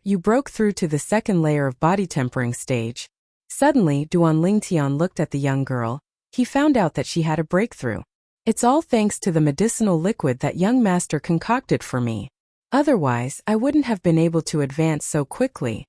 S1: You broke through to the second layer of body tempering stage. Suddenly, Duan Lingtian looked at the young girl. He found out that she had a breakthrough. "It's all thanks to the medicinal liquid that young master concocted for me. Otherwise, I wouldn't have been able to advance so quickly."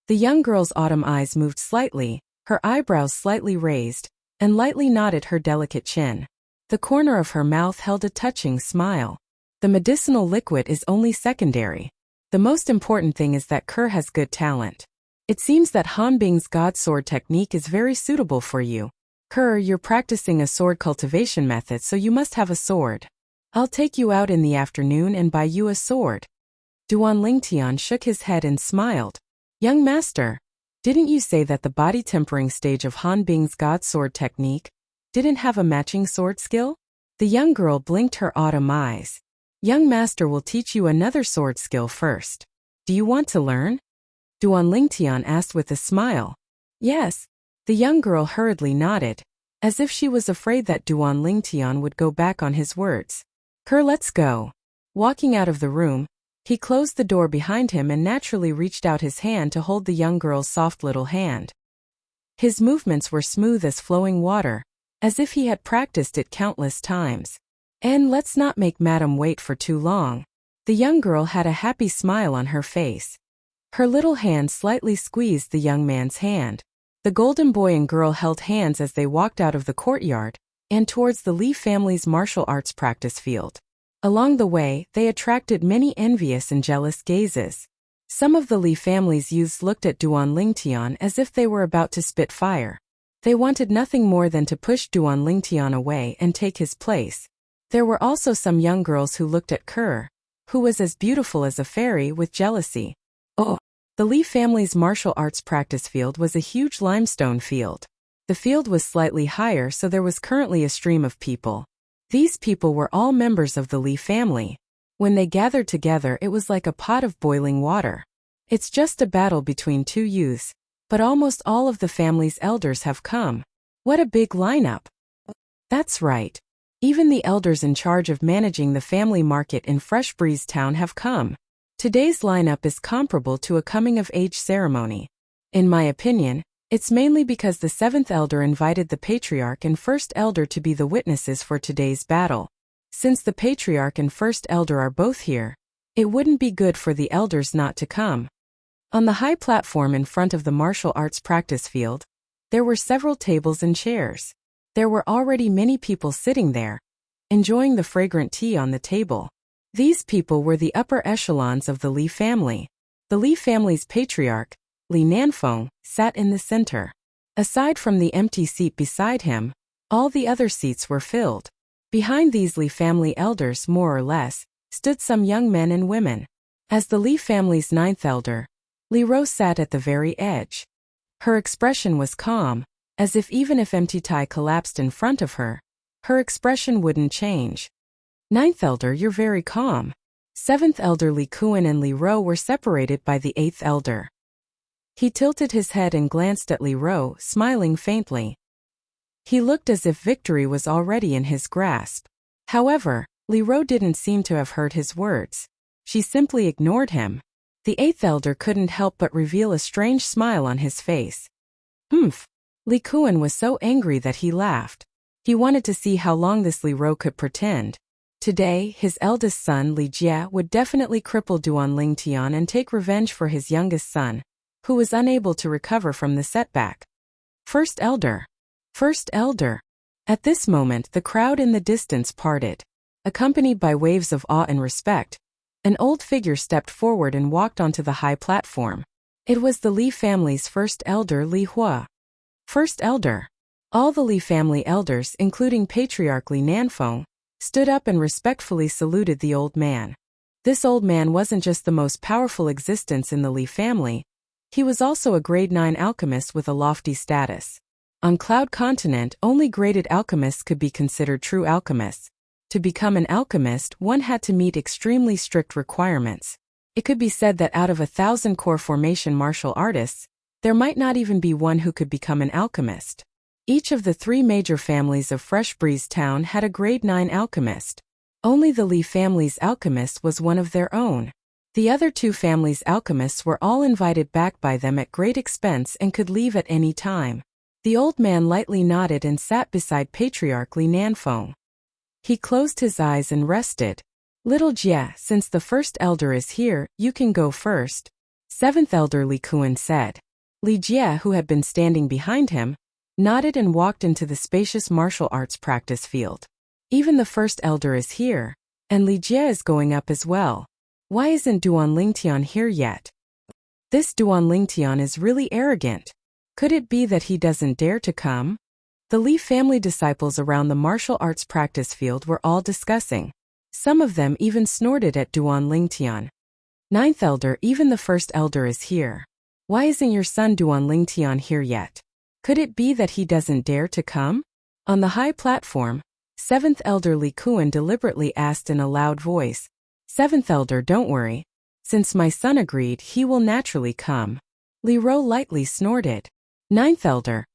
S1: The young girl's autumn eyes moved slightly, her eyebrows slightly raised, and lightly nodded her delicate chin. The corner of her mouth held a touching smile. The medicinal liquid is only secondary. The most important thing is that has good talent. It seems that Han Bing's God Sword technique is very suitable for you. You're practicing a sword cultivation method, so you must have a sword. I'll take you out in the afternoon and buy you a sword." Duan Lingtian shook his head and smiled. "Young master, didn't you say that the body tempering stage of Han Bing's God Sword technique didn't have a matching sword skill?" The young girl blinked her autumn eyes. "Young master will teach you another sword skill first. Do you want to learn?" Duan Lingtian asked with a smile. "Yes." The young girl hurriedly nodded, as if she was afraid that Duan Lingtian would go back on his words. Let's go." Walking out of the room, he closed the door behind him and naturally reached out his hand to hold the young girl's soft little hand. His movements were smooth as flowing water, as if he had practiced it countless times. "And let's not make madam wait for too long." The young girl had a happy smile on her face. Her little hand slightly squeezed the young man's hand. The golden boy and girl held hands as they walked out of the courtyard and towards the Li family's martial arts practice field. Along the way, they attracted many envious and jealous gazes. Some of the Li family's youths looked at Duan Lingtian as if they were about to spit fire. They wanted nothing more than to push Duan Lingtian away and take his place. There were also some young girls who looked at who was as beautiful as a fairy, with jealousy. The Li family's martial arts practice field was a huge limestone field. The field was slightly higher, so there was currently a stream of people. These people were all members of the Li family. When they gathered together, it was like a pot of boiling water. It's just a battle between two youths, but almost all of the family's elders have come. What a big lineup. That's right. Even the elders in charge of managing the family market in Fresh Breeze Town have come. Today's lineup is comparable to a coming-of-age ceremony. In my opinion, it's mainly because the seventh elder invited the patriarch and first elder to be the witnesses for today's battle. Since the patriarch and first elder are both here, it wouldn't be good for the elders not to come. On the high platform in front of the martial arts practice field, there were several tables and chairs. There were already many people sitting there, enjoying the fragrant tea on the table. These people were the upper echelons of the Li family. The Li family's patriarch, Li Nanfeng, sat in the center. Aside from the empty seat beside him, all the other seats were filled. Behind these Li family elders, more or less, stood some young men and women. As the Li family's ninth elder, Li Rose sat at the very edge. Her expression was calm, as if even if empty Tai collapsed in front of her, her expression wouldn't change. "Ninth elder, you're very calm. Seventh elder Li Kuan and Li Ro were separated by the eighth elder. He tilted his head and glanced at Li Ro, smiling faintly. He looked as if victory was already in his grasp. However, Li Ro didn't seem to have heard his words. She simply ignored him. The eighth elder couldn't help but reveal a strange smile on his face. Humph! Li Kuan was so angry that he laughed. He wanted to see how long this Li Ro could pretend. Today, his eldest son Li Jie would definitely cripple Duan Lingtian and take revenge for his youngest son, who was unable to recover from the setback. First elder! First elder! At this moment the crowd in the distance parted. Accompanied by waves of awe and respect, an old figure stepped forward and walked onto the high platform. It was the Li family's first elder Li Hua. First elder! All the Li family elders, including Patriarch Li Nanfeng, stood up and respectfully saluted the old man. This old man wasn't just the most powerful existence in the Li family, he was also a grade 9 alchemist with a lofty status. On Cloud Continent, only graded alchemists could be considered true alchemists. To become an alchemist, one had to meet extremely strict requirements. It could be said that out of 1,000 core formation martial artists, there might not even be one who could become an alchemist. Each of the 3 major families of Fresh Breeze Town had a grade 9 alchemist. Only the Li family's alchemist was one of their own. The other 2 families' alchemists were all invited back by them at great expense and could leave at any time. The old man lightly nodded and sat beside Patriarch Li Nanfeng. He closed his eyes and rested. Little Jie, since the first elder is here, you can go first. Seventh elder Li Kuan said. Li Jie, who had been standing behind him, nodded and walked into the spacious martial arts practice field. Even the first elder is here, and Li Jie is going up as well. Why isn't Duan Lingtian here yet? This Duan Lingtian is really arrogant. Could it be that he doesn't dare to come? The Li family disciples around the martial arts practice field were all discussing. Some of them even snorted at Duan Lingtian. Ninth elder, even the first elder is here. Why isn't your son Duan Lingtian here yet? Could it be that he doesn't dare to come? On the high platform, seventh elder Li Kuan deliberately asked in a loud voice. Seventh elder, don't worry. Since my son agreed, he will naturally come. Li Ro lightly snorted. Ninth elder.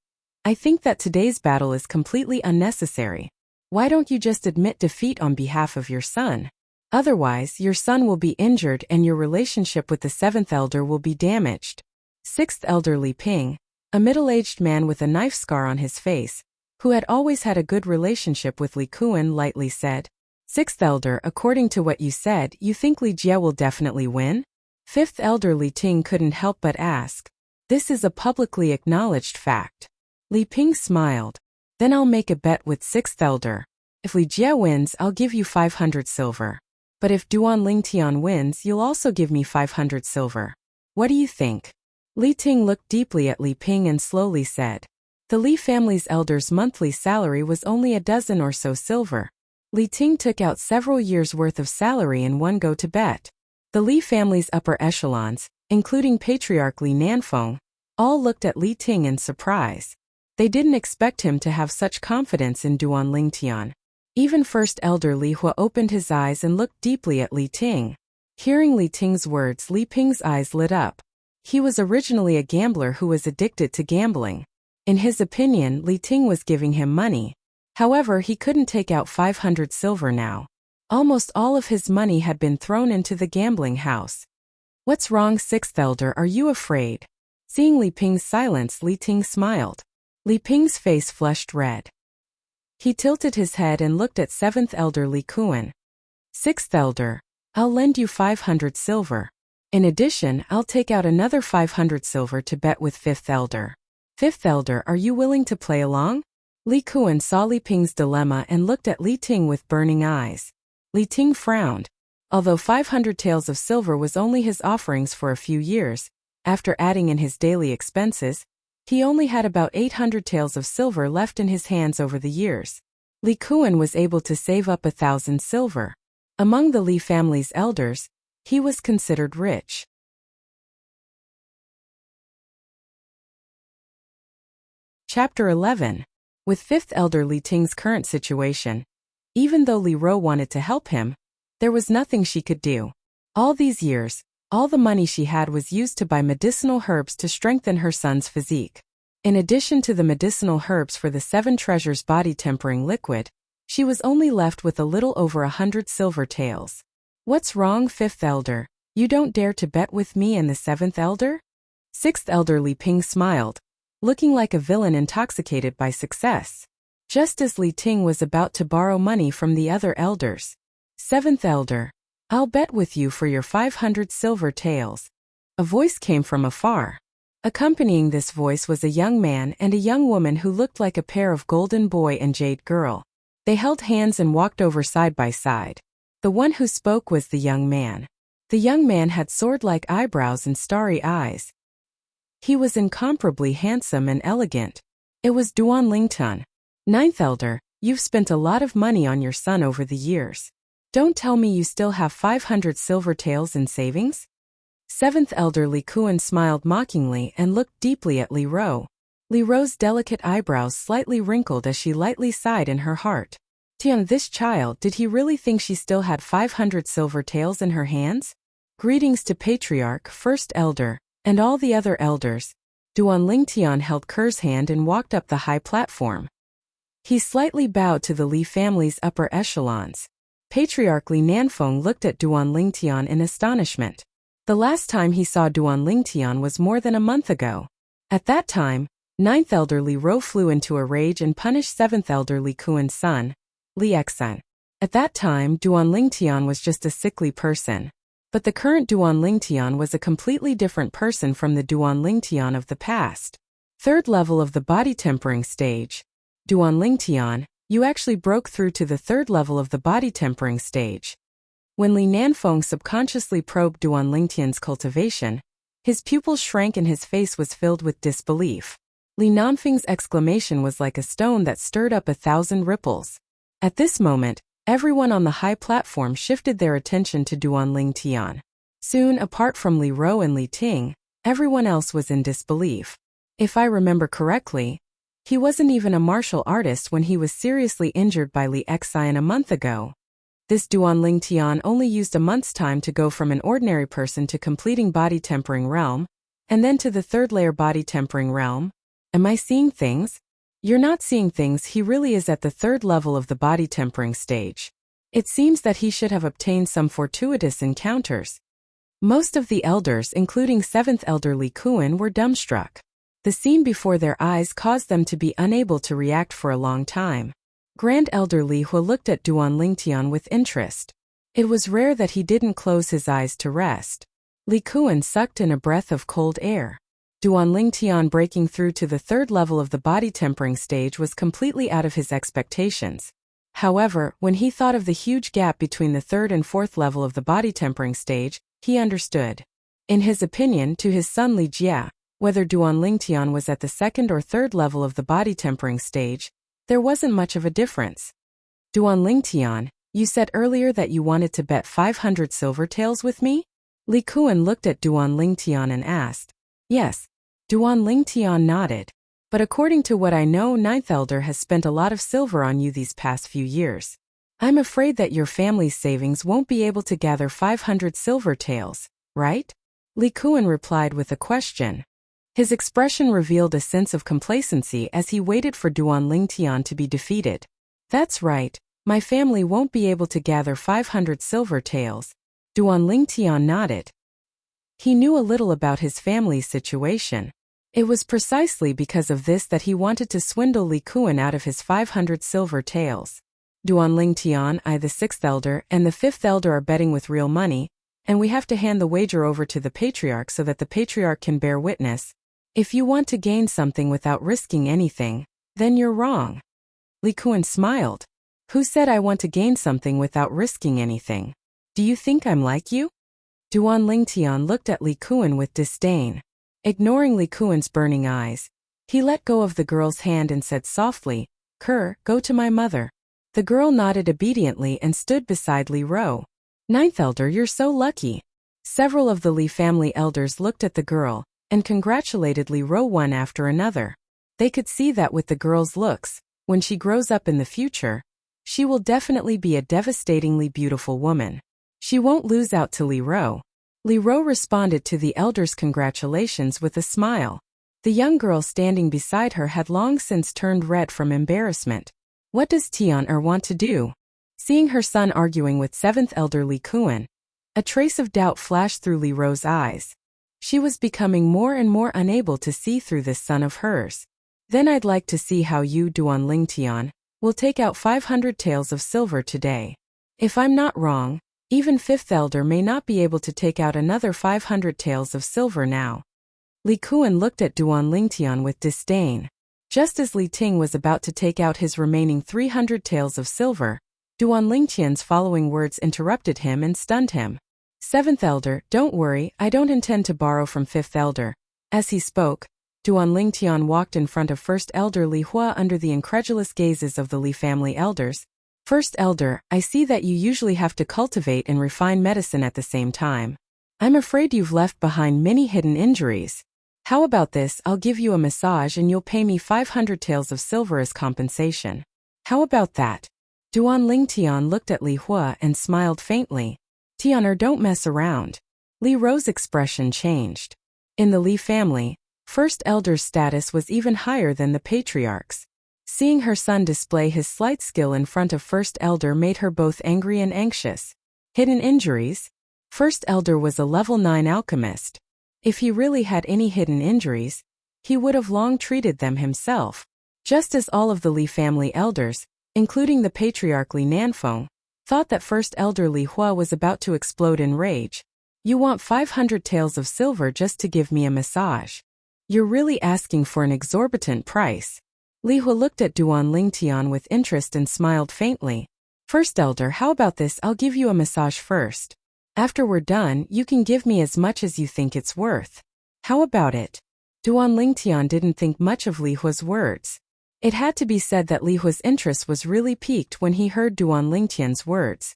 S1: I think that today's battle is completely unnecessary. Why don't you just admit defeat on behalf of your son? Otherwise, your son will be injured and your relationship with the seventh elder will be damaged. Sixth elder Li Ping, a middle-aged man with a knife scar on his face, who had always had a good relationship with Li Kuan, lightly said. Sixth elder, according to what you said, you think Li Jie will definitely win? Fifth elder Li Ting couldn't help but ask. This is a publicly acknowledged fact. Li Ping smiled. Then I'll make a bet with sixth elder. If Li Jie wins, I'll give you 500 silver. But if Duan Lingtian wins, you'll also give me 500 silver. What do you think? Li Ting looked deeply at Li Ping and slowly said. The Li family's elder's monthly salary was only a dozen or so silver. Li Ting took out several years' worth of salary in one go to bet. The Li family's upper echelons, including Patriarch Li Nanfeng, all looked at Li Ting in surprise. They didn't expect him to have such confidence in Duan Lingtian. Even first elder Li Hua opened his eyes and looked deeply at Li Ting. Hearing Li Ting's words, Li Ping's eyes lit up. He was originally a gambler who was addicted to gambling. In his opinion, Li Ting was giving him money. However, he couldn't take out 500 silver now. Almost all of his money had been thrown into the gambling house. What's wrong, sixth elder, are you afraid? Seeing Li Ping's silence, Li Ting smiled. Li Ping's face flushed red. He tilted his head and looked at seventh elder Li Kuan. Sixth elder, I'll lend you 500 silver. In addition, I'll take out another 500 silver to bet with fifth elder. Fifth elder, are you willing to play along? Li Kuan saw Li Ping's dilemma and looked at Li Ting with burning eyes. Li Ting frowned. Although 500 taels of silver was only his offerings for a few years, after adding in his daily expenses, he only had about 800 taels of silver left in his hands over the years. Li Kuan was able to save up 1,000 silver. Among the Li family's elders, he was considered rich. Chapter 11. With fifth elder Li Ting's current situation. Even though Li Ro wanted to help him, There was nothing she could do. All these years, all the money she had was used to buy medicinal herbs to strengthen her son's physique. In addition to the medicinal herbs for the 7 treasures body tempering liquid, she was only left with a little over 100 silver taels. What's wrong, 5th elder? You don't dare to bet with me and the 7th elder? 6th elder Li Ping smiled, looking like a villain intoxicated by success. Just as Li Ting was about to borrow money from the other elders. 7th elder, I'll bet with you for your 500 silver taels. A voice came from afar. Accompanying this voice was a young man and a young woman who looked like a pair of golden boy and jade girl. They held hands and walked over side by side. The one who spoke was the young man. The young man had sword-like eyebrows and starry eyes. He was incomparably handsome and elegant. It was Duan Lingtian. 9th elder, you've spent a lot of money on your son over the years. Don't tell me you still have 500 silver taels in savings? 7th elder Li Kuan smiled mockingly and looked deeply at Li Ro. Li Ro's delicate eyebrows slightly wrinkled as she lightly sighed in her heart. Tian, this child, did he really think she still had 500 silver taels in her hands? Greetings to Patriarch, 1st elder, and all the other elders. Duan Lingtian held Ker's hand and walked up the high platform. He slightly bowed to the Li family's upper echelons. Patriarch Li Nanfeng looked at Duan Lingtian in astonishment. The last time he saw Duan Lingtian was more than a month ago. At that time, 9th elder Li Ro flew into a rage and punished 7th elder Li Kuan's son, Li Exan. At that time, Duan Lingtian was just a sickly person. But the current Duan Lingtian was a completely different person from the Duan Lingtian of the past. 3rd level of the body tempering stage. Duan Lingtian, you actually broke through to the 3rd level of the body tempering stage. When Li Nanfeng subconsciously probed Duan Lingtian's cultivation, his pupils shrank and his face was filled with disbelief. Li Nanfeng's exclamation was like a stone that stirred up 1,000 ripples. At this moment, everyone on the high platform shifted their attention to Duan Lingtian. Soon, apart from Li Ro and Li Ting, everyone else was in disbelief. If I remember correctly, he wasn't even a martial artist when he was seriously injured by Li Exan a month ago. This Duan Lingtian only used a month's time to go from an ordinary person to completing body tempering realm, and then to the 3rd layer body tempering realm. Am I seeing things? You're not seeing things. He really is at the 3rd level of the body tempering stage. It seems that he should have obtained some fortuitous encounters. Most of the elders, including 7th elder Li Kuan, were dumbstruck. The scene before their eyes caused them to be unable to react for a long time. Grand Elder Li Hua looked at Duan Lingtian with interest. It was rare that he didn't close his eyes to rest. Li Kuan sucked in a breath of cold air. Duan Lingtian breaking through to the 3rd level of the body tempering stage was completely out of his expectations. However, when he thought of the huge gap between the 3rd and 4th level of the body tempering stage, he understood. In his opinion, to his son Li Jia, whether Duan Lingtian was at the 2nd or 3rd level of the body tempering stage, there wasn't much of a difference. Duan Lingtian, you said earlier that you wanted to bet 500 silver taels with me? Li Kuan looked at Duan Lingtian and asked. Yes. Duan Lingtian nodded. But according to what I know, 9th elder has spent a lot of silver on you these past few years. I'm afraid that your family's savings won't be able to gather 500 silver taels, right? Li Kuan replied with a question. His expression revealed a sense of complacency as he waited for Duan Lingtian to be defeated. That's right, my family won't be able to gather 500 silver taels. Duan Lingtian nodded. He knew a little about his family's situation. It was precisely because of this that he wanted to swindle Li Kuan out of his 500 silver taels. Duan Lingtian, I the 6th elder, and the 5th elder are betting with real money, and we have to hand the wager over to the Patriarch so that the Patriarch can bear witness. If you want to gain something without risking anything, then you're wrong. Li Kuan smiled. Who said I want to gain something without risking anything? Do you think I'm like you? Duan Lingtian looked at Li Kuan with disdain. Ignoring Li Kuan's burning eyes, he let go of the girl's hand and said softly, Ker, go to my mother. The girl nodded obediently and stood beside Li Ro. 9th elder, you're so lucky. Several of the Li family elders looked at the girl and congratulated Li Ro one after another. They could see that with the girl's looks, when she grows up in the future, she will definitely be a devastatingly beautiful woman. She won't lose out to Li Ro. Li Ro responded to the elder's congratulations with a smile. The young girl standing beside her had long since turned red from embarrassment. What does Tian want to do? Seeing her son arguing with 7th elder Li Kuan, a trace of doubt flashed through Li Ro's eyes. She was becoming more and more unable to see through this son of hers. Then I'd like to see how you, Duanling Tian, will take out 500 taels of silver today. If I'm not wrong, even 5th elder may not be able to take out another 500 taels of silver now. Li Kuan looked at Duanling Tian with disdain. Just as Li Ting was about to take out his remaining 300 taels of silver, Duanling Tian's following words interrupted him and stunned him. 7th elder, don't worry, I don't intend to borrow from 5th elder. As he spoke, Duanling Tian walked in front of 1st elder Li Hua under the incredulous gazes of the Li family elders. 1st elder, I see that you usually have to cultivate and refine medicine at the same time. I'm afraid you've left behind many hidden injuries. How about this, I'll give you a massage and you'll pay me 500 taels of silver as compensation. How about that? Duanling Tian looked at Li Hua and smiled faintly. Tianer, don't mess around. Li Ro's expression changed. In the Li family, 1st elder's status was even higher than the patriarch's. Seeing her son display his slight skill in front of 1st elder made her both angry and anxious. Hidden injuries? 1st elder was a level 9 alchemist. If he really had any hidden injuries, he would have long treated them himself. Just as all of the Li family elders, including the patriarch Li Nanfeng, thought that 1st elder Li Hua was about to explode in rage. You want 500 taels of silver just to give me a massage? You're really asking for an exorbitant price. Li Hua looked at Duanling Tian with interest and smiled faintly. 1st elder, how about this, I'll give you a massage first. After we're done, you can give me as much as you think it's worth. How about it? Duanling Tian didn't think much of Li Hua's words. It had to be said that Li Hua's interest was really piqued when he heard Duanling Tian's words.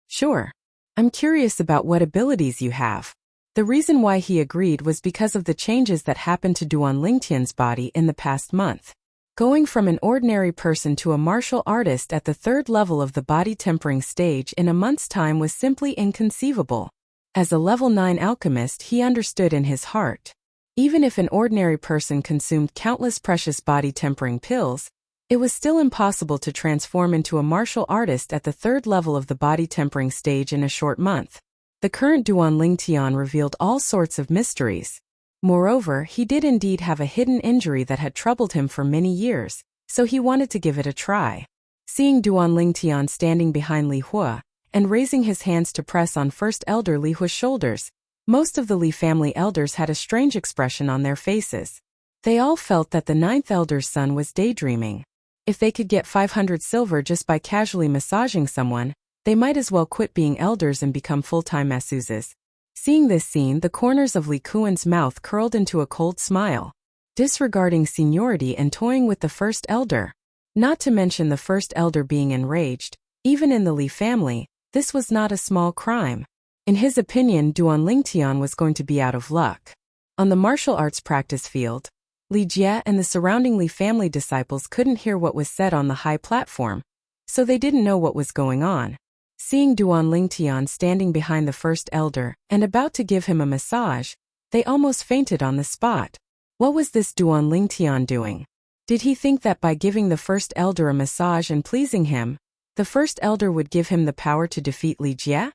S1: Sure. I'm curious about what abilities you have. The reason why he agreed was because of the changes that happened to Duanling Tian's body in the past month. Going from an ordinary person to a martial artist at the 3rd level of the body tempering stage in a month's time was simply inconceivable. As a level 9 alchemist, he understood in his heart. Even if an ordinary person consumed countless precious body tempering pills, it was still impossible to transform into a martial artist at the 3rd level of the body tempering stage in a short month. The current Duanling Tian revealed all sorts of mysteries. Moreover, he did indeed have a hidden injury that had troubled him for many years, so he wanted to give it a try. Seeing Duanling Tian standing behind Li Hua, and raising his hands to press on 1st elder Li Hua's shoulders, most of the Li family elders had a strange expression on their faces. They all felt that the 9th elder's son was daydreaming. If they could get 500 silver just by casually massaging someone, they might as well quit being elders and become full-time masseuses. Seeing this scene, the corners of Li Kuan's mouth curled into a cold smile. Disregarding seniority and toying with the 1st elder. Not to mention the 1st elder being enraged, even in the Li family, this was not a small crime. In his opinion, Duanling Tian was going to be out of luck. On the martial arts practice field, Li Jie and the surrounding Li family disciples couldn't hear what was said on the high platform, so they didn't know what was going on. Seeing Duanling Tian standing behind the 1st elder and about to give him a massage, they almost fainted on the spot. What was this Duanling Tian doing? Did he think that by giving the 1st elder a massage and pleasing him, the 1st elder would give him the power to defeat Li Jie?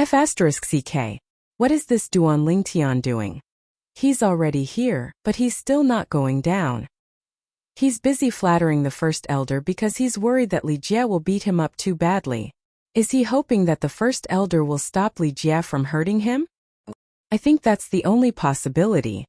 S1: F***ck. What is this Duanling Tian doing? He's already here, but he's still not going down. He's busy flattering the 1st elder because he's worried that Li Jie will beat him up too badly. Is he hoping that the 1st elder will stop Li Jie from hurting him? I think that's the only possibility.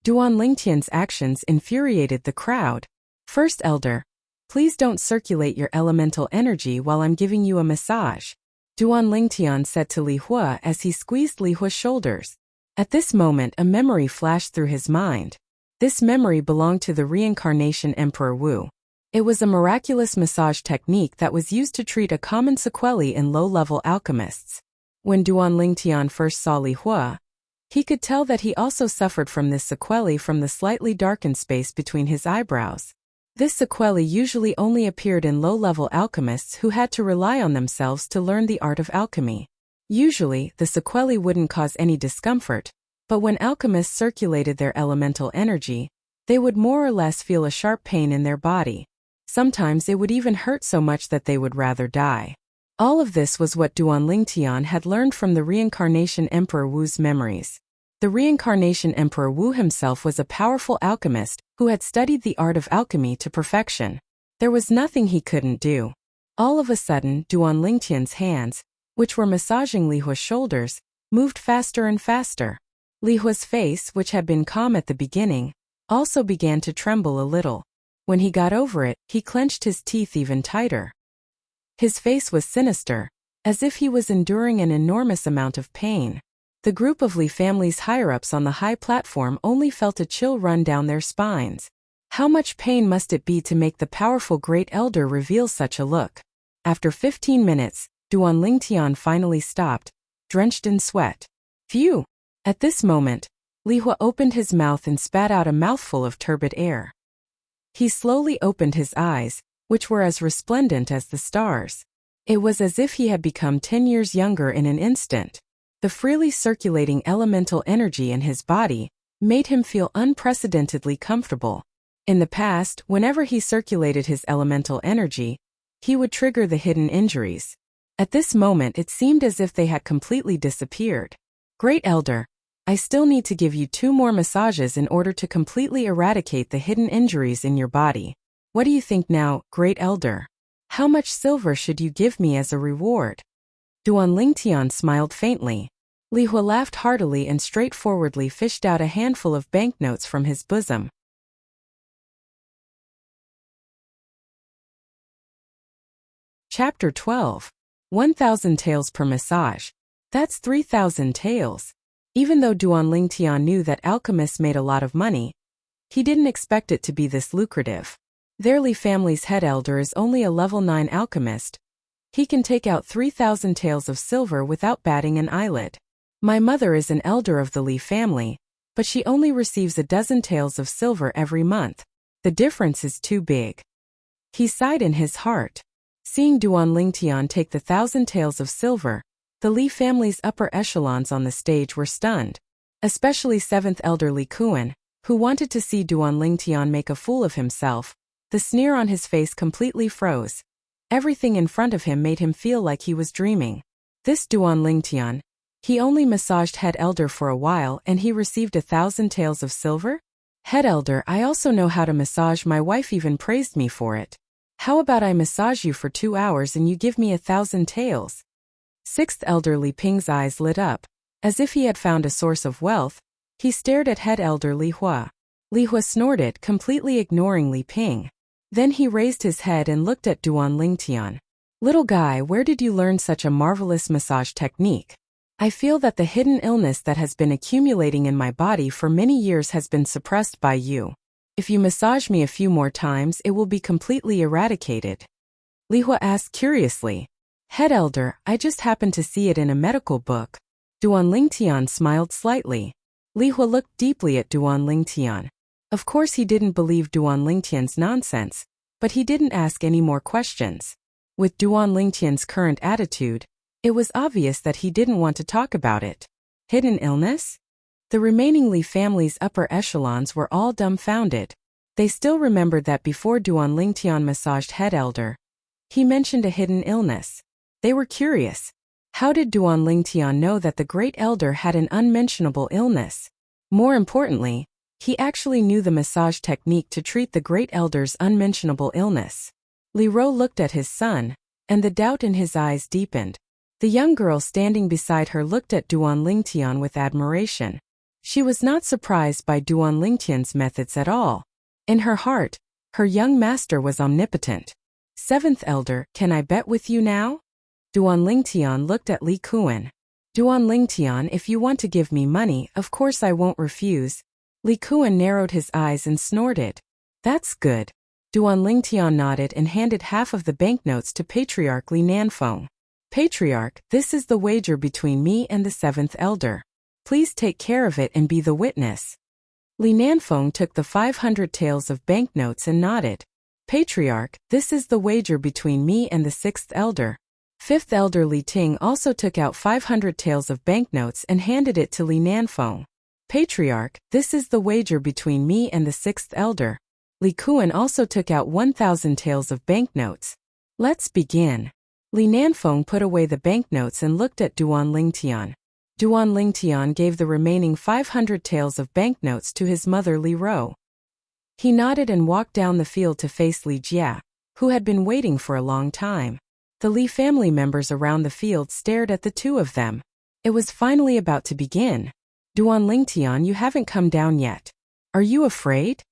S1: Duanling Tian's actions infuriated the crowd. 1st elder, please don't circulate your elemental energy while I'm giving you a massage, Duanling Tian said to Li Hua as he squeezed Li Hua's shoulders. At this moment, a memory flashed through his mind. This memory belonged to the reincarnation Emperor Wu. It was a miraculous massage technique that was used to treat a common sequelae in low-level alchemists. When Duanling Tian first saw Li Hua, he could tell that he also suffered from this sequelae from the slightly darkened space between his eyebrows. This sequelae usually only appeared in low-level alchemists who had to rely on themselves to learn the art of alchemy. Usually, the sequelae wouldn't cause any discomfort, but when alchemists circulated their elemental energy, they would more or less feel a sharp pain in their body. Sometimes it would even hurt so much that they would rather die. All of this was what Duan Lingtian had learned from the reincarnation Emperor Wu's memories. The reincarnation Emperor Wu himself was a powerful alchemist who had studied the art of alchemy to perfection. There was nothing he couldn't do. All of a sudden, Duan Lingtian's hands, which were massaging Li Hua's shoulders, moved faster and faster. Li Hua's face, which had been calm at the beginning, also began to tremble a little. When he got over it, he clenched his teeth even tighter. His face was sinister, as if he was enduring an enormous amount of pain. The group of Li family's higher-ups on the high platform only felt a chill run down their spines. How much pain must it be to make the powerful Great Elder reveal such a look? After 15 minutes, Duan Lingtian finally stopped, drenched in sweat. Phew! At this moment, Li Hua opened his mouth and spat out a mouthful of turbid air. He slowly opened his eyes, which were as resplendent as the stars. It was as if he had become 10 years younger in an instant. The freely circulating elemental energy in his body made him feel unprecedentedly comfortable. In the past, whenever he circulated his elemental energy, he would trigger the hidden injuries. At this moment it seemed as if they had completely disappeared. Great Elder, I still need to give you 2 more massages in order to completely eradicate the hidden injuries in your body. What do you think now, Great Elder? How much silver should you give me as a reward? Duan Lingtian smiled faintly. Li Hua laughed heartily and straightforwardly fished out a handful of banknotes from his bosom. Chapter 12. 1,000 taels per massage. That's 3,000 taels. Even though Duan Lingtian knew that alchemists made a lot of money, he didn't expect it to be this lucrative. Their Li family's head elder is only a level 9 alchemist. He can take out 3,000 taels of silver without batting an eyelid. My mother is an elder of the Li family, but she only receives a dozen taels of silver every month. The difference is too big. He sighed in his heart. Seeing Duan Lingtian take the 1,000 taels of silver, the Li family's upper echelons on the stage were stunned. Especially 7th Elder Li Kuan, who wanted to see Duan Lingtian make a fool of himself. The sneer on his face completely froze. Everything in front of him made him feel like he was dreaming. This Duan Lingtian, he only massaged Head Elder for a while and he received 1,000 taels of silver? Head Elder, I also know how to massage. My wife even praised me for it. How about I massage you for 2 hours and you give me 1,000 taels? 6th Elder Li Ping's eyes lit up. As if he had found a source of wealth, he stared at Head Elder Li Hua. Li Hua snorted, completely ignoring Li Ping. Then he raised his head and looked at Duan Lingtian. Little guy, where did you learn such a marvelous massage technique? I feel that the hidden illness that has been accumulating in my body for many years has been suppressed by you. If you massage me a few more times, it will be completely eradicated. Li Hua asked curiously. Head Elder, I just happened to see it in a medical book. Duan Lingtian smiled slightly. Li Hua looked deeply at Duan Lingtian. Of course he didn't believe Duan Lingtian's nonsense, but he didn't ask any more questions. With Duan Lingtian's current attitude, it was obvious that he didn't want to talk about it. Hidden illness? The remaining Li family's upper echelons were all dumbfounded. They still remembered that before Duan Lingtian massaged Head Elder, he mentioned a hidden illness. They were curious. How did Duan Lingtian know that the Great Elder had an unmentionable illness? More importantly, he actually knew the massage technique to treat the Great Elder's unmentionable illness. Li Ro looked at his son, and the doubt in his eyes deepened. The young girl standing beside her looked at Duan Lingtian with admiration. She was not surprised by Duan Lingtian's methods at all. In her heart, her young master was omnipotent. 7th Elder, can I bet with you now? Duan Lingtian looked at Li Kuan. Duan Lingtian, if you want to give me money, of course I won't refuse. Li Kuan narrowed his eyes and snorted. That's good. Duan Lingtian nodded and handed half of the banknotes to Patriarch Li Nanfeng. Patriarch, this is the wager between me and the 7th Elder. Please take care of it and be the witness. Li Nanfeng took the 500 taels of banknotes and nodded. Patriarch, this is the wager between me and the 6th Elder. Fifth elder Li Ting also took out 500 taels of banknotes and handed it to Li Nanfeng. Patriarch, this is the wager between me and the sixth elder. Li Kuan also took out 1,000 taels of banknotes. Let's begin. Li Nanfeng put away the banknotes and looked at Duan Lingtian. Duan Lingtian gave the remaining 500 taels of banknotes to his mother Li Ro. He nodded and walked down the field to face Li Jia, who had been waiting for a long time. The Li family members around the field stared at the two of them. It was finally about to begin. Duan Lingtian, you haven't come down yet. Are you afraid?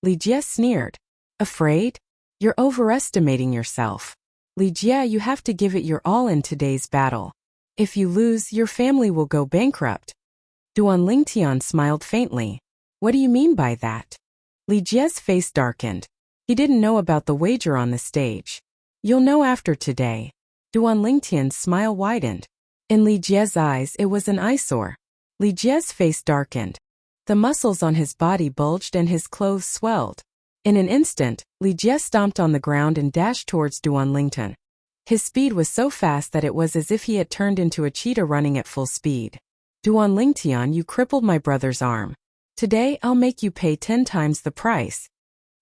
S1: Li Jia sneered. Afraid? You're overestimating yourself. Li Jia, you have to give it your all in today's battle. If you lose, your family will go bankrupt. Duan Lingtian smiled faintly. What do you mean by that? Li Jia's face darkened. He didn't know about the wager on the stage. You'll know after today. Duan Lingtian's smile widened. In Li Jia's eyes, it was an eyesore. Li Jia's face darkened. The muscles on his body bulged and his clothes swelled. In an instant, Li Jia stomped on the ground and dashed towards Duan Lingtian. His speed was so fast that it was as if he had turned into a cheetah running at full speed. Duan Lingtian, you crippled my brother's arm. Today, I'll make you pay 10 times the price.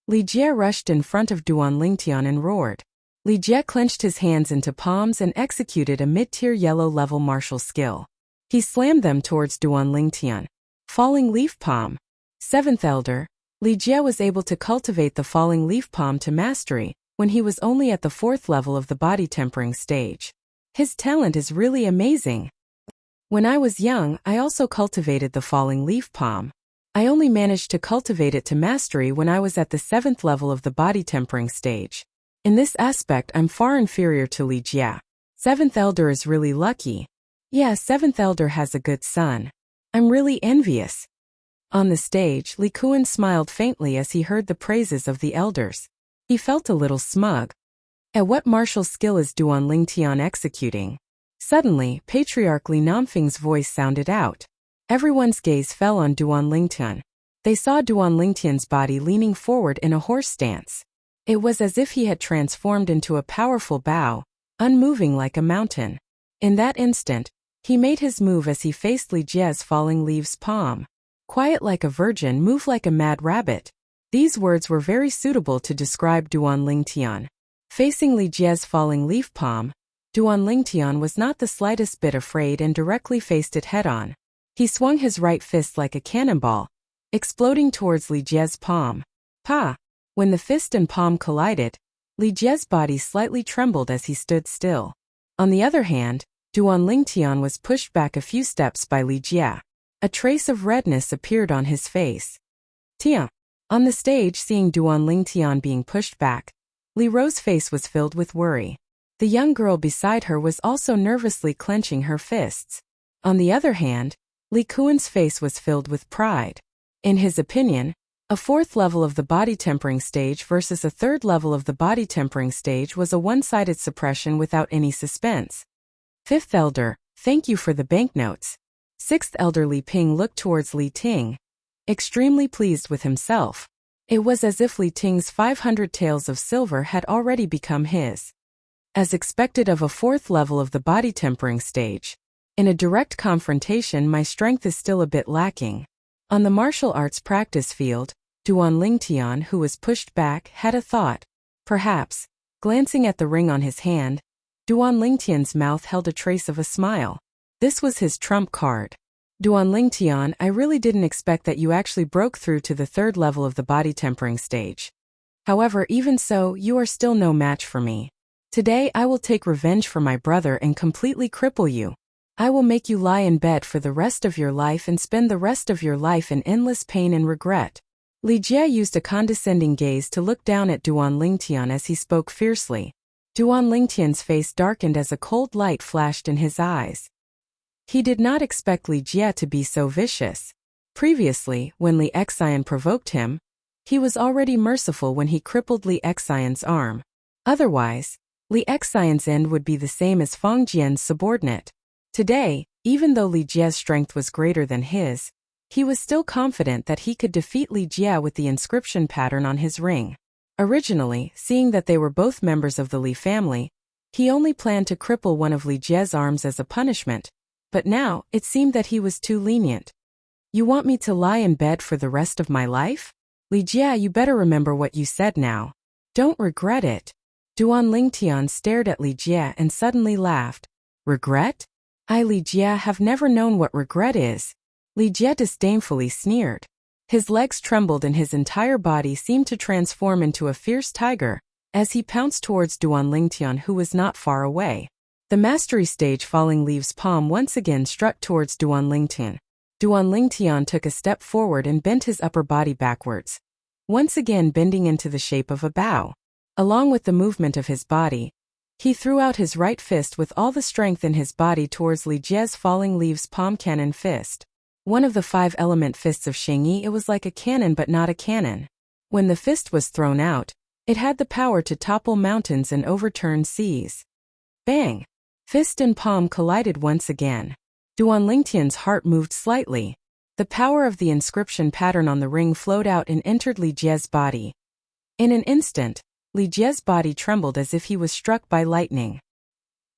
S1: Li Jia rushed in front of Duan Lingtian and roared. Li Jia clenched his hands into palms and executed a mid-tier yellow-level martial skill. He slammed them towards Duan Lingtian. Falling Leaf Palm. Seventh Elder, Li Jia was able to cultivate the Falling Leaf Palm to mastery when he was only at the 4th level of the body tempering stage. His talent is really amazing. When I was young, I also cultivated the Falling Leaf Palm. I only managed to cultivate it to mastery when I was at the 7th level of the body tempering stage. In this aspect, I'm far inferior to Li Jia. 7th Elder is really lucky. Yeah, 7th Elder has a good son. I'm really envious. On the stage, Li Kuan smiled faintly as he heard the praises of the elders. He felt a little smug. At what martial skill is Duan Lingtian executing? Suddenly, Patriarch Li Nanfeng's voice sounded out. Everyone's gaze fell on Duan Lingtian. They saw Duan Lingtian's body leaning forward in a horse stance. It was as if he had transformed into a powerful bow, unmoving like a mountain. In that instant, he made his move as he faced Li Jia's Falling Leaves Palm. Quiet like a virgin, move like a mad rabbit. These words were very suitable to describe Duan Lingtian. Facing Li Jia's Falling Leaf Palm, Duan Lingtian was not the slightest bit afraid and directly faced it head-on. He swung his right fist like a cannonball, exploding towards Li Jia's palm. Pa! When the fist and palm collided, Li Jia's body slightly trembled as he stood still. On the other hand, Duan Lingtian was pushed back a few steps by Li Jia. A trace of redness appeared on his face. Tian. On the stage, seeing Duan Lingtian being pushed back, Li Ro's face was filled with worry. The young girl beside her was also nervously clenching her fists. On the other hand, Li Kuan's face was filled with pride. In his opinion, a 4th level of the body tempering stage versus a 3rd level of the body tempering stage was a one-sided suppression without any suspense. 5th Elder, thank you for the banknotes. 6th Elder Li Ping looked towards Li Ting, extremely pleased with himself. It was as if Li Ting's 500 taels of silver had already become his. As expected of a 4th level of the body tempering stage, in a direct confrontation my strength is still a bit lacking. On the martial arts practice field, Duan Lingtian, who was pushed back, had a thought. Perhaps, glancing at the ring on his hand, Duan Lingtian's mouth held a trace of a smile. This was his trump card. Duan Lingtian, I really didn't expect that you actually broke through to the 3rd level of the body tempering stage. However, even so, you are still no match for me. Today I will take revenge for my brother and completely cripple you. I will make you lie in bed for the rest of your life and spend the rest of your life in endless pain and regret. Li Jia used a condescending gaze to look down at Duan Lingtian as he spoke fiercely. Duan Lingtian's face darkened as a cold light flashed in his eyes. He did not expect Li Jia to be so vicious. Previously, when Li Xian provoked him, he was already merciful when he crippled Li Xian's arm. Otherwise, Li Xian's end would be the same as Fang Jian's subordinate. Today, even though Li Jia's strength was greater than his, he was still confident that he could defeat Li Jia with the inscription pattern on his ring. Originally, seeing that they were both members of the Li family, He only planned to cripple one of Li Jie's arms as a punishment, but now, it seemed that he was too lenient. You want me to lie in bed for the rest of my life? Li Jie, you better remember what you said now. Don't regret it. Duan Lingtian stared at Li Jie and suddenly laughed. Regret? I, Li Jie, have never known what regret is. Li Jie disdainfully sneered. His legs trembled and his entire body seemed to transform into a fierce tiger, as he pounced towards Duan Lingtian, who was not far away. The mastery stage falling leaves palm once again struck towards Duan Lingtian. Duan Lingtian took a step forward and bent his upper body backwards, once again bending into the shape of a bow. Along with the movement of his body, he threw out his right fist with all the strength in his body towards Li Jie's falling leaves palm cannon fist. One of the 5-element fists of Shengyi, it was like a cannon but not a cannon. When the fist was thrown out, it had the power to topple mountains and overturn seas. Bang! Fist and palm collided once again. Duan Lingtian's heart moved slightly. The power of the inscription pattern on the ring flowed out and entered Li Jie's body. In an instant, Li Jie's body trembled as if he was struck by lightning.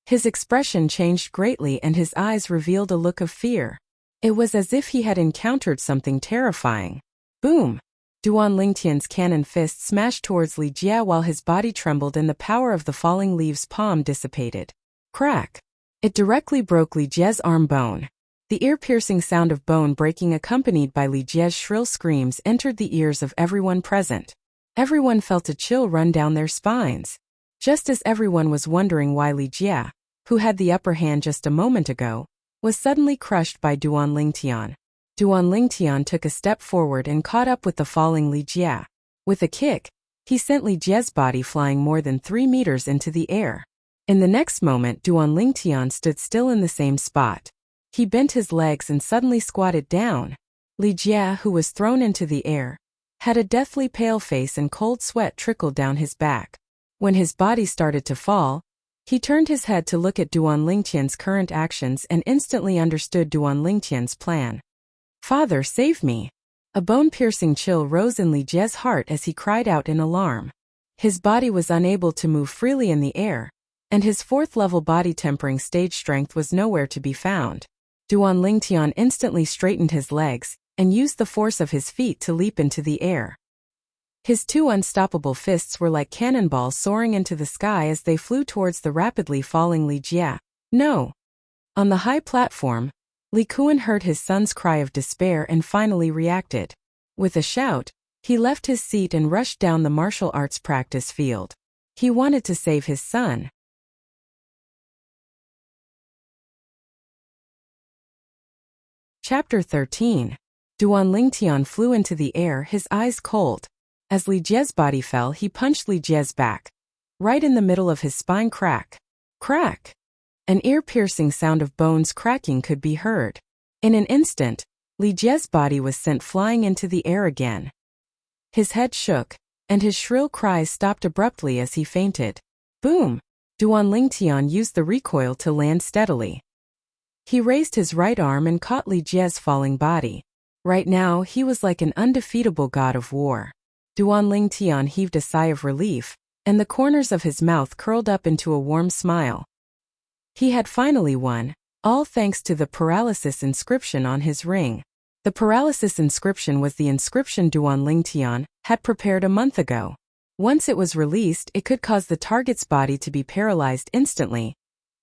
S1: His expression changed greatly and his eyes revealed a look of fear. It was as if he had encountered something terrifying. Boom! Duan Lingtian's cannon fist smashed towards Li Jie while his body trembled and the power of the falling leaves palm dissipated. Crack! It directly broke Li Jie's arm bone. The ear-piercing sound of bone breaking accompanied by Li Jie's shrill screams entered the ears of everyone present. Everyone felt a chill run down their spines. Just as everyone was wondering why Li Jie, who had the upper hand just a moment ago, was suddenly crushed by Duan Lingtian. Duan Lingtian took a step forward and caught up with the falling Li Jie. With a kick, he sent Li Jie's body flying more than 3 meters into the air. In the next moment, Duan Lingtian stood still in the same spot. He bent his legs and suddenly squatted down. Li Jie, who was thrown into the air, had a deathly pale face and cold sweat trickled down his back. When his body started to fall, he turned his head to look at Duan Lingtian's current actions and instantly understood Duan Lingtian's plan. Father, save me! A bone-piercing chill rose in Li Jie's heart as he cried out in alarm. His body was unable to move freely in the air, and his 4th-level body tempering stage strength was nowhere to be found. Duan Lingtian instantly straightened his legs and used the force of his feet to leap into the air. His 2 unstoppable fists were like cannonballs soaring into the sky as they flew towards the rapidly falling Li Jie. No! On the high platform, Li Kuan heard his son's cry of despair and finally reacted. With a shout, he left his seat and rushed down the martial arts practice field. He wanted to save his son. Chapter 13. Duan Lingtian flew into the air, his eyes cold. As Li Jie's body fell, he punched Li Jie's back. Right in the middle of his spine. Crack! Crack! An ear-piercing sound of bones cracking could be heard. In an instant, Li Jie's body was sent flying into the air again. His head shook, and his shrill cries stopped abruptly as he fainted. Boom! Duan Lingtian used the recoil to land steadily. He raised his right arm and caught Li Jie's falling body. Right now, he was like an undefeatable god of war. Duan Lingtian heaved a sigh of relief, and the corners of his mouth curled up into a warm smile. He had finally won, all thanks to the paralysis inscription on his ring. The paralysis inscription was the inscription Duan Lingtian had prepared a month ago. Once it was released, it could cause the target's body to be paralyzed instantly,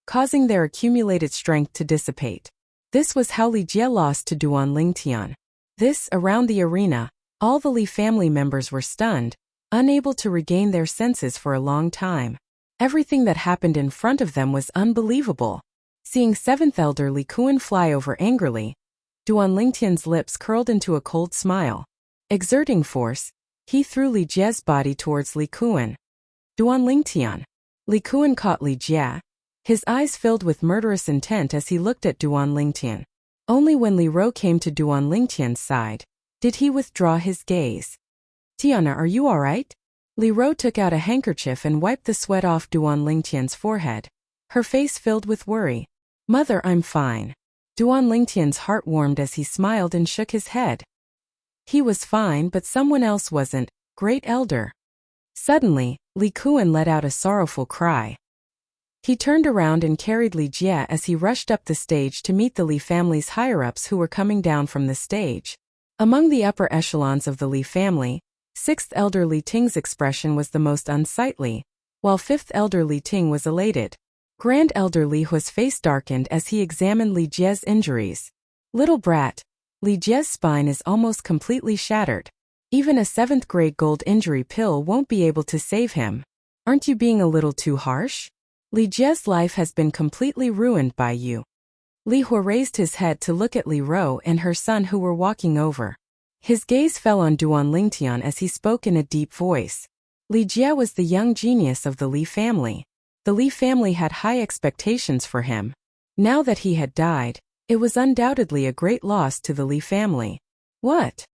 S1: causing their accumulated strength to dissipate. This was how Li Jie lost to Duan Lingtian. Around the arena, all the Li family members were stunned, unable to regain their senses for a long time. Everything that happened in front of them was unbelievable. Seeing 7th Elder Li Kuan fly over angrily, Duan Lingtian's lips curled into a cold smile. Exerting force, he threw Li Jie's body towards Li Kuan. Duan Lingtian. Li Kuan caught Li Jie, his eyes filled with murderous intent as he looked at Duan Lingtian. Only when Li Ro came to Duan Lingtian's side did he withdraw his gaze. Tiana, are you alright? Li Ro took out a handkerchief and wiped the sweat off Duan Lingtian's forehead. Her face filled with worry. Mother, I'm fine. Duan Lingtian's heart warmed as he smiled and shook his head. He was fine, but someone else wasn't, Great Elder. Suddenly, Li Kuan let out a sorrowful cry. He turned around and carried Li Jie as he rushed up the stage to meet the Li family's higher-ups who were coming down from the stage. Among the upper echelons of the Li family, 6th elder Li Ting's expression was the most unsightly, while 5th elder Li Ting was elated. Grand elder Li Hua's face darkened as he examined Li Jie's injuries. Little brat, Li Jie's spine is almost completely shattered. Even a 7th grade gold injury pill won't be able to save him. Aren't you being a little too harsh? Li Jie's life has been completely ruined by you. Li Hua raised his head to look at Li Rou and her son who were walking over. His gaze fell on Duan Lingtian as he spoke in a deep voice. Li Jie was the young genius of the Li family. The Li family had high expectations for him. Now that he had died, it was undoubtedly a great loss to the Li family. What?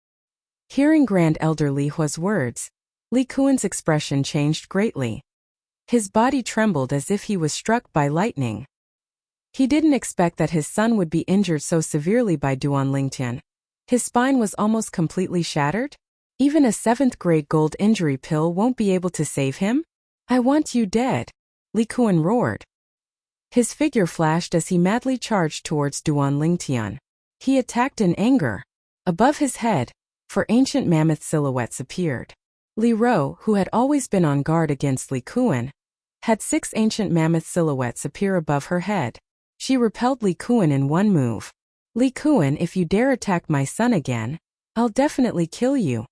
S1: Hearing Grand Elder Li Hua's words, Li Kuan's expression changed greatly. His body trembled as if he was struck by lightning. He didn't expect that his son would be injured so severely by Duan Lingtian. His spine was almost completely shattered? Even a 7th grade gold injury pill won't be able to save him? I want you dead, Li Kuan roared. His figure flashed as he madly charged towards Duan Lingtian. He attacked in anger. Above his head, 4 ancient mammoth silhouettes appeared. Li Rou, who had always been on guard against Li Kuan, had 6 ancient mammoth silhouettes appear above her head. She repelled Li Kuan in one move. Li Kuan, if you dare attack my son again, I'll definitely kill you.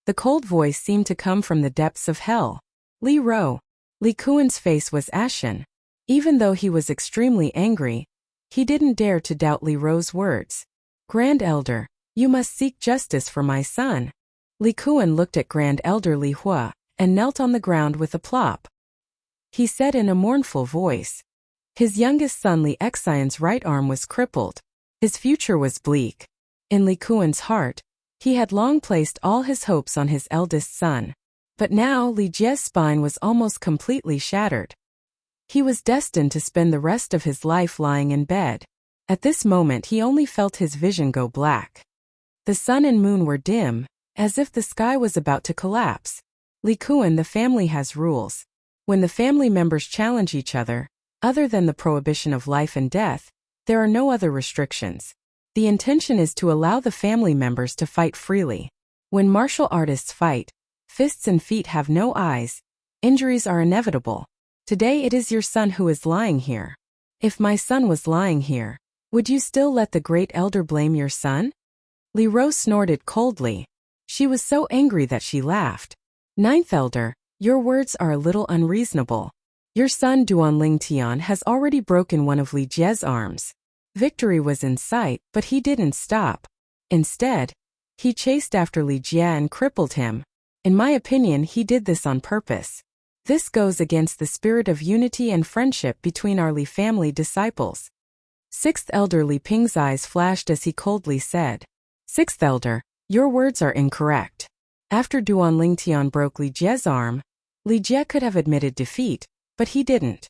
S1: The cold voice seemed to come from the depths of hell. Li Rou. Li Kuan's face was ashen. Even though he was extremely angry, he didn't dare to doubt Li Rou's words. Grand Elder, you must seek justice for my son. Li Kuan looked at Grand Elder Li Hua and knelt on the ground with a plop. He said in a mournful voice. His youngest son Li Xian's right arm was crippled. His future was bleak. In Li Kuan's heart, he had long placed all his hopes on his eldest son. But now Li Jie's spine was almost completely shattered. He was destined to spend the rest of his life lying in bed. At this moment he only felt his vision go black. The sun and moon were dim, as if the sky was about to collapse. Li Kuan, the family has rules. When the family members challenge each other than the prohibition of life and death, there are no other restrictions. The intention is to allow the family members to fight freely. When martial artists fight, fists and feet have no eyes. Injuries are inevitable. Today it is your son who is lying here. If my son was lying here, would you still let the great elder blame your son? Li Rou snorted coldly. She was so angry that she laughed. 9th elder, your words are a little unreasonable. Your son Duan Lingtian has already broken one of Li Jie's arms. Victory was in sight, but he didn't stop. Instead, he chased after Li Jie and crippled him. In my opinion, he did this on purpose. This goes against the spirit of unity and friendship between our Li family disciples. 6th elder Li Ping's eyes flashed as he coldly said. 6th elder, your words are incorrect. After Duan Lingtian broke Li Jie's arm, Li Jie could have admitted defeat, but he didn't.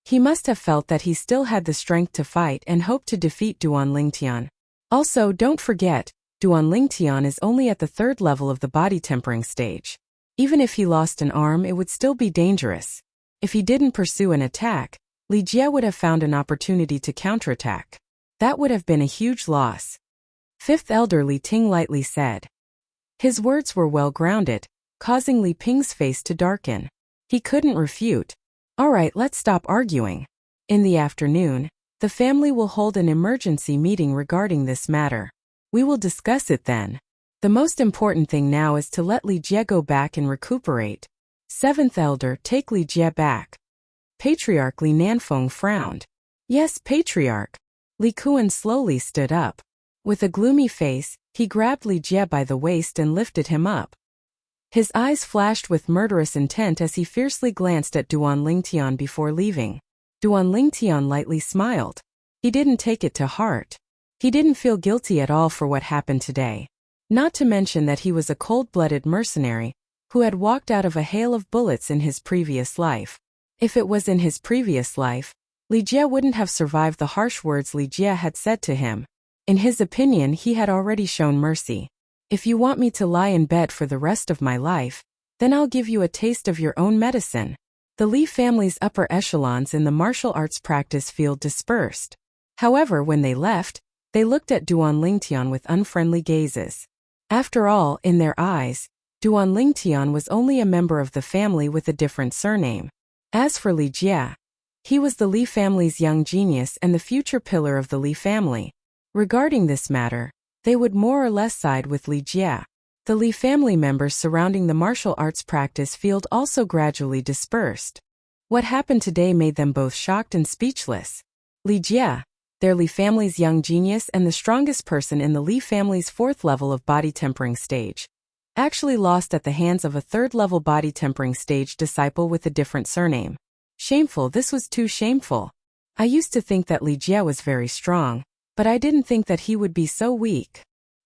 S1: He must have felt that he still had the strength to fight and hoped to defeat Duan Lingtian. Also, don't forget, Duan Lingtian is only at the 3rd level of the body tempering stage. Even if he lost an arm, it would still be dangerous. If he didn't pursue an attack, Li Jie would have found an opportunity to counterattack. That would have been a huge loss. 5th elder Li Ting lightly said. His words were well grounded, causing Li Ping's face to darken. He couldn't refute. Alright, let's stop arguing. In the afternoon, the family will hold an emergency meeting regarding this matter. We will discuss it then. The most important thing now is to let Li Jie go back and recuperate. 7th elder, take Li Jie back. Patriarch Li Nanfeng frowned. Yes, Patriarch. Li Kuan slowly stood up. With a gloomy face, he grabbed Li Jie by the waist and lifted him up. His eyes flashed with murderous intent as he fiercely glanced at Duan Lingtian before leaving. Duan Lingtian lightly smiled. He didn't take it to heart. He didn't feel guilty at all for what happened today. Not to mention that he was a cold-blooded mercenary who had walked out of a hail of bullets in his previous life. If it was in his previous life, Li Jie wouldn't have survived the harsh words Li Jie had said to him. In his opinion, he had already shown mercy. If you want me to lie in bed for the rest of my life, then I'll give you a taste of your own medicine. The Li family's upper echelons in the martial arts practice field dispersed. However, when they left, they looked at Duan Lingtian with unfriendly gazes. After all, in their eyes, Duan Lingtian was only a member of the family with a different surname. As for Li Jia, he was the Li family's young genius and the future pillar of the Li family. Regarding this matter, they would more or less side with Li Jia. The Li family members surrounding the martial arts practice field also gradually dispersed. What happened today made them both shocked and speechless. Li Jia, their Li family's young genius and the strongest person in the Li family's 4th level of body tempering stage, actually lost at the hands of a 3rd level body tempering stage disciple with a different surname. Shameful, this was too shameful. I used to think that Li Jia was very strong, but I didn't think that he would be so weak.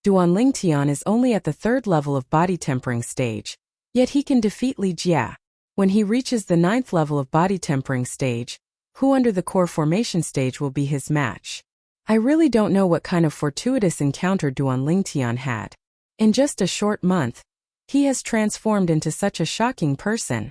S1: Duan Lingtian is only at the 3rd level of body tempering stage, yet he can defeat Li Jia. When he reaches the 9th level of body tempering stage, who under the core formation stage will be his match? I really don't know what kind of fortuitous encounter Duan Lingtian had. In just a short month, he has transformed into such a shocking person.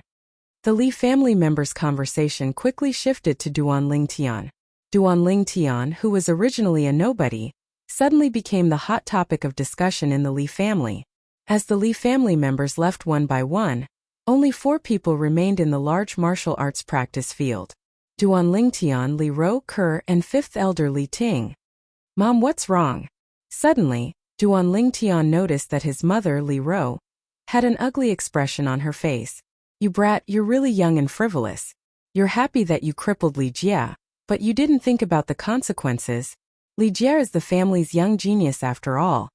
S1: The Li family members' conversation quickly shifted to Duan Lingtian. Duan Lingtian, who was originally a nobody, suddenly became the hot topic of discussion in the Li family. As the Li family members left one by one, only 4 people remained in the large martial arts practice field. Duan Lingtian, Li Ro, Ke, and 5th elder Li Ting. Mom, what's wrong? Suddenly, Duan Lingtian noticed that his mother, Li Ro, had an ugly expression on her face. You brat, you're really young and frivolous. You're happy that you crippled Li Jia, but you didn't think about the consequences. Li Jia is the family's young genius after all,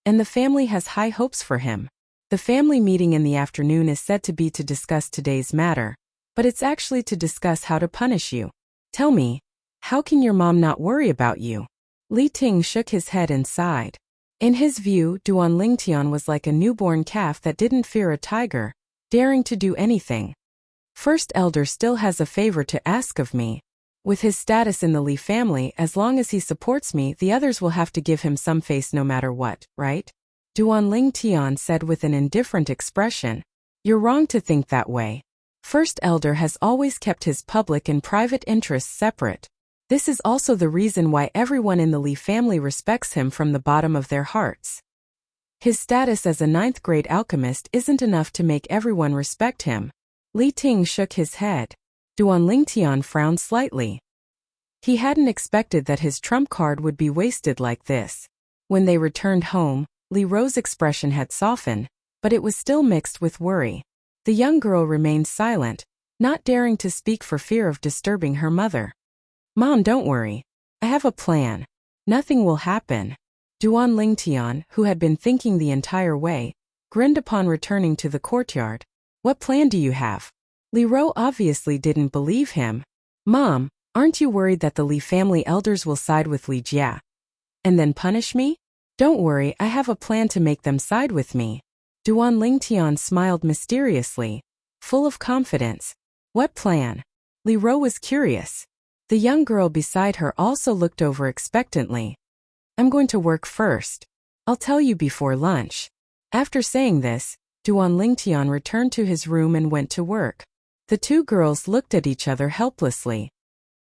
S1: and the family has high hopes for him. The family meeting in the afternoon is said to be to discuss today's matter, but it's actually to discuss how to punish you. Tell me, how can your mom not worry about you? Li Ting shook his head and sighed. In his view, Duan Lingtian was like a newborn calf that didn't fear a tiger, daring to do anything. 1st elder still has a favor to ask of me. With his status in the Li family, as long as he supports me, the others will have to give him some face no matter what, right? Duan Lingtian said with an indifferent expression. You're wrong to think that way. 1st elder has always kept his public and private interests separate. This is also the reason why everyone in the Li family respects him from the bottom of their hearts. His status as a 9th grade alchemist isn't enough to make everyone respect him. Li Ting shook his head. Duan Lingtian frowned slightly. He hadn't expected that his trump card would be wasted like this. When they returned home, Li Ro's expression had softened, but it was still mixed with worry. The young girl remained silent, not daring to speak for fear of disturbing her mother. Mom, don't worry. I have a plan. Nothing will happen. Duan Lingtian, who had been thinking the entire way, grinned upon returning to the courtyard. What plan do you have? Li Ro obviously didn't believe him. Mom, aren't you worried that the Li family elders will side with Li Jia and then punish me? Don't worry, I have a plan to make them side with me. Duan Lingtian smiled mysteriously, full of confidence. What plan? Li Ro was curious. The young girl beside her also looked over expectantly. I'm going to work first. I'll tell you before lunch. After saying this, Duan Lingtian returned to his room and went to work. The 2 girls looked at each other helplessly.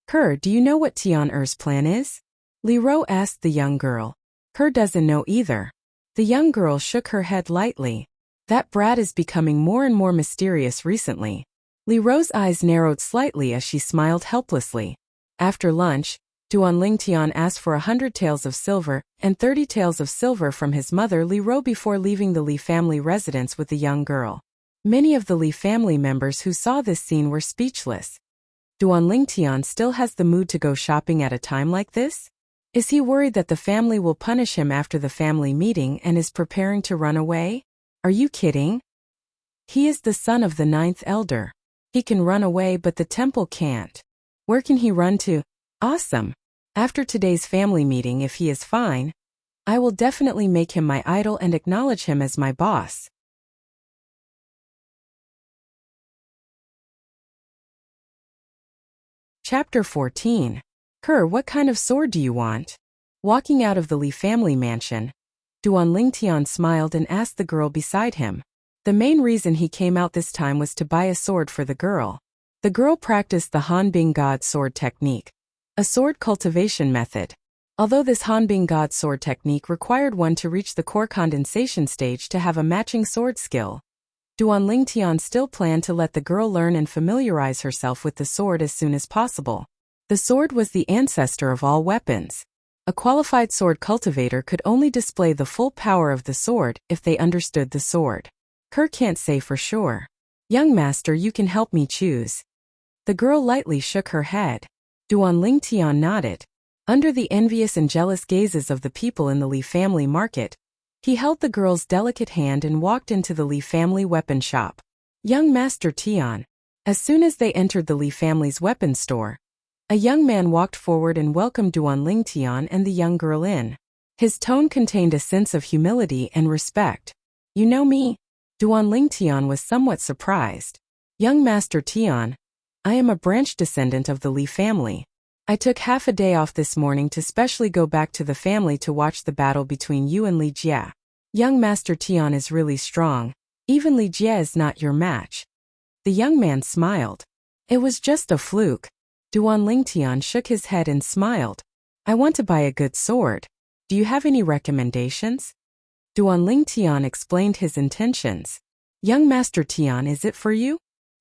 S1: Ke, do you know what Tian Er's plan is? Li Ro asked the young girl. Ke doesn't know either. The young girl shook her head lightly. That brat is becoming more and more mysterious recently. Li Ro's eyes narrowed slightly as she smiled helplessly. After lunch, Duan Lingtian asked for 100 taels of silver and 30 taels of silver from his mother Li Ro before leaving the Li family residence with the young girl. Many of the Li family members who saw this scene were speechless. Duan Lingtian still has the mood to go shopping at a time like this? Is he worried that the family will punish him after the family meeting and is preparing to run away? Are you kidding? He is the son of the 9th elder. He can run away, but the temple can't. Where can he run to? Awesome. After today's family meeting, if he is fine, I will definitely make him my idol and acknowledge him as my boss. Chapter 14. Ke, what kind of sword do you want? Walking out of the Li family mansion, Duan Lingtian smiled and asked the girl beside him. The main reason he came out this time was to buy a sword for the girl. The girl practiced the Hanbing God sword technique, a sword cultivation method. Although this Hanbing God sword technique required one to reach the core condensation stage to have a matching sword skill, Duan Lingtian still planned to let the girl learn and familiarize herself with the sword as soon as possible. The sword was the ancestor of all weapons. A qualified sword cultivator could only display the full power of the sword if they understood the sword. Kerr can't say for sure. Young master, you can help me choose. The girl lightly shook her head. Duan Lingtian nodded. Under the envious and jealous gazes of the people in the Li family market, he held the girl's delicate hand and walked into the Li family weapon shop. Young Master Tian. As soon as they entered the Li family's weapon store, a young man walked forward and welcomed Duan Lingtian and the young girl in. His tone contained a sense of humility and respect. You know me? Duan Lingtian was somewhat surprised. Young Master Tian, I am a branch descendant of the Li family. I took half a day off this morning to specially go back to the family to watch the battle between you and Li Jie. Young Master Tian is really strong. Even Li Jie is not your match. The young man smiled. It was just a fluke. Duan Lingtian shook his head and smiled. I want to buy a good sword. Do you have any recommendations? Duan Lingtian explained his intentions. Young Master Tian, is it for you?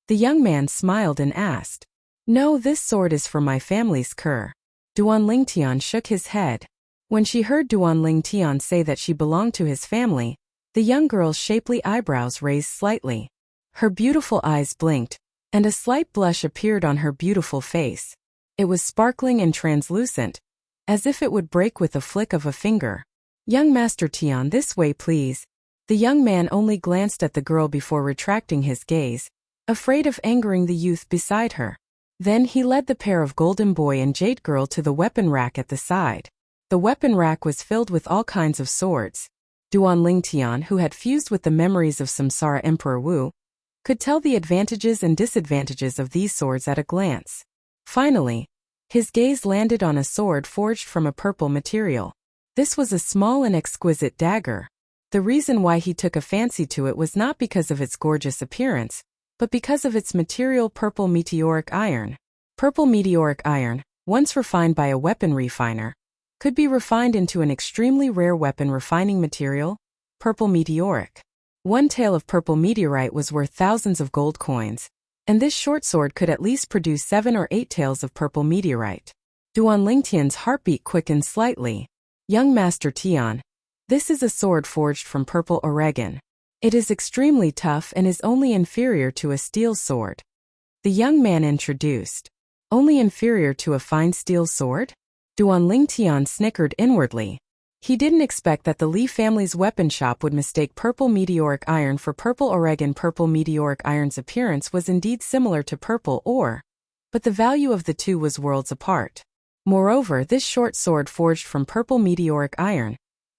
S1: The young man smiled and asked. No, this sword is for my family's Kerr. Duan Lingtian shook his head. When she heard Duan Lingtian say that she belonged to his family, the young girl's shapely eyebrows raised slightly. Her beautiful eyes blinked, and a slight blush appeared on her beautiful face. It was sparkling and translucent, as if it would break with a flick of a finger. Young Master Tian, this way please. The young man only glanced at the girl before retracting his gaze, afraid of angering the youth beside her. Then he led the pair of Golden Boy and Jade Girl to the weapon rack at the side. The weapon rack was filled with all kinds of swords. Duan Lingtian, who had fused with the memories of Samsara Emperor Wu, could tell the advantages and disadvantages of these swords at a glance. Finally, his gaze landed on a sword forged from a purple material. This was a small and exquisite dagger. The reason why he took a fancy to it was not because of its gorgeous appearance, but because of its material, purple meteoric iron. Purple meteoric iron, once refined by a weapon refiner, could be refined into an extremely rare weapon refining material, purple meteoric. One tael of purple meteorite was worth thousands of gold coins, and this short sword could at least produce 7 or 8 taels of purple meteorite. Duan Lingtian's heartbeat quickened slightly. Young Master Tian, this is a sword forged from purple oregon. It is extremely tough and is only inferior to a steel sword. The young man introduced. Only inferior to a fine steel sword? Duan Lingtian snickered inwardly. He didn't expect that the Li family's weapon shop would mistake purple meteoric iron for purple oregon. Purple meteoric iron's appearance was indeed similar to purple ore, but the value of the two was worlds apart. Moreover, this short sword forged from purple meteoric iron,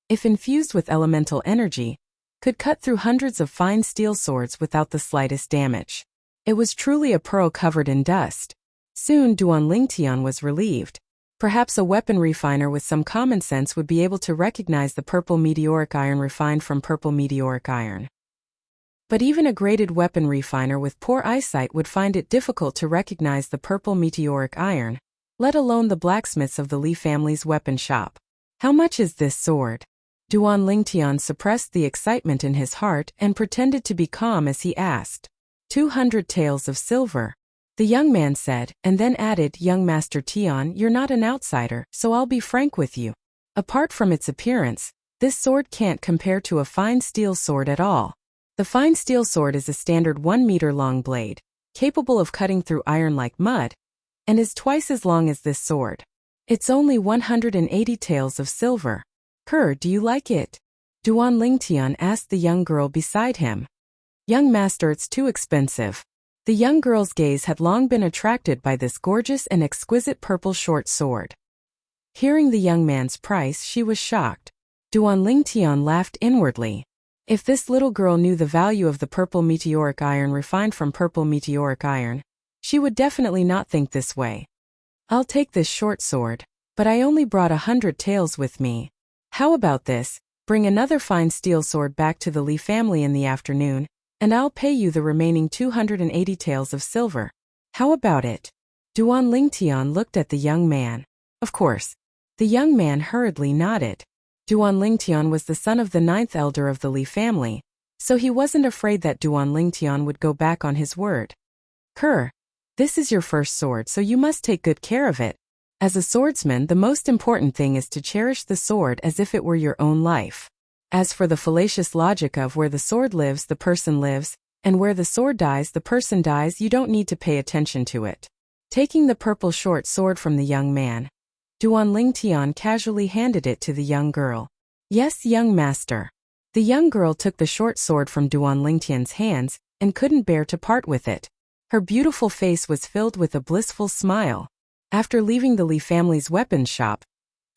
S1: if infused with elemental energy, could cut through hundreds of fine steel swords without the slightest damage. It was truly a pearl covered in dust. Soon Duan Lingtian was relieved. Perhaps a weapon refiner with some common sense would be able to recognize the purple meteoric iron refined from purple meteoric iron. But even a graded weapon refiner with poor eyesight would find it difficult to recognize the purple meteoric iron, let alone the blacksmiths of the Li family's weapon shop. How much is this sword? Duan Lingtian suppressed the excitement in his heart and pretended to be calm as he asked. 200 taels of silver. The young man said, and then added, Young Master Tian, you're not an outsider, so I'll be frank with you. Apart from its appearance, this sword can't compare to a fine steel sword at all. The fine steel sword is a standard 1 meter long blade, capable of cutting through iron like mud, and is twice as long as this sword. It's only 180 taels of silver. Kerr, do you like it? Duan Lingtian asked the young girl beside him. Young master, it's too expensive. The young girl's gaze had long been attracted by this gorgeous and exquisite purple short sword. Hearing the young man's price, she was shocked. Duan Lingtian laughed inwardly. If this little girl knew the value of the purple meteoric iron refined from purple meteoric iron, she would definitely not think this way. I'll take this short sword, but I only brought 100 taels with me. How about this? Bring another fine steel sword back to the Li family in the afternoon, and I'll pay you the remaining 280 taels of silver. How about it? Duan Lingtian looked at the young man. Of course. The young man hurriedly nodded. Duan Lingtian was the son of the 9th elder of the Li family, so he wasn't afraid that Duan Lingtian would go back on his word. This is your first sword, so you must take good care of it. As a swordsman, the most important thing is to cherish the sword as if it were your own life. As for the fallacious logic of where the sword lives, the person lives, and where the sword dies, the person dies, you don't need to pay attention to it. Taking the purple short sword from the young man, Duan Lingtian casually handed it to the young girl. Yes, young master. The young girl took the short sword from Duan Lingtian's hands and couldn't bear to part with it. Her beautiful face was filled with a blissful smile. After leaving the Li family's weapons shop,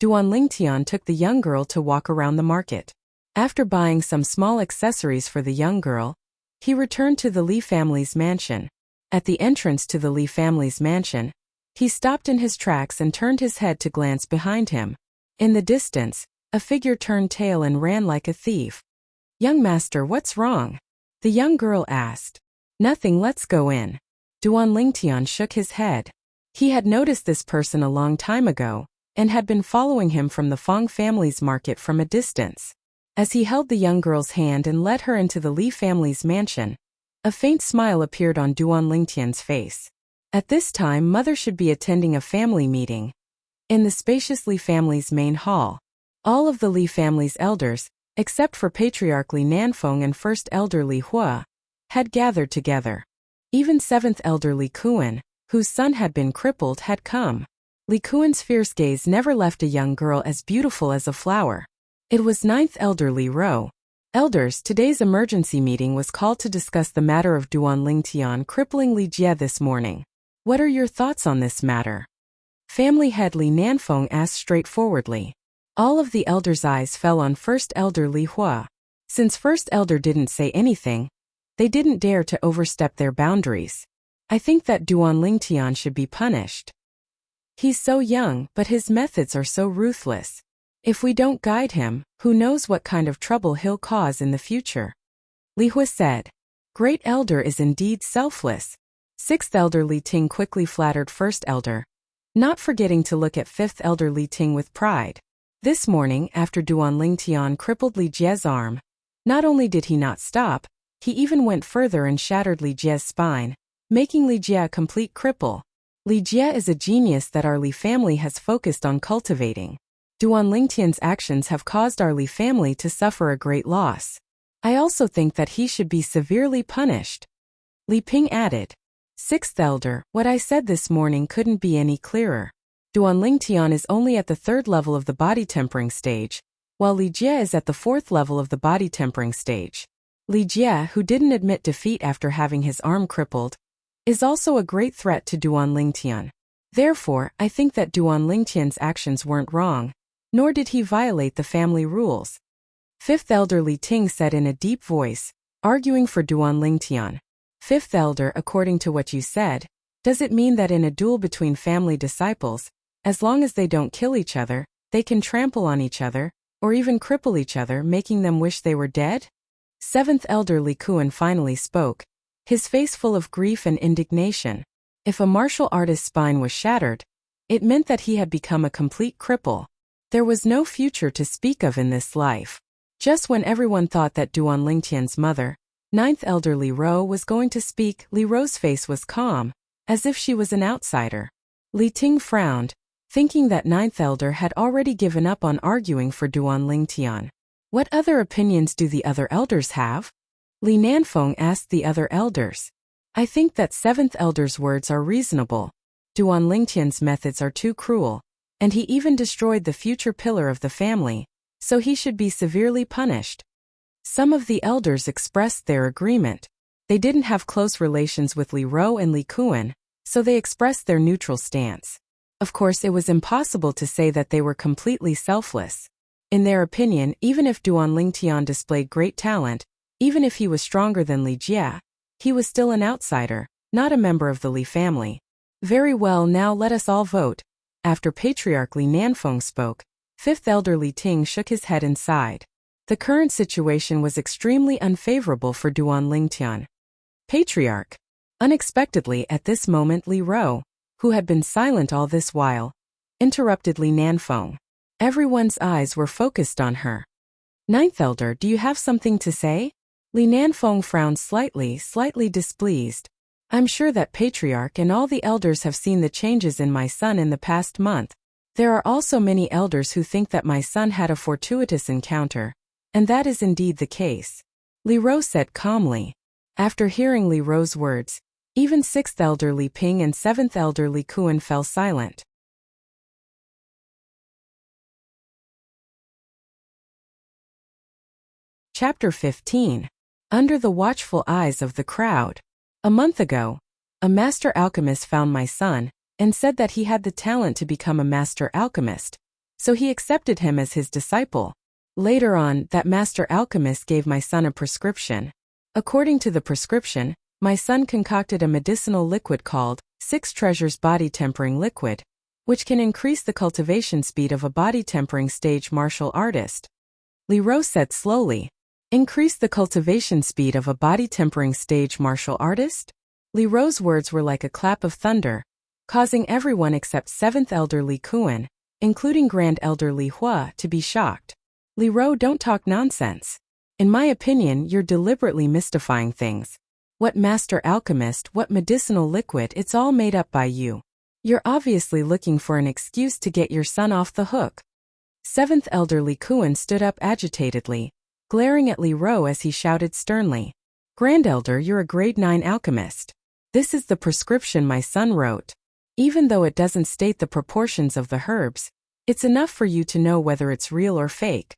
S1: Duan Lingtian took the young girl to walk around the market. After buying some small accessories for the young girl, he returned to the Li family's mansion. At the entrance to the Li family's mansion, he stopped in his tracks and turned his head to glance behind him. In the distance, a figure turned tail and ran like a thief. Young master, what's wrong? The young girl asked. Nothing, let's go in. Duan Lingtian shook his head. He had noticed this person a long time ago, and had been following him from the Fong family's market from a distance. As he held the young girl's hand and led her into the Li family's mansion, a faint smile appeared on Duan Lingtian's face. At this time, mother should be attending a family meeting. In the spacious Li family's main hall, all of the Li family's elders, except for Patriarch Li Nanfeng and First Elder Li Hua, had gathered together. Even 7th Elder Li Kuan, whose son had been crippled, had come. Li Kuan's fierce gaze never left a young girl as beautiful as a flower. It was 9th Elder Li Ro. Elders, today's emergency meeting was called to discuss the matter of Duan Lingtian crippling Li Jie this morning. What are your thoughts on this matter? Family head Li Nanfeng asked straightforwardly. All of the elders' eyes fell on First Elder Li Hua. Since First Elder didn't say anything, they didn't dare to overstep their boundaries. I think that Duan Lingtian should be punished. He's so young, but his methods are so ruthless. If we don't guide him, who knows what kind of trouble he'll cause in the future? Li Hua said. Great Elder is indeed selfless. 6th Elder Li Ting quickly flattered First Elder, not forgetting to look at 5th Elder Li Ting with pride. This morning, after Duan Lingtian crippled Li Jie's arm, not only did he not stop, he even went further and shattered Li Jie's spine, making Li Jie a complete cripple. Li Jie is a genius that our Li family has focused on cultivating. Duan Lingtian's actions have caused our Li family to suffer a great loss. I also think that he should be severely punished. Li Ping added. 6th Elder, what I said this morning couldn't be any clearer. Duan Lingtian is only at the 3rd level of the body tempering stage, while Li Jie is at the 4th level of the body tempering stage. Li Jie, who didn't admit defeat after having his arm crippled, is also a great threat to Duan Lingtian. Therefore, I think that Duan Lingtian's actions weren't wrong, nor did he violate the family rules. 5th Elder Li Ting said in a deep voice, arguing for Duan Lingtian. 5th Elder, according to what you said, does it mean that in a duel between family disciples, as long as they don't kill each other, they can trample on each other, or even cripple each other, making them wish they were dead? 7th Elder Li Kuan finally spoke, his face full of grief and indignation. If a martial artist's spine was shattered, it meant that he had become a complete cripple. There was no future to speak of in this life. Just when everyone thought that Duan Lingtian's mother, 9th Elder Li Ro, was going to speak, Li Ro's face was calm, as if she was an outsider. Li Ting frowned, thinking that 9th Elder had already given up on arguing for Duan Lingtian. What other opinions do the other elders have? Li Nanfeng asked the other elders. I think that 7th Elder's words are reasonable. Duan Lingtian's methods are too cruel, and he even destroyed the future pillar of the family, so he should be severely punished. Some of the elders expressed their agreement. They didn't have close relations with Li Ro and Li Kuan, so they expressed their neutral stance. Of course, it was impossible to say that they were completely selfless. In their opinion, even if Duan Lingtian displayed great talent, even if he was stronger than Li Jie, he was still an outsider, not a member of the Li family. Very well, now let us all vote. After Patriarch Li Nanfeng spoke, 5th Elder Li Ting shook his head and sighed. The current situation was extremely unfavorable for Duan Lingtian. Patriarch. Unexpectedly at this moment Li Ro, who had been silent all this while, interrupted Li Nanfeng. Everyone's eyes were focused on her. Ninth Elder, do you have something to say? Li Nanfeng frowned slightly displeased. I'm sure that Patriarch and all the elders have seen the changes in my son in the past month. There are also many elders who think that my son had a fortuitous encounter, and that is indeed the case. Li Ro said calmly. After hearing Li Ro's words, even 6th Elder Li Ping and 7th Elder Li Kuan fell silent. Chapter 15. Under the watchful eyes of the crowd. A month ago, a master alchemist found my son and said that he had the talent to become a master alchemist, so he accepted him as his disciple. Later on, that master alchemist gave my son a prescription. According to the prescription, my son concocted a medicinal liquid called 6 Treasures Body Tempering Liquid, which can increase the cultivation speed of a body tempering stage martial artist. Li Ro said slowly. Increase the cultivation speed of a body tempering stage martial artist? Li Ro's words were like a clap of thunder, causing everyone except 7th Elder Li Kuan, including Grand Elder Li Hua, to be shocked. Li Ro, don't talk nonsense. In my opinion, you're deliberately mystifying things. What master alchemist, what medicinal liquid, it's all made up by you. You're obviously looking for an excuse to get your son off the hook. 7th Elder Li Kuan stood up agitatedly, glaring at Li Ro as he shouted sternly. Grand Elder, you're a grade 9 alchemist. This is the prescription my son wrote. Even though it doesn't state the proportions of the herbs, it's enough for you to know whether it's real or fake.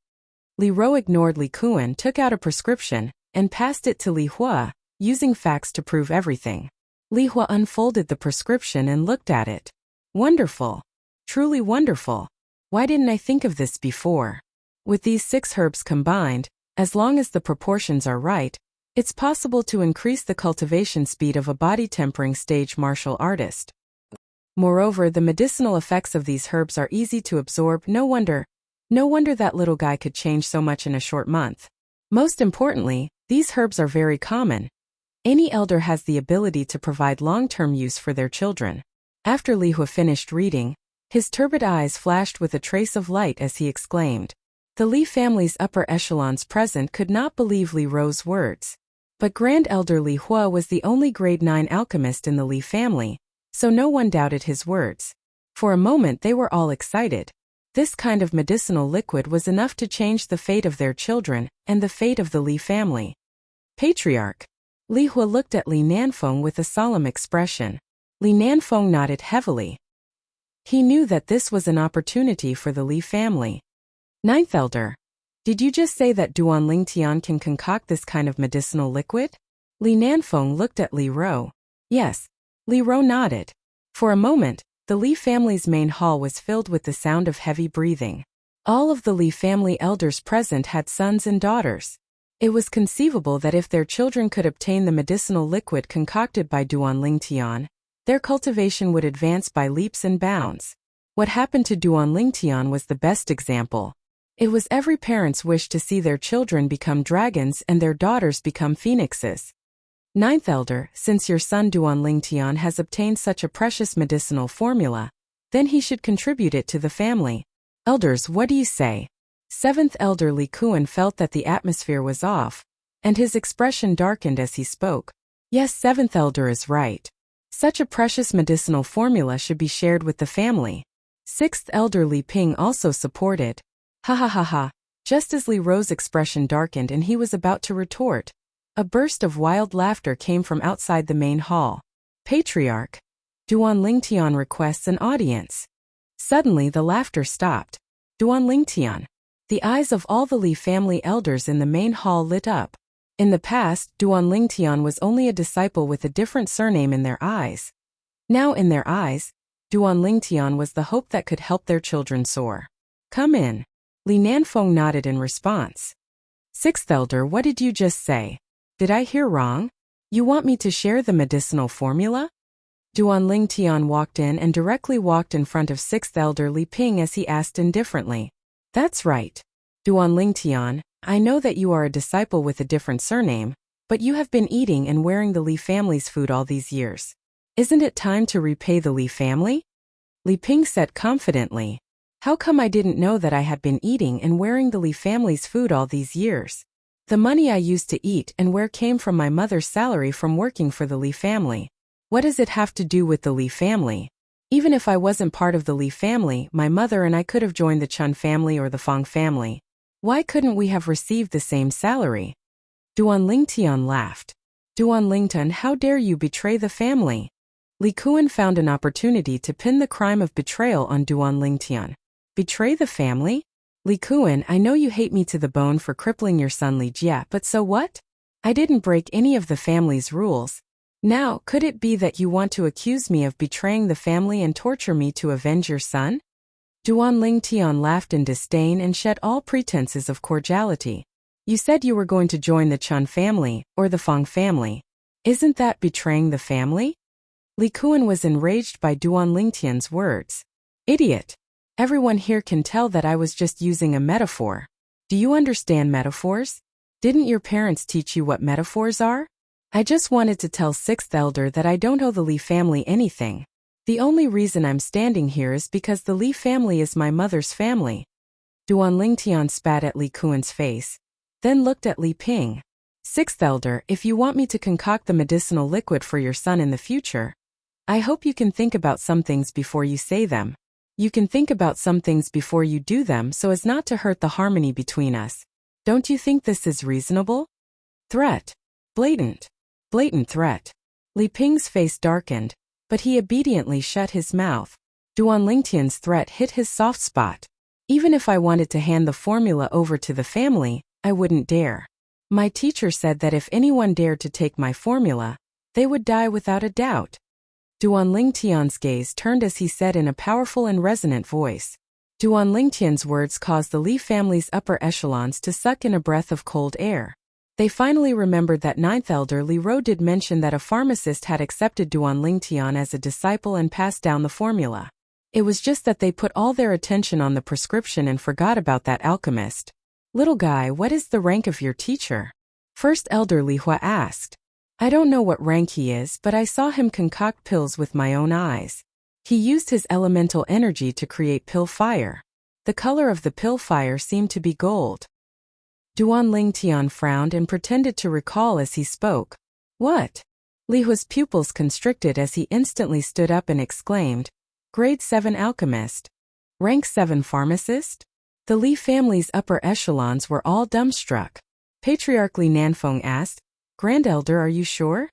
S1: Li Ro ignored Li Kuan, took out a prescription, and passed it to Li Hua, using facts to prove everything. Li Hua unfolded the prescription and looked at it. Wonderful. Truly wonderful. Why didn't I think of this before? With these 6 herbs combined, as long as the proportions are right, it's possible to increase the cultivation speed of a body tempering stage martial artist. Moreover, the medicinal effects of these herbs are easy to absorb. No wonder that little guy could change so much in a short month. Most importantly, these herbs are very common. Any elder has the ability to provide long-term use for their children. After Li Hua finished reading, his turbid eyes flashed with a trace of light as he exclaimed. The Li family's upper echelons present could not believe Li Ro's words. But Grand Elder Li Hua was the only grade 9 alchemist in the Li family, so no one doubted his words. For a moment they were all excited. This kind of medicinal liquid was enough to change the fate of their children and the fate of the Li family. Patriarch. Li Hua looked at Li Nanfeng with a solemn expression. Li Nanfeng nodded heavily. He knew that this was an opportunity for the Li family. Ninth Elder. Did you just say that Duan Lingtian can concoct this kind of medicinal liquid? Li Nanfeng looked at Li Ro. Yes. Li Ro nodded. For a moment, the Li family's main hall was filled with the sound of heavy breathing. All of the Li family elders present had sons and daughters. It was conceivable that if their children could obtain the medicinal liquid concocted by Duan Lingtian, their cultivation would advance by leaps and bounds. What happened to Duan Lingtian was the best example. It was every parent's wish to see their children become dragons and their daughters become phoenixes. Ninth Elder, since your son Duan Lingtian has obtained such a precious medicinal formula, then he should contribute it to the family. Elders, what do you say? 7th Elder Li Kuan felt that the atmosphere was off, and his expression darkened as he spoke. Yes, 7th Elder is right. Such a precious medicinal formula should be shared with the family. 6th Elder Li Ping also supported. Ha ha ha ha. Just as Li Ro's expression darkened and he was about to retort, a burst of wild laughter came from outside the main hall. Patriarch. Duan Lingtian requests an audience. Suddenly the laughter stopped. Duan Lingtian. The eyes of all the Li family elders in the main hall lit up. In the past, Duan Lingtian was only a disciple with a different surname in their eyes. Now in their eyes, Duan Lingtian was the hope that could help their children soar. Come in. Li Nanfeng nodded in response. 6th Elder, what did you just say? Did I hear wrong? You want me to share the medicinal formula? Duan Lingtian walked in and directly walked in front of 6th Elder Li Ping as he asked indifferently. That's right. Duan Lingtian, I know that you are a disciple with a different surname, But you have been eating and wearing the Li family's food all these years. Isn't it time to repay the Li family? Li Ping said confidently. How come I didn't know that I had been eating and wearing the Li family's food all these years? The money I used to eat and wear came from my mother's salary from working for the Li family. What does it have to do with the Li family? Even if I wasn't part of the Li family, my mother and I could have joined the Chun family or the Fong family. Why couldn't we have received the same salary? Duan Lingtian laughed. Duan Lingtian, how dare you betray the family? Li Kuan found an opportunity to pin the crime of betrayal on Duan Lingtian. Betray the family? Li Kuan, I know you hate me to the bone for crippling your son Li Jia, but so what? I didn't break any of the family's rules. Now, could it be that you want to accuse me of betraying the family and torture me to avenge your son? Duan Lingtian laughed in disdain and shed all pretenses of cordiality. You said you were going to join the Chun family, or the Fong family. Isn't that betraying the family? Li Kuan was enraged by Duan Lingtian's words. Idiot! Everyone here can tell that I was just using a metaphor. Do you understand metaphors? Didn't your parents teach you what metaphors are? I just wanted to tell Sixth Elder that I don't owe the Li family anything. The only reason I'm standing here is because the Li family is my mother's family. Duan Lingtian spat at Li Kuan's face, then looked at Li Ping. Sixth Elder, if you want me to concoct the medicinal liquid for your son in the future, I hope you can think about some things before you say them. You can think about some things before you do them so as not to hurt the harmony between us. Don't you think this is reasonable? Threat. Blatant threat. Li Ping's face darkened, but he obediently shut his mouth. Duan Lingtian's threat hit his soft spot. Even if I wanted to hand the formula over to the family, I wouldn't dare. My teacher said that if anyone dared to take my formula, they would die without a doubt. Duan Lingtian's gaze turned as he said in a powerful and resonant voice. Duan Lingtian's words caused the Li family's upper echelons to suck in a breath of cold air. They finally remembered that Ninth Elder Li Ro did mention that a pharmacist had accepted Duan Lingtian as a disciple and passed down the formula. It was just that they put all their attention on the prescription and forgot about that alchemist. Little guy, what is the rank of your teacher? First Elder Li Hua asked. I don't know what rank he is, but I saw him concoct pills with my own eyes. He used his elemental energy to create pill fire. The color of the pill fire seemed to be gold. Duan Lingtian frowned and pretended to recall as he spoke. What? Li Hua's pupils constricted as he instantly stood up and exclaimed, Grade 7 alchemist. Rank 7 pharmacist? The Li family's upper echelons were all dumbstruck. Patriarch Li Nanfeng asked, Grand Elder, are you sure?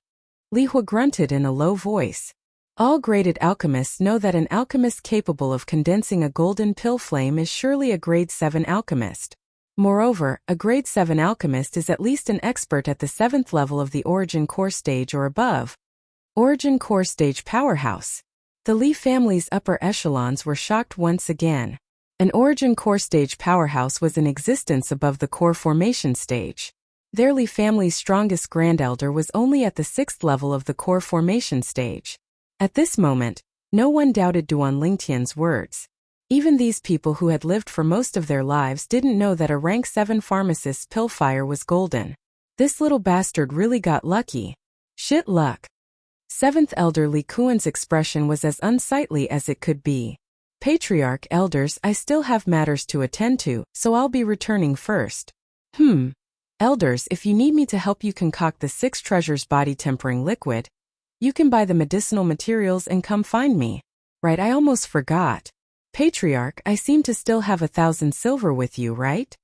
S1: Li Hua grunted in a low voice. All graded alchemists know that an alchemist capable of condensing a golden pill flame is surely a grade 7 alchemist. Moreover, a grade 7 alchemist is at least an expert at the 7th level of the Origin Core stage or above. Origin Core stage powerhouse. The Li family's upper echelons were shocked once again. An Origin Core stage powerhouse was in existence above the Core formation stage. Their Li family's strongest Grand Elder was only at the 6th level of the Core formation stage. At this moment, no one doubted Duan Lingtian's words. Even these people who had lived for most of their lives didn't know that a rank 7 pharmacist's pill fire was golden. This little bastard really got lucky. Shit luck. 7th Elder Li Kuan's expression was as unsightly as it could be. Patriarch Elders, I still have matters to attend to, so I'll be returning first. Elders, if you need me to help you concoct the 6 treasures body tempering liquid, you can buy the medicinal materials and come find me. Right, I almost forgot. Patriarch, I seem to still have 1,000 silver with you, right?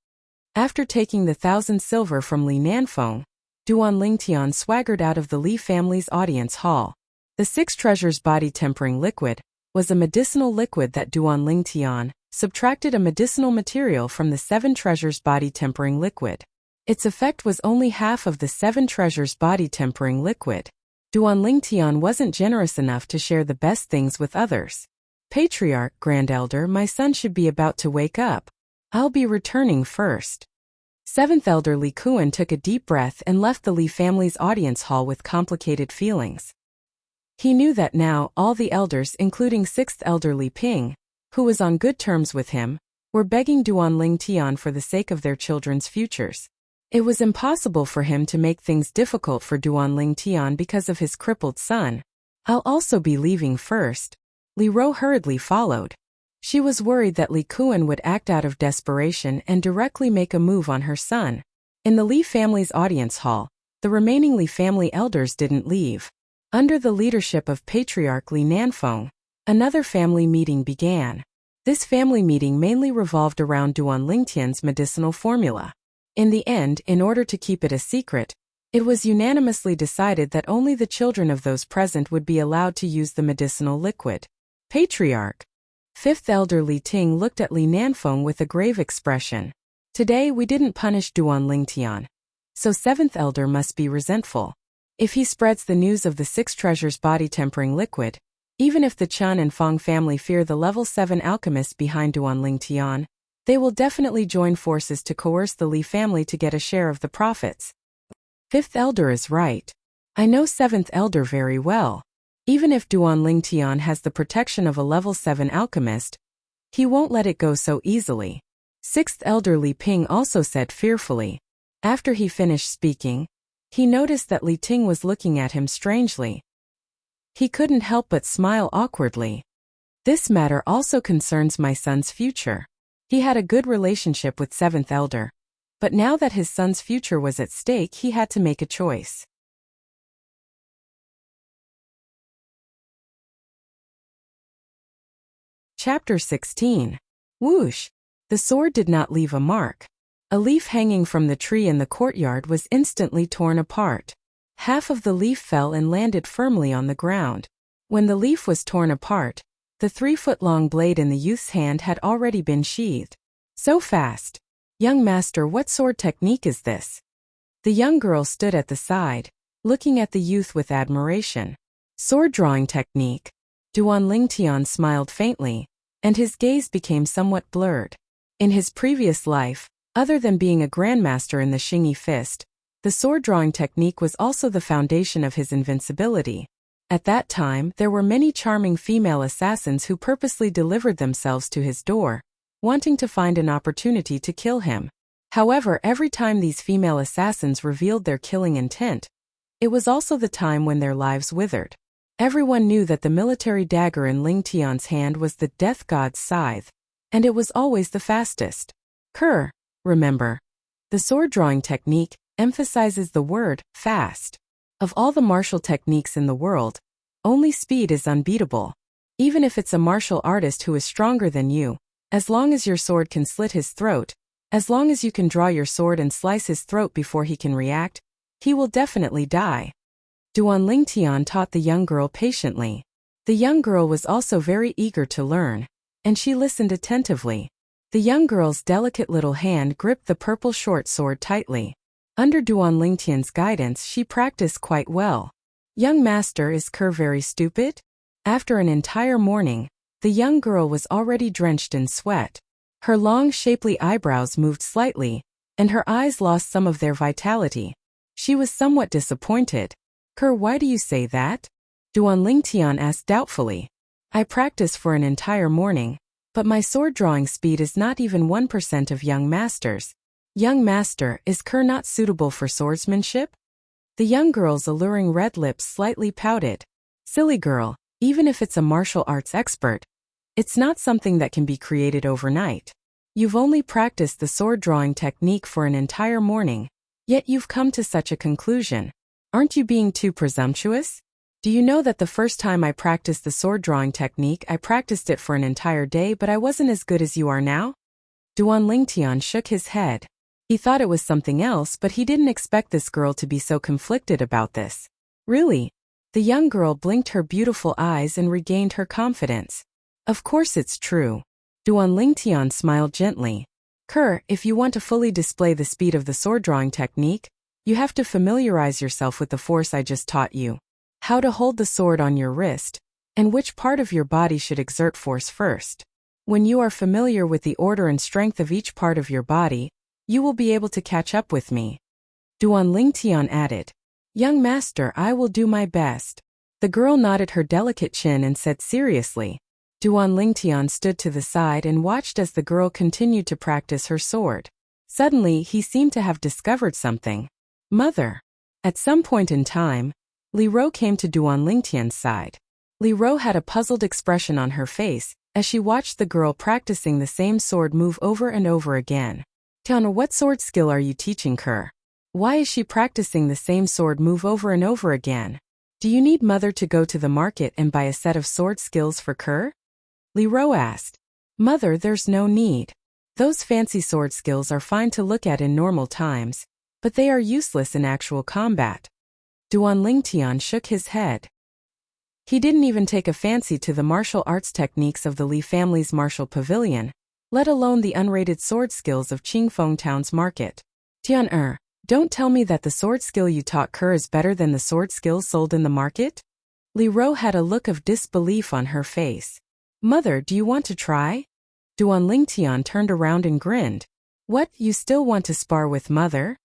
S1: After taking the 1,000 silver from Li Nanfeng, Duan Lingtian swaggered out of the Li family's audience hall. The 6 treasures body tempering liquid was a medicinal liquid that Duan Lingtian subtracted a medicinal material from the 7 treasures body tempering liquid. Its effect was only half of the 7 treasures body tempering liquid. Duan Lingtian wasn't generous enough to share the best things with others. Patriarch, Grand Elder, my son should be about to wake up. I'll be returning first. 7th Elder Li Kuan took a deep breath and left the Li family's audience hall with complicated feelings. He knew that now all the elders, including 6th Elder Li Ping, who was on good terms with him, were begging Duan Lingtian for the sake of their children's futures. It was impossible for him to make things difficult for Duan Lingtian because of his crippled son. I'll also be leaving first. Li Ro hurriedly followed. She was worried that Li Kuan would act out of desperation and directly make a move on her son. In the Li family's audience hall, the remaining Li family elders didn't leave. Under the leadership of Patriarch Li Nanfeng, another family meeting began. This family meeting mainly revolved around Duan Lingtian's medicinal formula. In the end, in order to keep it a secret, it was unanimously decided that only the children of those present would be allowed to use the medicinal liquid. Patriarch. Fifth Elder Li Ting looked at Li Nanfeng with a grave expression. Today we didn't punish Duan Lingtian. So Seventh Elder must be resentful. If he spreads the news of the Six Treasures body-tempering liquid, even if the Chun and Fong family fear the level 7 alchemist behind Duan Lingtian, they will definitely join forces to coerce the Li family to get a share of the profits. Fifth Elder is right. I know Seventh Elder very well. Even if Duan Lingtian has the protection of a level 7 alchemist, he won't let it go so easily. Sixth Elder Li Ping also said fearfully. After he finished speaking, he noticed that Li Ting was looking at him strangely. He couldn't help but smile awkwardly. This matter also concerns my son's future. He had a good relationship with Seventh Elder, but now that his son's future was at stake, he had to make a choice. Chapter 16. Whoosh! The sword did not leave a mark. A leaf hanging from the tree in the courtyard was instantly torn apart. Half of the leaf fell and landed firmly on the ground. When the leaf was torn apart, the 3-foot-long blade in the youth's hand had already been sheathed. So fast! Young master, what sword technique is this? The young girl stood at the side, looking at the youth with admiration. Sword drawing technique. Duan Lingtian smiled faintly, and his gaze became somewhat blurred. In his previous life, other than being a grandmaster in the Xingyi fist, the sword drawing technique was also the foundation of his invincibility. At that time, there were many charming female assassins who purposely delivered themselves to his door, wanting to find an opportunity to kill him. However, every time these female assassins revealed their killing intent, it was also the time when their lives withered. Everyone knew that the military dagger in Lingtian's hand was the death god's scythe, and it was always the fastest. Remember, the sword drawing technique emphasizes the word fast. Of all the martial techniques in the world, only speed is unbeatable. Even if it's a martial artist who is stronger than you, as long as your sword can slit his throat, as long as you can draw your sword and slice his throat before he can react, he will definitely die. Duan Lingtian taught the young girl patiently. The young girl was also very eager to learn, and she listened attentively. The young girl's delicate little hand gripped the purple short sword tightly. Under Duan Lingtian's guidance, she practiced quite well. Young master, is Kerr very stupid? After an entire morning, the young girl was already drenched in sweat. Her long, shapely eyebrows moved slightly, and her eyes lost some of their vitality. She was somewhat disappointed. Kerr, why do you say that? Duan Lingtian asked doubtfully. I practice for an entire morning, but my sword drawing speed is not even 1% of young master's. Young master, is Kerr not suitable for swordsmanship? The young girl's alluring red lips slightly pouted. Silly girl, even if it's a martial arts expert, it's not something that can be created overnight. You've only practiced the sword drawing technique for an entire morning, yet you've come to such a conclusion. Aren't you being too presumptuous? Do you know that the first time I practiced the sword drawing technique, I practiced it for an entire day, but I wasn't as good as you are now? Duan Lingtian shook his head. He thought it was something else, but he didn't expect this girl to be so conflicted about this. Really? The young girl blinked her beautiful eyes and regained her confidence. Of course it's true. Duan Lingtian smiled gently. Kerr, if you want to fully display the speed of the sword drawing technique, you have to familiarize yourself with the force I just taught you. How to hold the sword on your wrist, and which part of your body should exert force first. When you are familiar with the order and strength of each part of your body, you will be able to catch up with me. Duan Lingtian added. Young master, I will do my best. The girl nodded her delicate chin and said seriously. Duan Lingtian stood to the side and watched as the girl continued to practice her sword. Suddenly, he seemed to have discovered something. Mother. At some point in time, Li Ro came to Duan Lingtian's side. Li Ro had a puzzled expression on her face as she watched the girl practicing the same sword move over and over again. Tian, what sword skill are you teaching her? Why is she practicing the same sword move over and over again? Do you need mother to go to the market and buy a set of sword skills for Kerr? Li Ro asked. Mother, there's no need. Those fancy sword skills are fine to look at in normal times, but they are useless in actual combat. Duan Lingtian shook his head. He didn't even take a fancy to the martial arts techniques of the Li family's martial pavilion, let alone the unrated sword skills of Qingfeng Town's market. Tian, don't tell me that the sword skill you taught Kerr is better than the sword skills sold in the market? Li Ro had a look of disbelief on her face. Mother, do you want to try? Duan Lingtian turned around and grinned. What, you still want to spar with mother?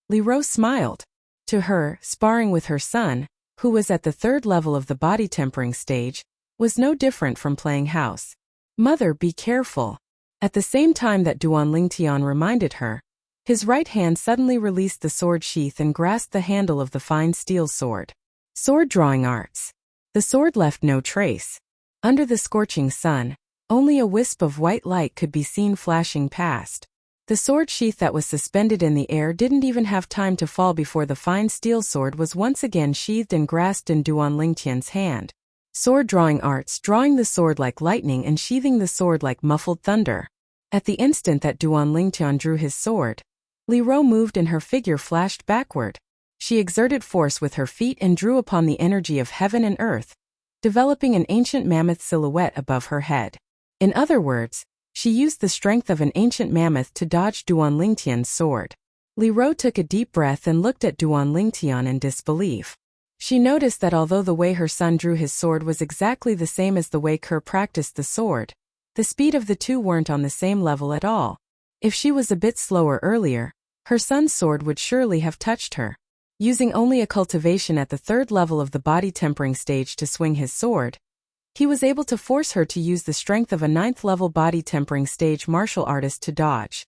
S1: Li Ro smiled. To her, sparring with her son, who was at the 3rd level of the body tempering stage, was no different from playing house. Mother, be careful. At the same time that Duan Lingtian reminded her, his right hand suddenly released the sword sheath and grasped the handle of the fine steel sword. Sword drawing arts. The sword left no trace. Under the scorching sun, only a wisp of white light could be seen flashing past. The sword sheath that was suspended in the air didn't even have time to fall before the fine steel sword was once again sheathed and grasped in Duan Lingtian's hand. Sword drawing arts, drawing the sword like lightning and sheathing the sword like muffled thunder. At the instant that Duan Lingtian drew his sword, Li Ro moved and her figure flashed backward. She exerted force with her feet and drew upon the energy of heaven and earth, developing an ancient mammoth silhouette above her head. In other words, she used the strength of an ancient mammoth to dodge Duan Lingtian's sword. Li Ro took a deep breath and looked at Duan Lingtian in disbelief. She noticed that although the way her son drew his sword was exactly the same as the way Kerr practiced the sword, the speed of the two weren't on the same level at all. If she was a bit slower earlier, her son's sword would surely have touched her. Using only a cultivation at the 3rd level of the body tempering stage to swing his sword, he was able to force her to use the strength of a 9th level body tempering stage martial artist to dodge.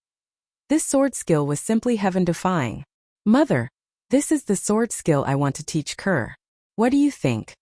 S1: This sword skill was simply heaven-defying. Mother, this is the sword skill I want to teach Kerr. What do you think?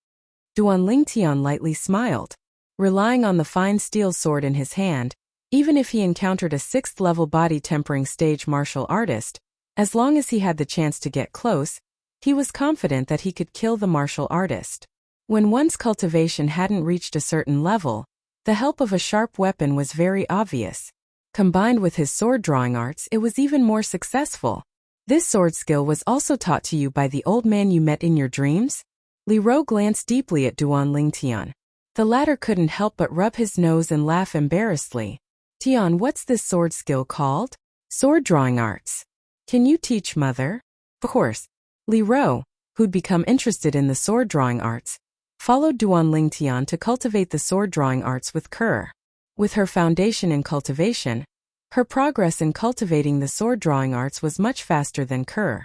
S1: Duan Lingtian lightly smiled. Relying on the fine steel sword in his hand, even if he encountered a 6th level body tempering stage martial artist, as long as he had the chance to get close, he was confident that he could kill the martial artist. When one's cultivation hadn't reached a certain level, the help of a sharp weapon was very obvious. Combined with his sword drawing arts, it was even more successful. This sword skill was also taught to you by the old man you met in your dreams? Li Ro glanced deeply at Duan Lingtian. The latter couldn't help but rub his nose and laugh embarrassedly. Tian, what's this sword skill called? Sword drawing arts. Can you teach mother? Of course. Li Ro, who'd become interested in the sword drawing arts, followed Duan Lingtian to cultivate the sword drawing arts with Kerr. With her foundation in cultivation, her progress in cultivating the sword drawing arts was much faster than Kerr.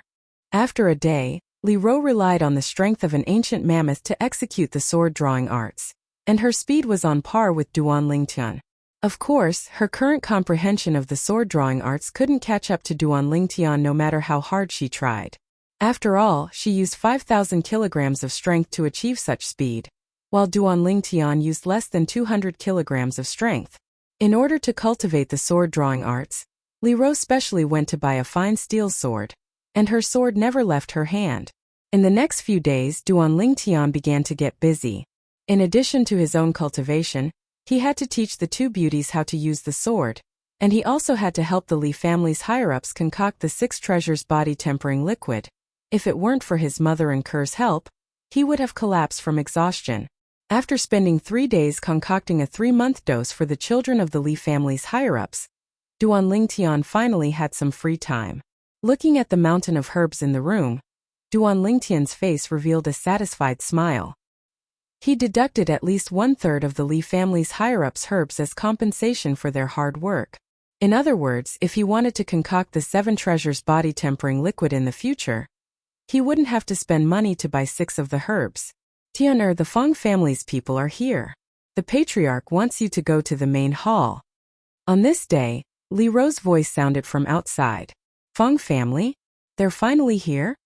S1: After a day, Li Ro relied on the strength of an ancient mammoth to execute the sword drawing arts, and her speed was on par with Duan Lingtian. Of course, her current comprehension of the sword drawing arts couldn't catch up to Duan Lingtian no matter how hard she tried. After all, she used 5,000 kilograms of strength to achieve such speed, while Duan Lingtian used less than 200 kilograms of strength. In order to cultivate the sword drawing arts, Li Ro specially went to buy a fine steel sword, and her sword never left her hand. In the next few days, Duan Lingtian began to get busy. In addition to his own cultivation, he had to teach the two beauties how to use the sword, and he also had to help the Li family's higher-ups concoct the 6 treasures body tempering liquid. If it weren't for his mother and Kerr's help, he would have collapsed from exhaustion. After spending 3 days concocting a 3-month dose for the children of the Li family's higher-ups, Duan Lingtian finally had some free time. Looking at the mountain of herbs in the room, Duan Lingtian's face revealed a satisfied smile. He deducted at least 1/3 of the Li family's higher-ups' herbs as compensation for their hard work. In other words, if he wanted to concoct the 7 treasures body tempering liquid in the future, he wouldn't have to spend money to buy 6 of the herbs. Tian'er, the Feng family's people are here. The patriarch wants you to go to the main hall. On this day, Li Ro's voice sounded from outside. Feng family? They're finally here?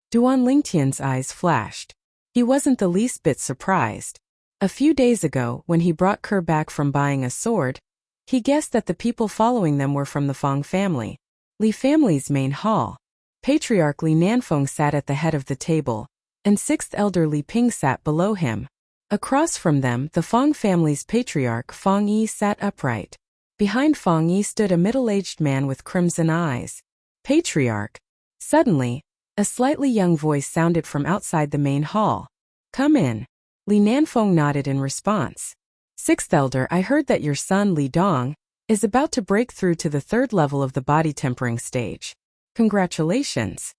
S1: Duan Lingtian's eyes flashed. He wasn't the least bit surprised. A few days ago, when he brought Ke back from buying a sword, he guessed that the people following them were from the Feng family. Li family's main hall. Patriarch Li Nanfeng sat at the head of the table, and sixth elder Li Ping sat below him. Across from them, the Feng family's patriarch Feng Yi sat upright. Behind Feng Yi stood a middle-aged man with crimson eyes. Patriarch. Suddenly, a slightly young voice sounded from outside the main hall. Come in. Li Nanfeng nodded in response. Sixth elder, I heard that your son Li Dong is about to break through to the third level of the body tempering stage. Congratulations.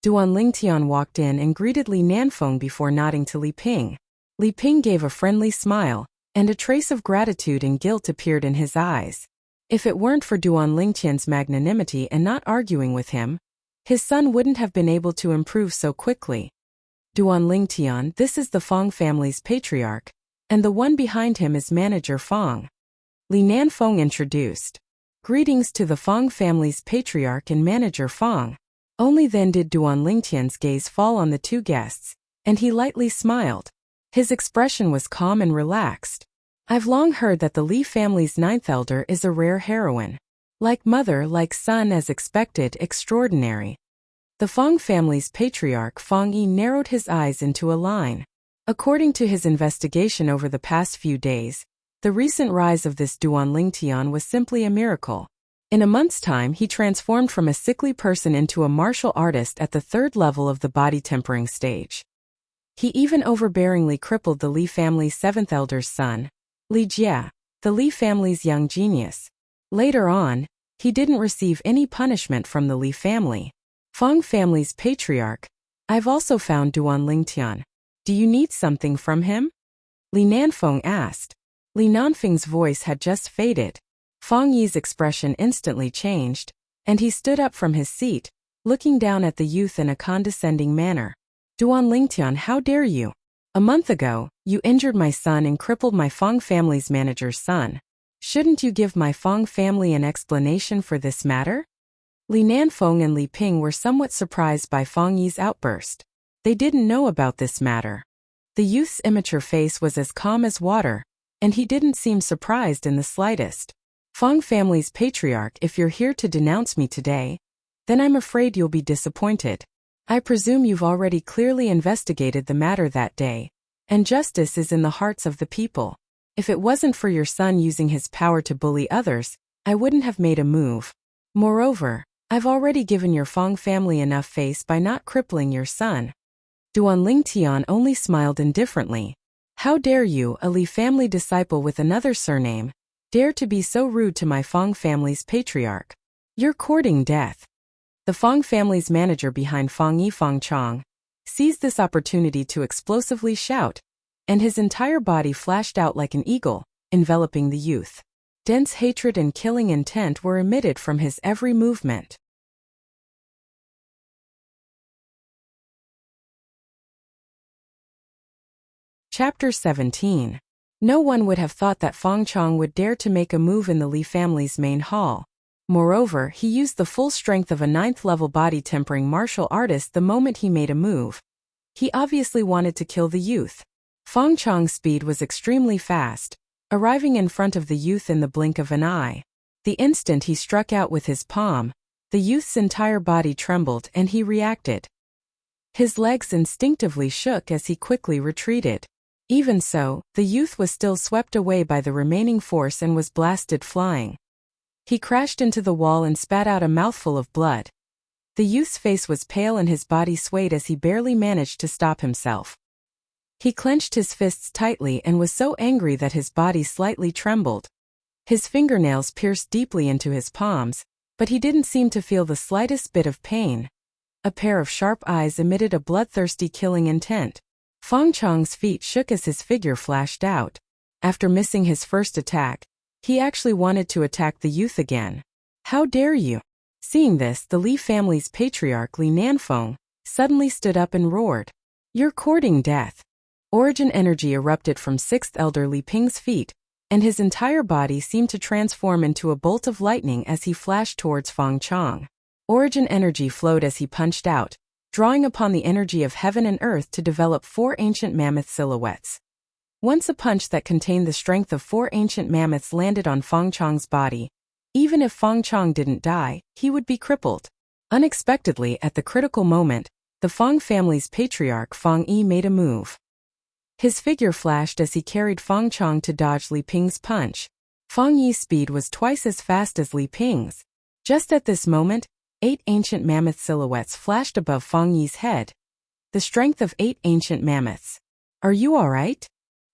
S1: Duan Lingtian walked in and greeted Li Nanfeng before nodding to Li Ping. Li Ping gave a friendly smile, and a trace of gratitude and guilt appeared in his eyes. If it weren't for Duan Lingtian's magnanimity and not arguing with him, his son wouldn't have been able to improve so quickly. Duan Lingtian, this is the Feng family's patriarch, and the one behind him is Manager Feng. Li Nanfeng introduced. Greetings to the Feng family's patriarch and Manager Feng. Only then did Duan Lingtian's gaze fall on the two guests, and he lightly smiled. His expression was calm and relaxed. I've long heard that the Li family's ninth elder is a rare heroine. Like mother, like son, as expected, extraordinary. The Feng family's patriarch Feng Yi narrowed his eyes into a line. According to his investigation over the past few days, the recent rise of this Duan Lingtian was simply a miracle. In a month's time, he transformed from a sickly person into a martial artist at the third level of the body tempering stage. He even overbearingly crippled the Li family's seventh elder's son, Li Jia, the Li family's young genius. Later on, he didn't receive any punishment from the Li family. Feng family's patriarch. I've also found Duan Lingtian. Do you need something from him? Li Nanfeng asked. Li Nanfeng's voice had just faded. Feng Yi's expression instantly changed, and he stood up from his seat, looking down at the youth in a condescending manner. Duan Lingtian, how dare you? A month ago, you injured my son and crippled my Feng family's manager's son. Shouldn't you give my Feng family an explanation for this matter? Li Nanfeng and Li Ping were somewhat surprised by Feng Yi's outburst. They didn't know about this matter. The youth's immature face was as calm as water, and he didn't seem surprised in the slightest. Feng family's patriarch, if you're here to denounce me today, then I'm afraid you'll be disappointed. I presume you've already clearly investigated the matter that day, and justice is in the hearts of the people. If it wasn't for your son using his power to bully others, I wouldn't have made a move. Moreover, I've already given your Feng family enough face by not crippling your son. Duan Lingtian only smiled indifferently. How dare you, a Li family disciple with another surname, dare to be so rude to my Feng family's patriarch? You're courting death. The Feng family's manager behind Feng Yi, Feng Chong, seized this opportunity to explosively shout, and his entire body flashed out like an eagle, enveloping the youth. Dense hatred and killing intent were emitted from his every movement. Chapter 17. No one would have thought that Feng Chong would dare to make a move in the Li family's main hall. Moreover, he used the full strength of a ninth-level body-tempering martial artist the moment he made a move. He obviously wanted to kill the youth. Feng Chong's speed was extremely fast, arriving in front of the youth in the blink of an eye. The instant he struck out with his palm, the youth's entire body trembled and he reacted. His legs instinctively shook as he quickly retreated. Even so, the youth was still swept away by the remaining force and was blasted flying. He crashed into the wall and spat out a mouthful of blood. The youth's face was pale and his body swayed as he barely managed to stop himself. He clenched his fists tightly and was so angry that his body slightly trembled. His fingernails pierced deeply into his palms, but he didn't seem to feel the slightest bit of pain. A pair of sharp eyes emitted a bloodthirsty killing intent. Feng Chong's feet shook as his figure flashed out. After missing his first attack, he actually wanted to attack the youth again. How dare you? Seeing this, the Li family's patriarch Li Nanfeng suddenly stood up and roared. You're courting death. Origin energy erupted from sixth elder Li Ping's feet, and his entire body seemed to transform into a bolt of lightning as he flashed towards Feng Chang. Origin energy flowed as he punched out, drawing upon the energy of heaven and earth to develop 4 ancient mammoth silhouettes. Once a punch that contained the strength of 4 ancient mammoths landed on Feng Chang's body, even if Feng Chang didn't die, he would be crippled. Unexpectedly, at the critical moment, the Feng family's patriarch Feng Yi made a move. His figure flashed as he carried Feng Chang to dodge Li Ping's punch. Feng Yi's speed was twice as fast as Li Ping's. Just at this moment, 8 ancient mammoth silhouettes flashed above Feng Yi's head. The strength of 8 ancient mammoths. Are you alright?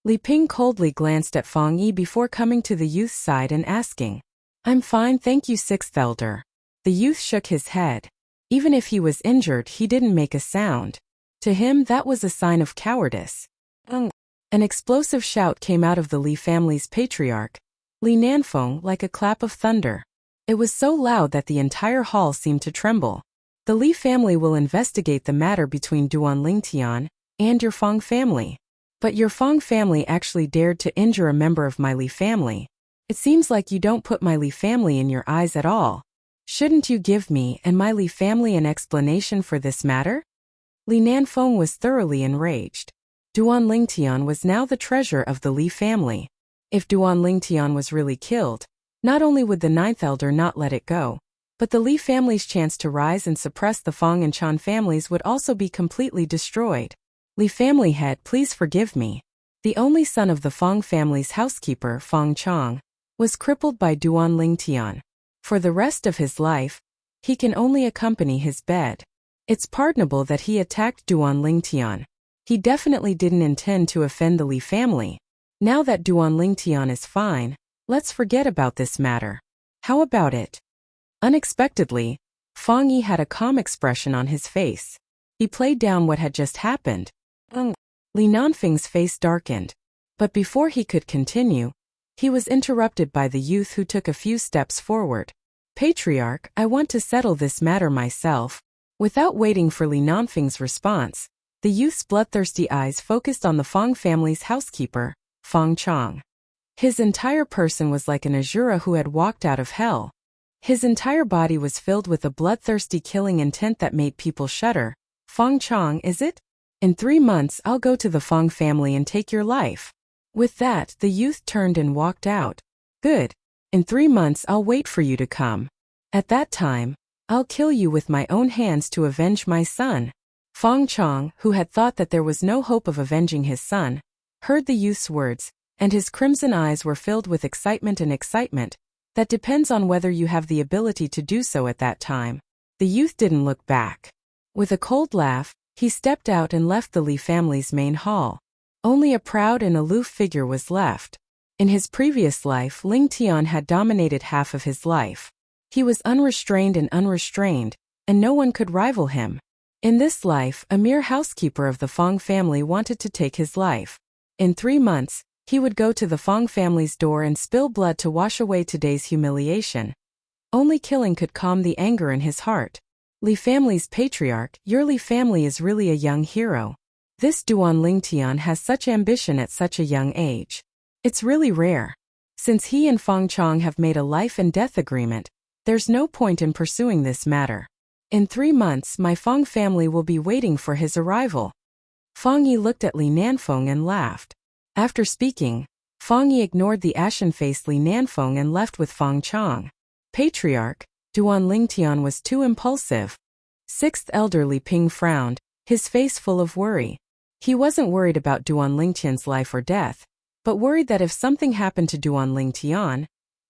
S1: Li Ping coldly glanced at Feng Yi before coming to the youth's side and asking. I'm fine, thank you, 6th elder. The youth shook his head. Even if he was injured, he didn't make a sound. To him, that was a sign of cowardice. An explosive shout came out of the Li family's patriarch, Li Nanfeng, like a clap of thunder. It was so loud that the entire hall seemed to tremble. The Li family will investigate the matter between Duan Lingtian and your Feng family. But your Feng family actually dared to injure a member of my Li family. It seems like you don't put my Li family in your eyes at all. Shouldn't you give me and my Li family an explanation for this matter? Li Nanfeng was thoroughly enraged. Duan Lingtian was now the treasure of the Li family. If Duan Lingtian was really killed, not only would the 9th elder not let it go, but the Li family's chance to rise and suppress the Feng and Chan families would also be completely destroyed. Li family head, please forgive me. The only son of the Feng family's housekeeper, Feng Chang, was crippled by Duan Lingtian. For the rest of his life, he can only accompany his bed. It's pardonable that he attacked Duan Lingtian. He definitely didn't intend to offend the Li family. Now that Duan Lingtian is fine, let's forget about this matter. How about it? Unexpectedly, Feng Yi had a calm expression on his face. He played down what had just happened. Li Nanfeng's face darkened. But before he could continue, he was interrupted by the youth who took a few steps forward. Patriarch, I want to settle this matter myself. Without waiting for Li Nanfeng's response, the youth's bloodthirsty eyes focused on the Feng family's housekeeper, Feng Chang. His entire person was like an Azura who had walked out of hell. His entire body was filled with a bloodthirsty killing intent that made people shudder. Feng Chang, is it? In 3 months I'll go to the Feng family and take your life. With that, the youth turned and walked out. Good. In 3 months I'll wait for you to come. At that time, I'll kill you with my own hands to avenge my son. Feng Chang, who had thought that there was no hope of avenging his son, heard the youth's words, and his crimson eyes were filled with excitement and excitement. That depends on whether you have the ability to do so at that time. The youth didn't look back. With a cold laugh, he stepped out and left the Li family's main hall. Only a proud and aloof figure was left. In his previous life, Ling Tian had dominated half of his life. He was unrestrained and unrestrained, and no one could rival him. In this life, a mere housekeeper of the Feng family wanted to take his life. In 3 months, he would go to the Feng family's door and spill blood to wash away today's humiliation. Only killing could calm the anger in his heart. Li family's patriarch, your Li family is really a young hero. This Duan Lingtian has such ambition at such a young age. It's really rare. Since he and Feng Chang have made a life and death agreement, there's no point in pursuing this matter. In 3 months, my Feng family will be waiting for his arrival. Feng Yi looked at Li Nanfeng and laughed. After speaking, Feng Yi ignored the ashen-faced Li Nanfeng and left with Feng Chang. Patriarch, Duan Lingtian was too impulsive. 6th elder Li Ping frowned, his face full of worry. He wasn't worried about Duan Lingtian's life or death, but worried that if something happened to Duan Lingtian,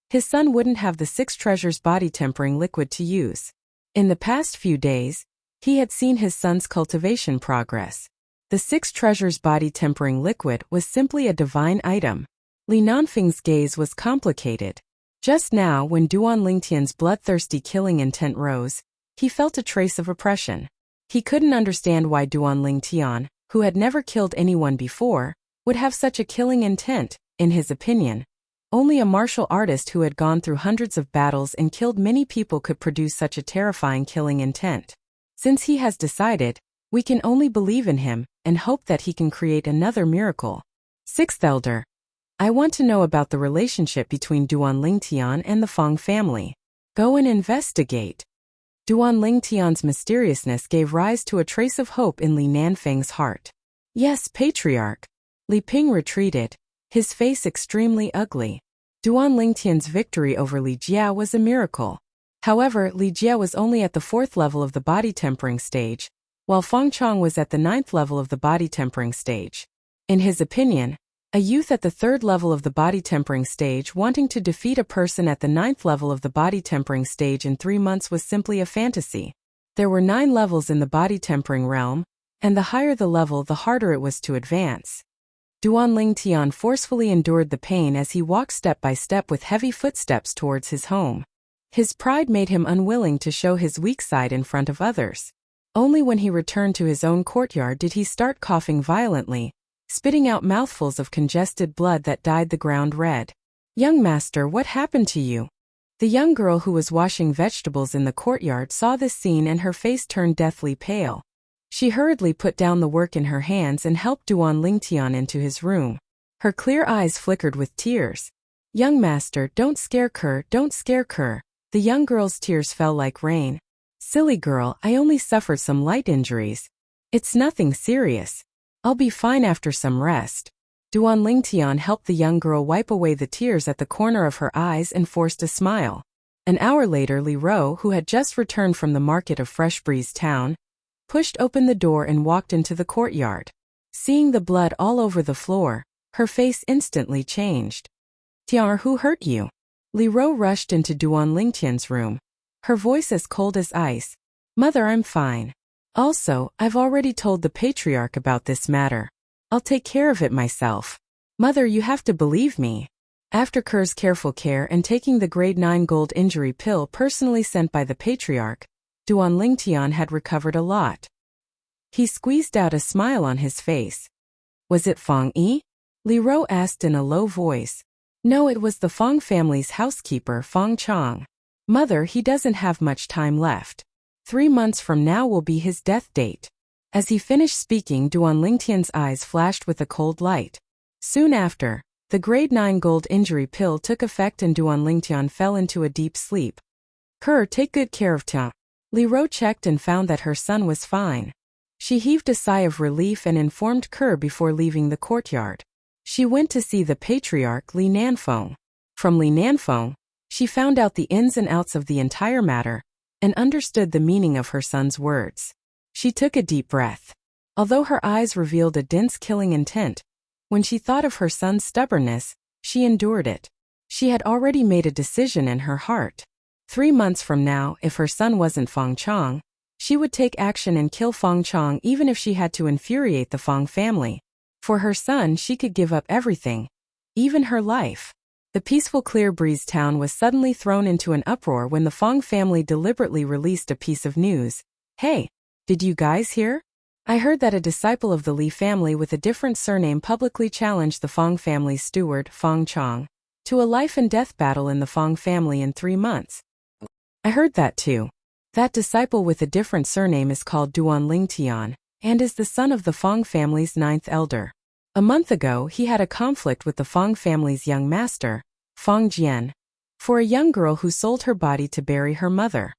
S1: his son wouldn't have the 6 treasures body-tempering liquid to use. In the past few days, he had seen his son's cultivation progress. The 6 treasures body-tempering liquid was simply a divine item. Li Nanfeng's gaze was complicated. Just now, when Duan Lingtian's bloodthirsty killing intent rose, he felt a trace of oppression. He couldn't understand why Duan Lingtian, who had never killed anyone before, would have such a killing intent. In his opinion, only a martial artist who had gone through hundreds of battles and killed many people could produce such a terrifying killing intent. Since he has decided, we can only believe in him and hope that he can create another miracle. 6th elder. I want to know about the relationship between Duan Lingtian and the Fang family. Go and investigate. Duan Lingtian's mysteriousness gave rise to a trace of hope in Li Nanfeng's heart. Yes, Patriarch. Li Ping retreated, his face extremely ugly. Duan Lingtian's victory over Li Jia was a miracle. However, Li Jia was only at the 4th level of the body tempering stage, while Fang Chong was at the 9th level of the body tempering stage. In his opinion, a youth at the 3rd level of the body tempering stage wanting to defeat a person at the 9th level of the body tempering stage in 3 months was simply a fantasy. There were 9 levels in the body tempering realm, and the higher the level, the harder it was to advance. Duan Lingtian forcefully endured the pain as he walked step by step with heavy footsteps towards his home. His pride made him unwilling to show his weak side in front of others. Only when he returned to his own courtyard did he start coughing violently, spitting out mouthfuls of congested blood that dyed the ground red. Young master, what happened to you? The young girl who was washing vegetables in the courtyard saw this scene and her face turned deathly pale. She hurriedly put down the work in her hands and helped Duan Lingtian into his room. Her clear eyes flickered with tears. Young master, don't scare Kerr, don't scare Kerr. The young girl's tears fell like rain. Silly girl, I only suffered some light injuries. It's nothing serious. I'll be fine after some rest. Duan Lingtian helped the young girl wipe away the tears at the corner of her eyes and forced a smile. An hour later, Li Ro, who had just returned from the market of Fresh Breeze Town, pushed open the door and walked into the courtyard. Seeing the blood all over the floor, her face instantly changed. Tiar, who hurt you? Li Ro rushed into Duan Lingtian's room, her voice as cold as ice. Mother, I'm fine. Also, I've already told the Patriarch about this matter. I'll take care of it myself. Mother, you have to believe me. After Kerr's careful care and taking the grade 9 gold injury pill personally sent by the Patriarch, Duan Lingtian had recovered a lot. He squeezed out a smile on his face. Was it Fang Yi? Li Ro asked in a low voice. No, it was the Fang family's housekeeper, Fang Chong. Mother, he doesn't have much time left. 3 months from now will be his death date. As he finished speaking, Duan Lingtian's eyes flashed with a cold light. Soon after, the grade 9 gold injury pill took effect and Duan Lingtian fell into a deep sleep. Kerr, take good care of Tian. Li Ro checked and found that her son was fine. She heaved a sigh of relief and informed Kerr before leaving the courtyard. She went to see the Patriarch Li Nanfeng. From Li Nanfeng, she found out the ins and outs of the entire matter, and understood the meaning of her son's words. She took a deep breath. Although her eyes revealed a dense killing intent, when she thought of her son's stubbornness, she endured it. She had already made a decision in her heart. 3 months from now, if her son wasn't Fang Chong, she would take action and kill Fang Chong even if she had to infuriate the Fang family. For her son, she could give up everything, even her life. The peaceful Clear Breeze town was suddenly thrown into an uproar when the Fang family deliberately released a piece of news. Hey, did you guys hear? I heard that a disciple of the Li family with a different surname publicly challenged the Fang family's steward, Fang Chong, to a life and death battle in the Fang family in 3 months. I heard that too. That disciple with a different surname is called Duan Lingtian, and is the son of the Fang family's 9th elder. A month ago, he had a conflict with the Fang family's young master, Fang Jian, for a young girl who sold her body to bury her mother.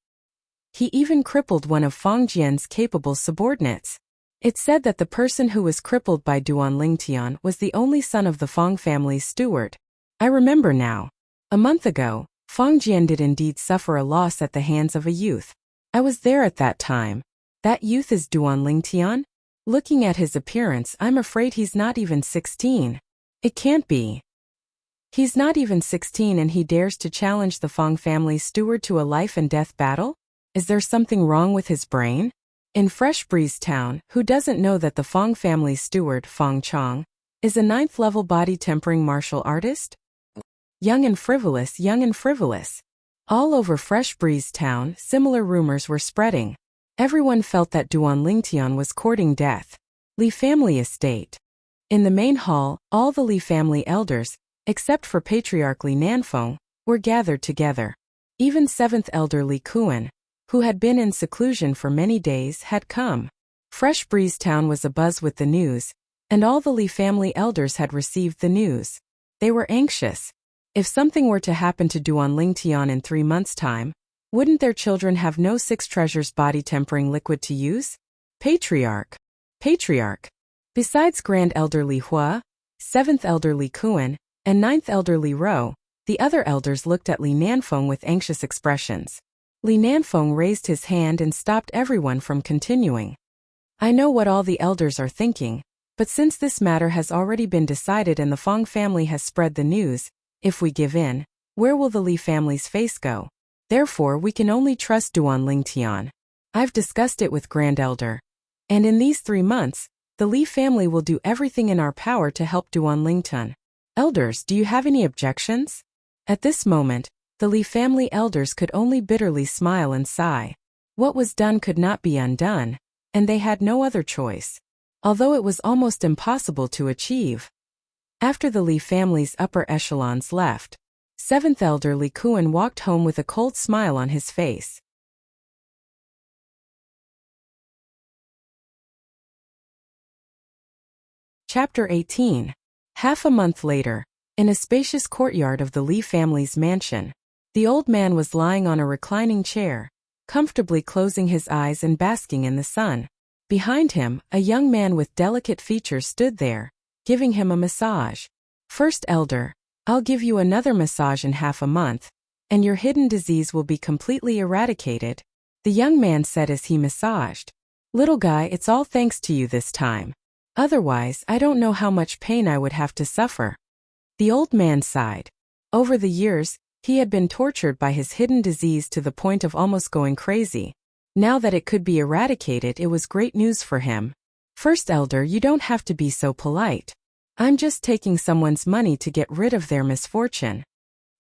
S1: He even crippled one of Fang Jian's capable subordinates. It said that the person who was crippled by Duan Lingtian was the only son of the Fang family's steward. I remember now. A month ago, Fang Jian did indeed suffer a loss at the hands of a youth. I was there at that time. That youth is Duan Lingtian? Looking at his appearance, I'm afraid he's not even 16. It can't be. He's not even 16 and he dares to challenge the Fang family's steward to a life and death battle? Is there something wrong with his brain? In Fresh Breeze Town, who doesn't know that the Fang family's steward, Fang Chong, is a 9th level body tempering martial artist? Young and frivolous, young and frivolous. All over Fresh Breeze Town, similar rumors were spreading. Everyone felt that Duan Lingtian was courting death. Li family estate. In the main hall, all the Li family elders, except for Patriarch Li Nanfeng, were gathered together. Even 7th elder Li Kuan, who had been in seclusion for many days, had come. Fresh Breeze Town was abuzz with the news, and all the Li family elders had received the news. They were anxious. If something were to happen to Duan Lingtian in 3 months' time, wouldn't their children have no 6 treasures body-tempering liquid to use? Patriarch. Besides Grand Elder Li Hua, 7th Elder Li Kuan, and 9th Elder Li Ro, the other elders looked at Li Nanfeng with anxious expressions. Li Nanfeng raised his hand and stopped everyone from continuing. I know what all the elders are thinking, but since this matter has already been decided and the Feng family has spread the news, if we give in, where will the Li family's face go? Therefore we can only trust Duan Lingtian. I've discussed it with Grand Elder. And in these 3 months, the Li family will do everything in our power to help Duan Lingtian. Elders, do you have any objections? At this moment, the Li family elders could only bitterly smile and sigh. What was done could not be undone, and they had no other choice, although it was almost impossible to achieve. After the Li family's upper echelons left, 7th Elder Li Kuan walked home with a cold smile on his face. Chapter 18. Half a month later, in a spacious courtyard of the Li family's mansion, the old man was lying on a reclining chair, comfortably closing his eyes and basking in the sun. Behind him, a young man with delicate features stood there, giving him a massage. First Elder, I'll give you another massage in half a month, and your hidden disease will be completely eradicated, the young man said as he massaged. Little guy, it's all thanks to you this time. Otherwise, I don't know how much pain I would have to suffer. The old man sighed. Over the years, he had been tortured by his hidden disease to the point of almost going crazy. Now that it could be eradicated, it was great news for him. First Elder, you don't have to be so polite. I'm just taking someone's money to get rid of their misfortune.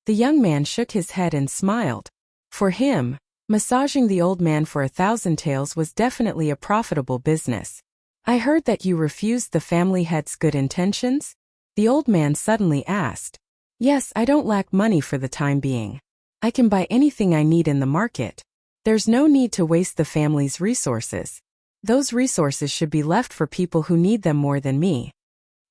S1: The young man shook his head and smiled. For him, massaging the old man for 1,000 taels was definitely a profitable business. I heard that you refused the family head's good intentions? The old man suddenly asked. Yes, I don't lack money for the time being. I can buy anything I need in the market. There's no need to waste the family's resources. Those resources should be left for people who need them more than me.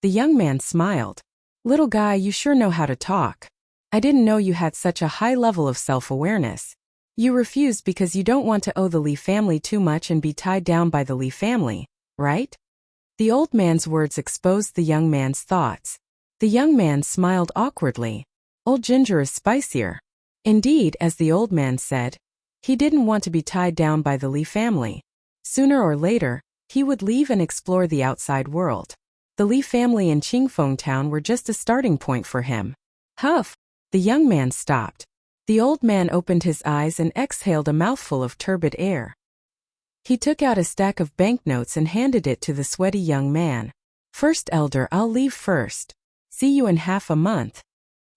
S1: The young man smiled. Little guy, you sure know how to talk. I didn't know you had such a high level of self-awareness. You refused because you don't want to owe the Li family too much and be tied down by the Li family, right? The old man's words exposed the young man's thoughts. The young man smiled awkwardly. Old ginger is spicier. Indeed, as the old man said, he didn't want to be tied down by the Li family. Sooner or later, he would leave and explore the outside world. The Li family in Qingfeng town were just a starting point for him. Huff! The young man stopped. The old man opened his eyes and exhaled a mouthful of turbid air. He took out a stack of banknotes and handed it to the sweaty young man. First Elder, I'll leave first. See you in half a month.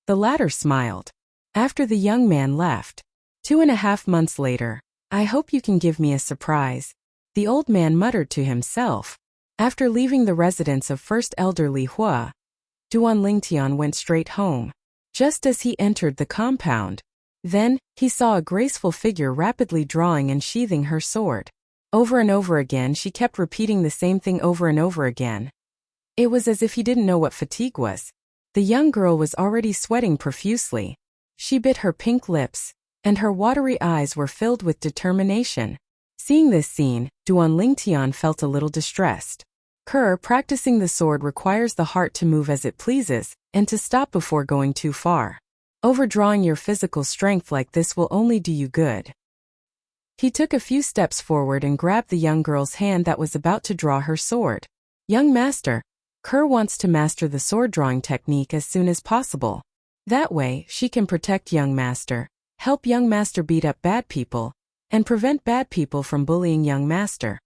S1: The latter smiled. After the young man left, 2.5 months later, I hope you can give me a surprise, the old man muttered to himself. After leaving the residence of First Elder Li Hua, Duan Lingtian went straight home. Just as he entered the compound, then, he saw a graceful figure rapidly drawing and sheathing her sword. Over and over again she kept repeating the same thing over and over again. It was as if he didn't know what fatigue was. The young girl was already sweating profusely. She bit her pink lips, and her watery eyes were filled with determination. Seeing this scene, Duan Lingtian felt a little distressed. Practicing the sword requires the heart to move as it pleases, and to stop before going too far. Overdrawing your physical strength like this will only do you good. He took a few steps forward and grabbed the young girl's hand that was about to draw her sword. Young master, Kerr wants to master the sword drawing technique as soon as possible. That way, she can protect young master, help young master beat up bad people, and prevent bad people from bullying young master.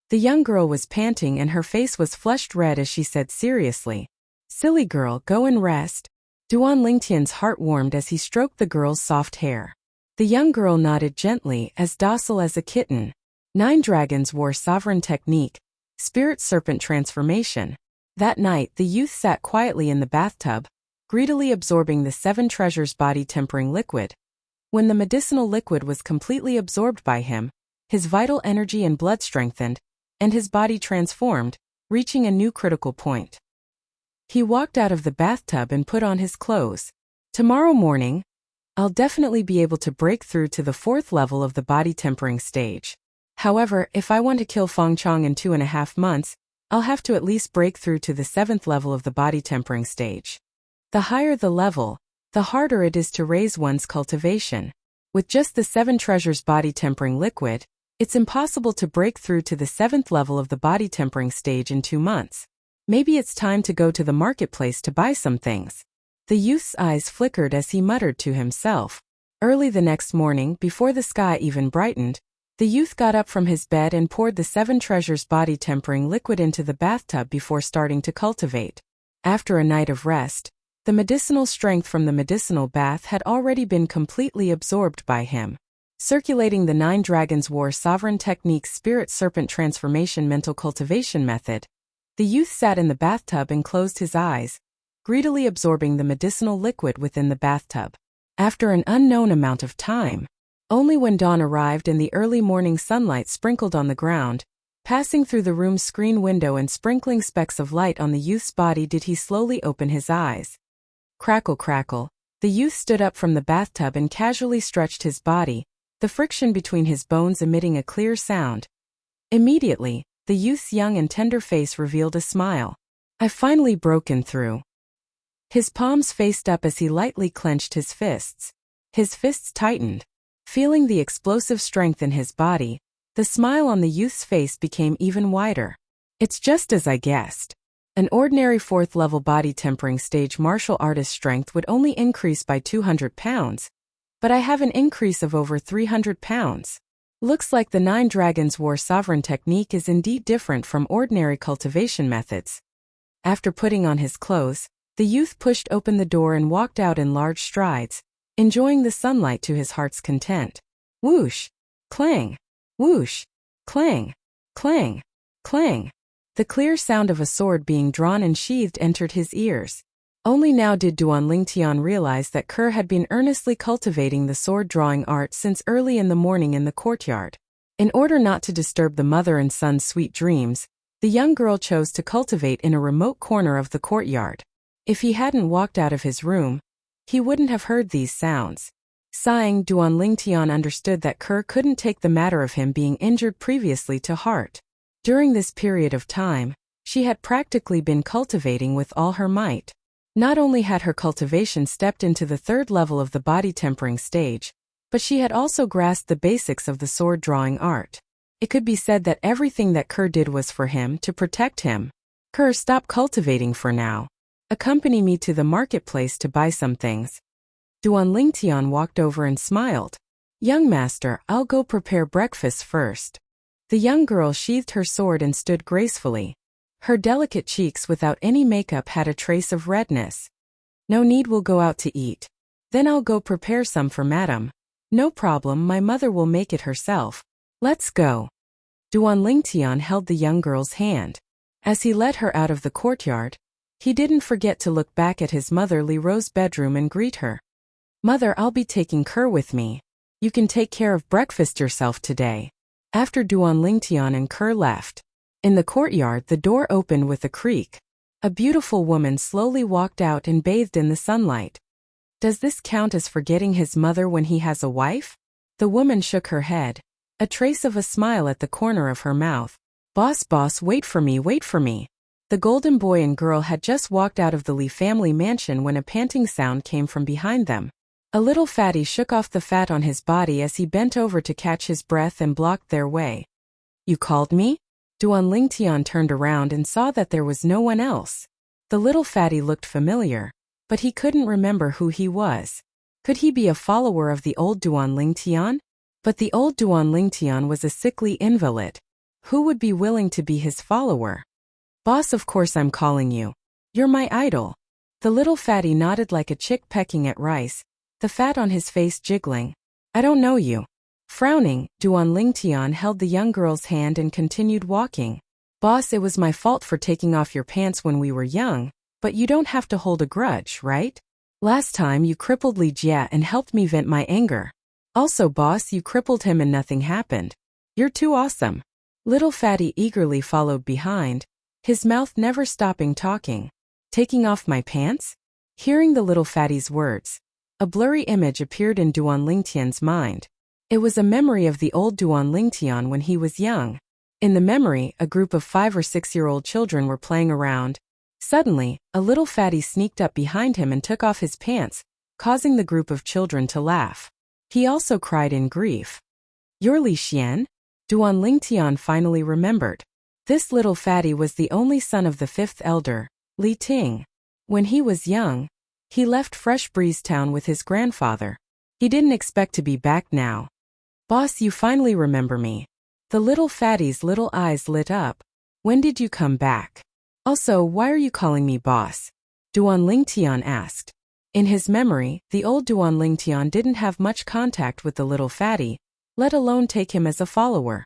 S1: The young girl was panting and her face was flushed red as she said seriously, Silly girl, go and rest. Duan Lingtian's heart warmed as he stroked the girl's soft hair. The young girl nodded gently, as docile as a kitten. 9 dragons wore sovereign technique, spirit serpent transformation. That night, the youth sat quietly in the bathtub, greedily absorbing the 7 treasures body-tempering liquid. When the medicinal liquid was completely absorbed by him, his vital energy and blood strengthened, and his body transformed, reaching a new critical point. He walked out of the bathtub and put on his clothes. Tomorrow morning, I'll definitely be able to break through to the 4th level of the body tempering stage. However, if I want to kill Feng Chong in 2.5 months, I'll have to at least break through to the 7th level of the body tempering stage. The higher the level, the harder it is to raise one's cultivation. With just the 7 treasures body tempering liquid, it's impossible to break through to the 7th level of the body tempering stage in 2 months. Maybe it's time to go to the marketplace to buy some things. The youth's eyes flickered as he muttered to himself. Early the next morning, before the sky even brightened, the youth got up from his bed and poured the 7 treasures body tempering liquid into the bathtub before starting to cultivate. After a night of rest, the medicinal strength from the medicinal bath had already been completely absorbed by him. Circulating the 9 Dragons War Sovereign Techniques Spirit Serpent Transformation Mental Cultivation Method, the youth sat in the bathtub and closed his eyes, greedily absorbing the medicinal liquid within the bathtub. After an unknown amount of time, only when dawn arrived and the early morning sunlight sprinkled on the ground, passing through the room's screen window and sprinkling specks of light on the youth's body, did he slowly open his eyes. Crackle, crackle. The youth stood up from the bathtub and casually stretched his body, the friction between his bones emitting a clear sound. Immediately, the youth's young and tender face revealed a smile. I've finally broken through. His palms faced up as he lightly clenched his fists. His fists tightened. Feeling the explosive strength in his body, the smile on the youth's face became even wider. It's just as I guessed. An ordinary 4th level body tempering stage martial artist strength would only increase by 200 pounds, but I have an increase of over 300 pounds. Looks like the 9 Dragons War Sovereign technique is indeed different from ordinary cultivation methods. After putting on his clothes, the youth pushed open the door and walked out in large strides, enjoying the sunlight to his heart's content. Whoosh! Clang! Whoosh! Clang! Clang! Clang! The clear sound of a sword being drawn and sheathed entered his ears. Only now did Duan Lingtian realize that Kerr had been earnestly cultivating the sword-drawing art since early in the morning in the courtyard. In order not to disturb the mother and son's sweet dreams, the young girl chose to cultivate in a remote corner of the courtyard. If he hadn't walked out of his room, he wouldn't have heard these sounds. Sighing, Duan Lingtian understood that Kerr couldn't take the matter of him being injured previously to heart. During this period of time, she had practically been cultivating with all her might. Not only had her cultivation stepped into the 3rd level of the body tempering stage, but she had also grasped the basics of the sword drawing art. It could be said that everything that Kerr did was for him, to protect him. Kerr, stop cultivating for now. Accompany me to the marketplace to buy some things. Duan Lingtian walked over and smiled. Young master, I'll go prepare breakfast first. The young girl sheathed her sword and stood gracefully. Her delicate cheeks without any makeup had a trace of redness. No need, we'll go out to eat. Then I'll go prepare some for madam. No problem, my mother will make it herself. Let's go. Duan Lingtian held the young girl's hand. As he led her out of the courtyard, he didn't forget to look back at his mother Li Ro's bedroom and greet her. Mother, I'll be taking Kerr with me. You can take care of breakfast yourself today. After Duan Lingtian and Kerr left, in the courtyard the door opened with a creak. A beautiful woman slowly walked out and bathed in the sunlight. Does this count as forgetting his mother when he has a wife? The woman shook her head, a trace of a smile at the corner of her mouth. Boss, wait for me, wait for me. The golden boy and girl had just walked out of the Li family mansion when a panting sound came from behind them. A little fatty shook off the fat on his body as he bent over to catch his breath and blocked their way. You called me? Duan Lingtian turned around and saw that there was no one else. The little fatty looked familiar, but he couldn't remember who he was. Could he be a follower of the old Duan Lingtian? But the old Duan Lingtian was a sickly invalid. Who would be willing to be his follower? Boss, of course I'm calling you. You're my idol. The little fatty nodded like a chick pecking at rice, the fat on his face jiggling. I don't know you. Frowning, Duan Lingtian held the young girl's hand and continued walking. Boss, it was my fault for taking off your pants when we were young, but you don't have to hold a grudge, right? Last time you crippled Li Jia and helped me vent my anger. Also boss, you crippled him and nothing happened. You're too awesome. Little fatty eagerly followed behind, his mouth never stopping talking. Taking off my pants? Hearing the little fatty's words, a blurry image appeared in Duan Lingtian's mind. It was a memory of the old Duan Lingtian when he was young. In the memory, a group of 5 or 6-year-old children were playing around. Suddenly, a little fatty sneaked up behind him and took off his pants, causing the group of children to laugh. He also cried in grief. "You're Li Xian?" Duan Lingtian finally remembered. This little fatty was the only son of the 5th elder, Li Ting. When he was young, he left Fresh Breeze Town with his grandfather. He didn't expect to be back now. "Boss, you finally remember me." The little fatty's little eyes lit up. "When did you come back? Also, why are you calling me boss?" Duan Lingtian asked. In his memory, the old Duan Lingtian didn't have much contact with the little fatty, let alone take him as a follower.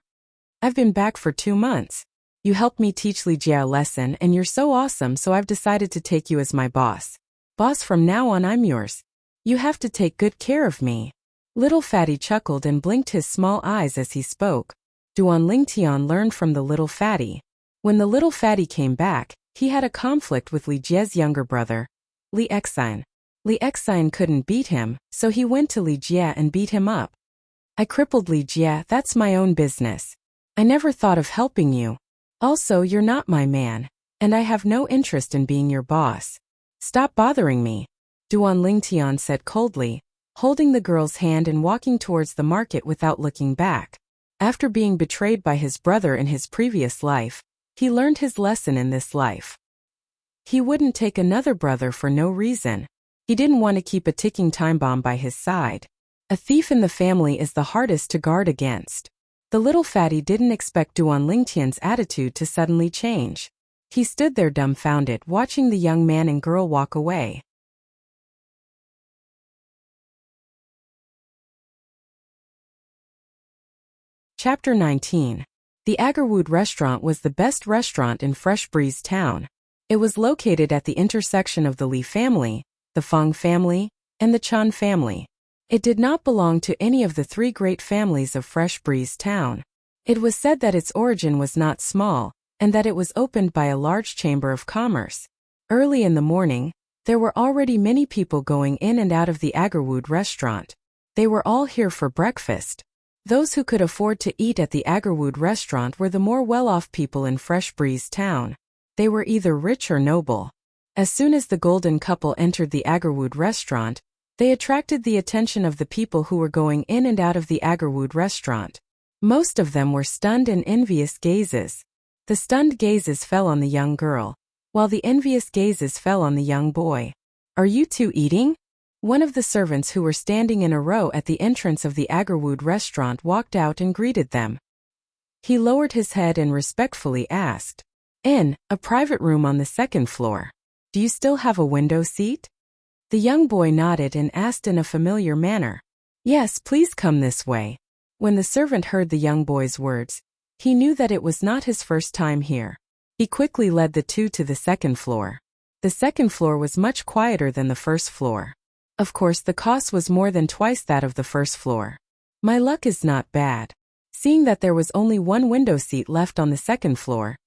S1: "I've been back for 2 months. You helped me teach Li Jia a lesson and you're so awesome, so I've decided to take you as my boss. Boss, from now on I'm yours. You have to take good care of me." Little fatty chuckled and blinked his small eyes as he spoke. Duan Lingtian learned from the little fatty. When the little fatty came back, he had a conflict with Li Jia's younger brother, Li Exine. Li Exine couldn't beat him, so he went to Li Jia and beat him up. "I crippled Li Jia, that's my own business. I never thought of helping you. Also, you're not my man, and I have no interest in being your boss. Stop bothering me," Duan Lingtian said coldly, holding the girl's hand and walking towards the market without looking back. After being betrayed by his brother in his previous life, he learned his lesson in this life. He wouldn't take another brother for no reason. He didn't want to keep a ticking time bomb by his side. A thief in the family is the hardest to guard against. The little fatty didn't expect Duan Lingtian's attitude to suddenly change. He stood there dumbfounded, watching the young man and girl walk away. Chapter 19. The Agarwood restaurant was the best restaurant in Fresh Breeze Town. It was located at the intersection of the Li family, the Feng family, and the Chan family. It did not belong to any of the 3 great families of Fresh Breeze Town. It was said that its origin was not small, and that it was opened by a large chamber of commerce. Early in the morning, there were already many people going in and out of the Agarwood restaurant. They were all here for breakfast. Those who could afford to eat at the Agarwood restaurant were the more well-off people in Fresh Breeze Town. They were either rich or noble. As soon as the golden couple entered the Agarwood restaurant, they attracted the attention of the people who were going in and out of the Agarwood restaurant. Most of them were stunned and envious gazes. The stunned gazes fell on the young girl, while the envious gazes fell on the young boy. "Are you two eating?" One of the servants who were standing in a row at the entrance of the Agarwood restaurant walked out and greeted them. He lowered his head and respectfully asked, "In a private room on the 2nd floor. Do you still have a window seat?" The young boy nodded and asked in a familiar manner, "Yes, please come this way." When the servant heard the young boy's words, he knew that it was not his first time here. He quickly led the two to the 2nd floor. The 2nd floor was much quieter than the 1st floor. Of course, the cost was more than twice that of the 1st floor. "My luck is not bad." Seeing that there was only one window seat left on the 2nd floor,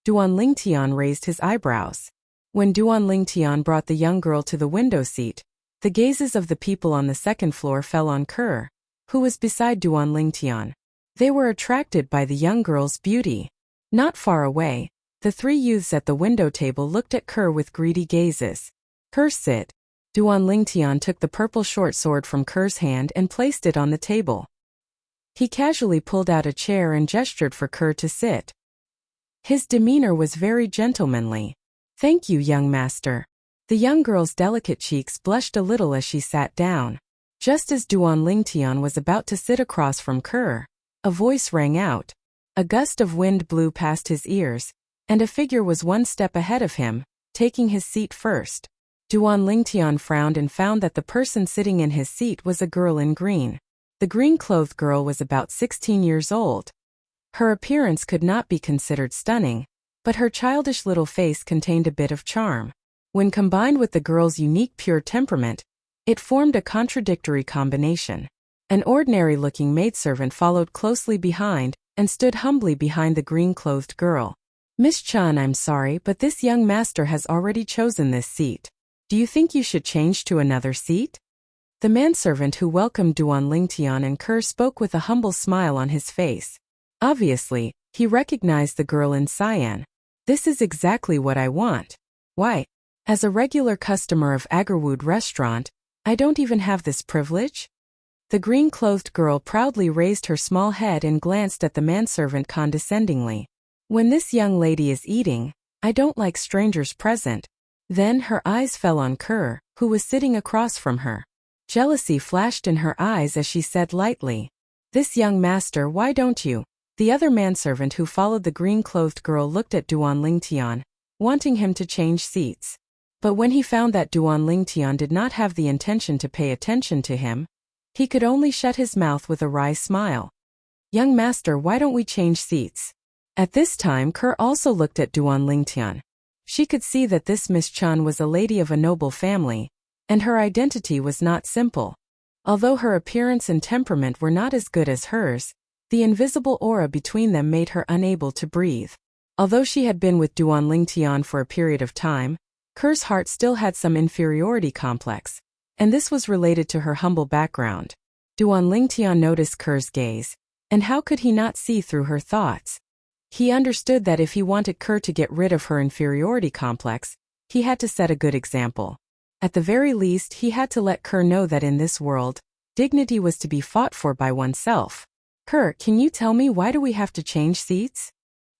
S1: Duan Lingtian raised his eyebrows. When Duan Lingtian brought the young girl to the window seat, the gazes of the people on the 2nd floor fell on Kerr, who was beside Duan Lingtian. They were attracted by the young girl's beauty. Not far away, the 3 youths at the window table looked at Kerr with greedy gazes. "Kerr, sit." Duan Lingtian took the purple short sword from Kerr's hand and placed it on the table. He casually pulled out a chair and gestured for Kerr to sit. His demeanor was very gentlemanly. "Thank you, young master." The young girl's delicate cheeks blushed a little as she sat down. Just as Duan Lingtian was about to sit across from Kerr, a voice rang out. A gust of wind blew past his ears, and a figure was 1 step ahead of him, taking his seat first. Duan Lingtian frowned and found that the person sitting in his seat was a girl in green. The green-clothed girl was about 16 years old. Her appearance could not be considered stunning, but her childish little face contained a bit of charm. When combined with the girl's unique pure temperament, it formed a contradictory combination. An ordinary-looking maidservant followed closely behind and stood humbly behind the green-clothed girl. Miss Chun, I'm sorry, but this young master has already chosen this seat. Do you think you should change to another seat? The manservant who welcomed Duan Lingtian and Kerr spoke with a humble smile on his face. Obviously, he recognized the girl in cyan. This is exactly what I want. Why? As a regular customer of Agarwood restaurant, I don't even have this privilege? The green-clothed girl proudly raised her small head and glanced at the manservant condescendingly. When this young lady is eating, I don't like strangers present. Then her eyes fell on Kerr, who was sitting across from her. Jealousy flashed in her eyes as she said lightly, "This young master, why don't you?" The other manservant who followed the green-clothed girl looked at Duan Lingtian, wanting him to change seats. But when he found that Duan Lingtian did not have the intention to pay attention to him, he could only shut his mouth with a wry smile. "Young master, why don't we change seats?" At this time Kerr also looked at Duan Lingtian. She could see that this Miss Chun was a lady of a noble family, and her identity was not simple. Although her appearance and temperament were not as good as hers, the invisible aura between them made her unable to breathe. Although she had been with Duan Lingtian for a period of time, Kerr's heart still had some inferiority complex, and this was related to her humble background. Duan Lingtian noticed Kerr's gaze, and how could he not see through her thoughts? He understood that if he wanted Kerr to get rid of her inferiority complex, he had to set a good example. At the very least, he had to let Kerr know that in this world, dignity was to be fought for by oneself. "Kerr, can you tell me why do we have to change seats?"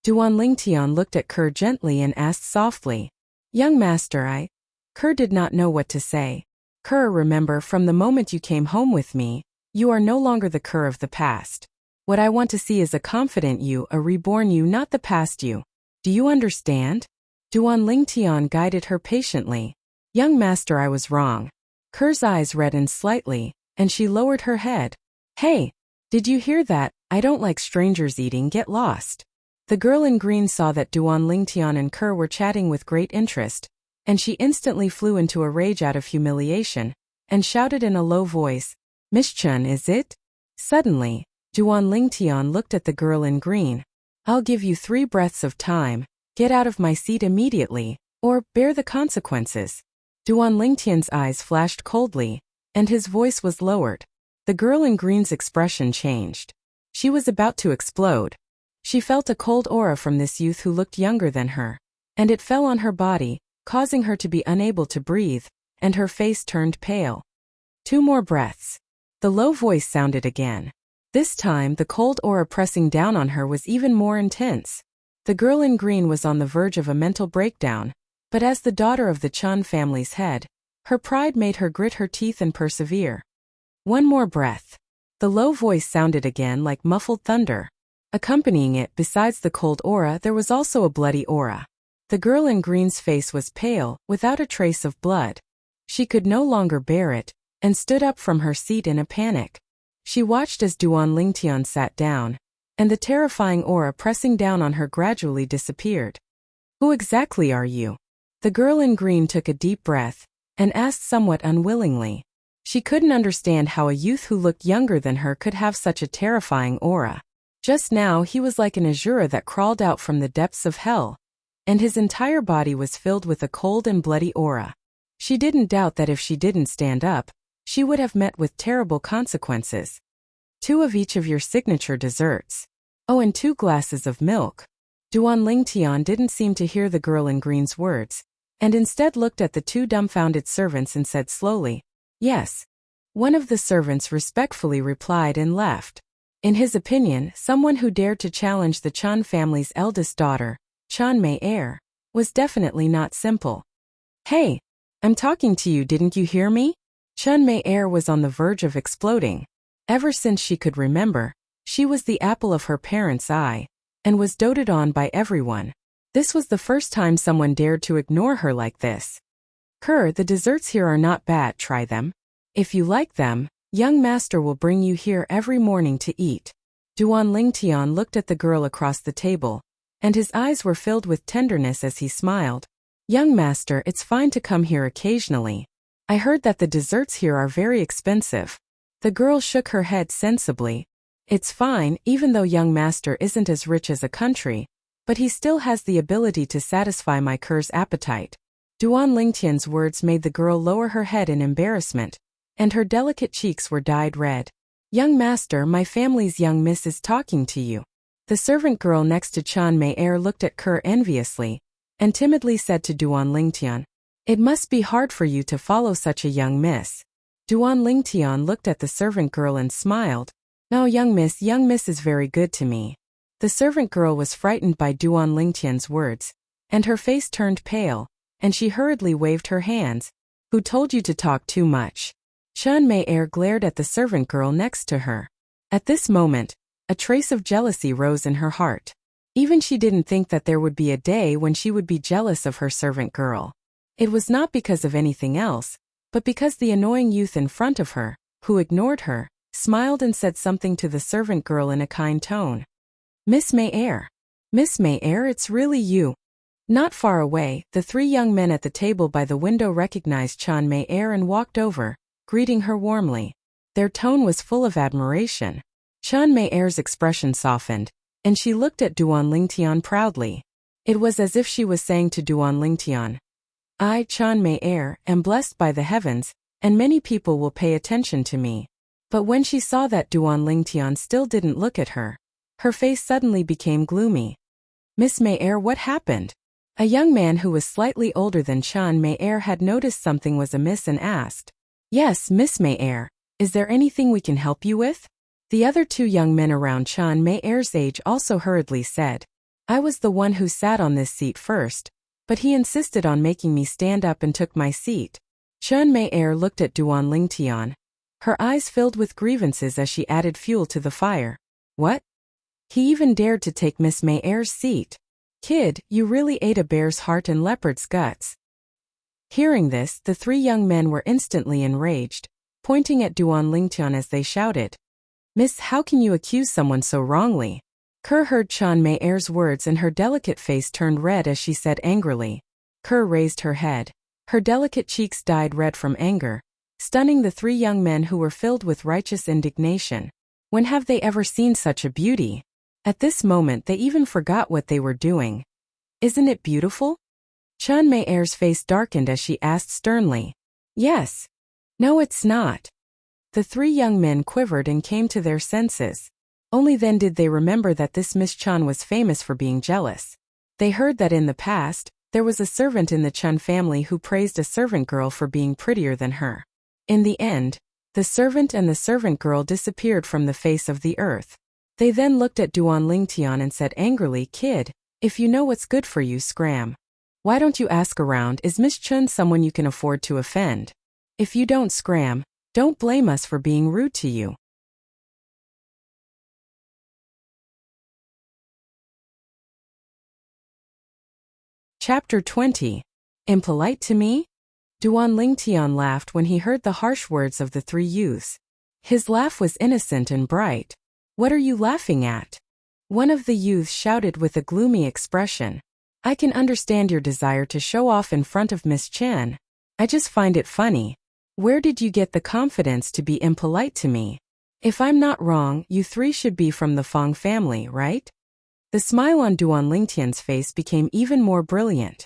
S1: Duan Lingtian looked at Kerr gently and asked softly, "Young master, Kerr did not know what to say. "Kerr, remember, from the moment you came home with me, you are no longer the Kerr of the past. What I want to see is a confident you, a reborn you, not the past you. Do you understand?" Duan Lingtian guided her patiently. "Young master, I was wrong." Kerr's eyes reddened slightly, and she lowered her head. "Hey, did you hear that? I don't like strangers eating, get lost." The girl in green saw that Duan Lingtian and Kerr were chatting with great interest, and she instantly flew into a rage out of humiliation, and shouted in a low voice, "Miss Chun, is it?" Suddenly, Duan Lingtian looked at the girl in green. "I'll give you 3 breaths of time, get out of my seat immediately, or bear the consequences." Duan Lingtian's eyes flashed coldly, and his voice was lowered. The girl in green's expression changed. She was about to explode. She felt a cold aura from this youth who looked younger than her, and it fell on her body, causing her to be unable to breathe, and her face turned pale. 2 more breaths. The low voice sounded again. This time, the cold aura pressing down on her was even more intense. The girl in green was on the verge of a mental breakdown, but as the daughter of the Chun family's head, her pride made her grit her teeth and persevere. 1 more breath. The low voice sounded again like muffled thunder. Accompanying it, besides the cold aura, there was also a bloody aura. The girl in green's face was pale, without a trace of blood. She could no longer bear it, and stood up from her seat in a panic. She watched as Duan Lingtian sat down, and the terrifying aura pressing down on her gradually disappeared. "Who exactly are you?" The girl in green took a deep breath, and asked somewhat unwillingly. She couldn't understand how a youth who looked younger than her could have such a terrifying aura. Just now he was like an Azura that crawled out from the depths of hell, and his entire body was filled with a cold and bloody aura. She didn't doubt that if she didn't stand up, she would have met with terrible consequences. 2 of each of your signature desserts. Oh, and 2 glasses of milk. Duan Lingtian didn't seem to hear the girl in green's words, and instead looked at the 2 dumbfounded servants and said slowly, "Yes." One of the servants respectfully replied and left. In his opinion, someone who dared to challenge the Chun family's eldest daughter, Chun Mei, was definitely not simple. "Hey, I'm talking to you, didn't you hear me?" Chun Mei was on the verge of exploding. Ever since she could remember, she was the apple of her parents' eye, and was doted on by everyone. This was the first time someone dared to ignore her like this. "Kerr, the desserts here are not bad, try them. If you like them, young master will bring you here every morning to eat." Duan Lingtian looked at the girl across the table, and his eyes were filled with tenderness as he smiled. "Young master, it's fine to come here occasionally. I heard that the desserts here are very expensive." The girl shook her head sensibly. "It's fine, even though young master isn't as rich as a country, but he still has the ability to satisfy my Ker's appetite. Duan Lingtian's words made the girl lower her head in embarrassment, and her delicate cheeks were dyed red. Young master, my family's young miss is talking to you. The servant girl next to Chan Mei looked at Ker enviously, and timidly said to Duan Lingtian, "It must be hard for you to follow such a young miss." Duan Lingtian looked at the servant girl and smiled. "No, young miss is very good to me." The servant girl was frightened by Duan Lingtian's words, and her face turned pale, and she hurriedly waved her hands. "Who told you to talk too much?" Chan Mei glared at the servant girl next to her. At this moment, a trace of jealousy rose in her heart. Even she didn't think that there would be a day when she would be jealous of her servant girl. It was not because of anything else, but because the annoying youth in front of her, who ignored her, smiled and said something to the servant girl in a kind tone. Miss Mei, it's really you." Not far away, the three young men at the table by the window recognized Chan Mei and walked over, greeting her warmly. Their tone was full of admiration. Chan Mei's expression softened, and she looked at Duan Lingtian proudly. It was as if she was saying to Duan Lingtian, "I, Chan Mei, am blessed by the heavens, and many people will pay attention to me." But when she saw that Duan Lingtian still didn't look at her, her face suddenly became gloomy. "Miss Mei, what happened?" A young man who was slightly older than Chan Mei had noticed something was amiss and asked, "Yes, Miss Mei, is there anything we can help you with?" The other two young men around Chan Mei's age also hurriedly said, "I was the one who sat on this seat first, but he insisted on making me stand up and took my seat." Chan Mei looked at Duan Lingtian. Her eyes filled with grievances as she added fuel to the fire. "What? He even dared to take Miss Mei's seat? Kid, you really ate a bear's heart and leopard's guts." Hearing this, the three young men were instantly enraged, pointing at Duan Lingtian as they shouted, "Miss, how can you accuse someone so wrongly?" Ker heard Chan Mei's words and her delicate face turned red as she said angrily. Ker raised her head. Her delicate cheeks dyed red from anger, stunning the three young men who were filled with righteous indignation. When have they ever seen such a beauty? At this moment they even forgot what they were doing. "Isn't it beautiful?" Chan Mei's face darkened as she asked sternly. "Yes." "No, it's not." The three young men quivered and came to their senses. Only then did they remember that this Miss Chun was famous for being jealous. They heard that in the past, there was a servant in the Chun family who praised a servant girl for being prettier than her. In the end, the servant and the servant girl disappeared from the face of the earth. They then looked at Duan Lingtian and said angrily, "Kid, if you know what's good for you, scram. Why don't you ask around? Is Miss Chun someone you can afford to offend? If you don't scram, don't blame us for being rude to you." Chapter 20. Impolite to me? Duan Lingtian laughed when he heard the harsh words of the three youths. His laugh was innocent and bright. "What are you laughing at?" One of the youths shouted with a gloomy expression. "I can understand your desire to show off in front of Miss Chen. I just find it funny. Where did you get the confidence to be impolite to me? If I'm not wrong, you three should be from the Fong family, right?" The smile on Duan Lingtian's face became even more brilliant.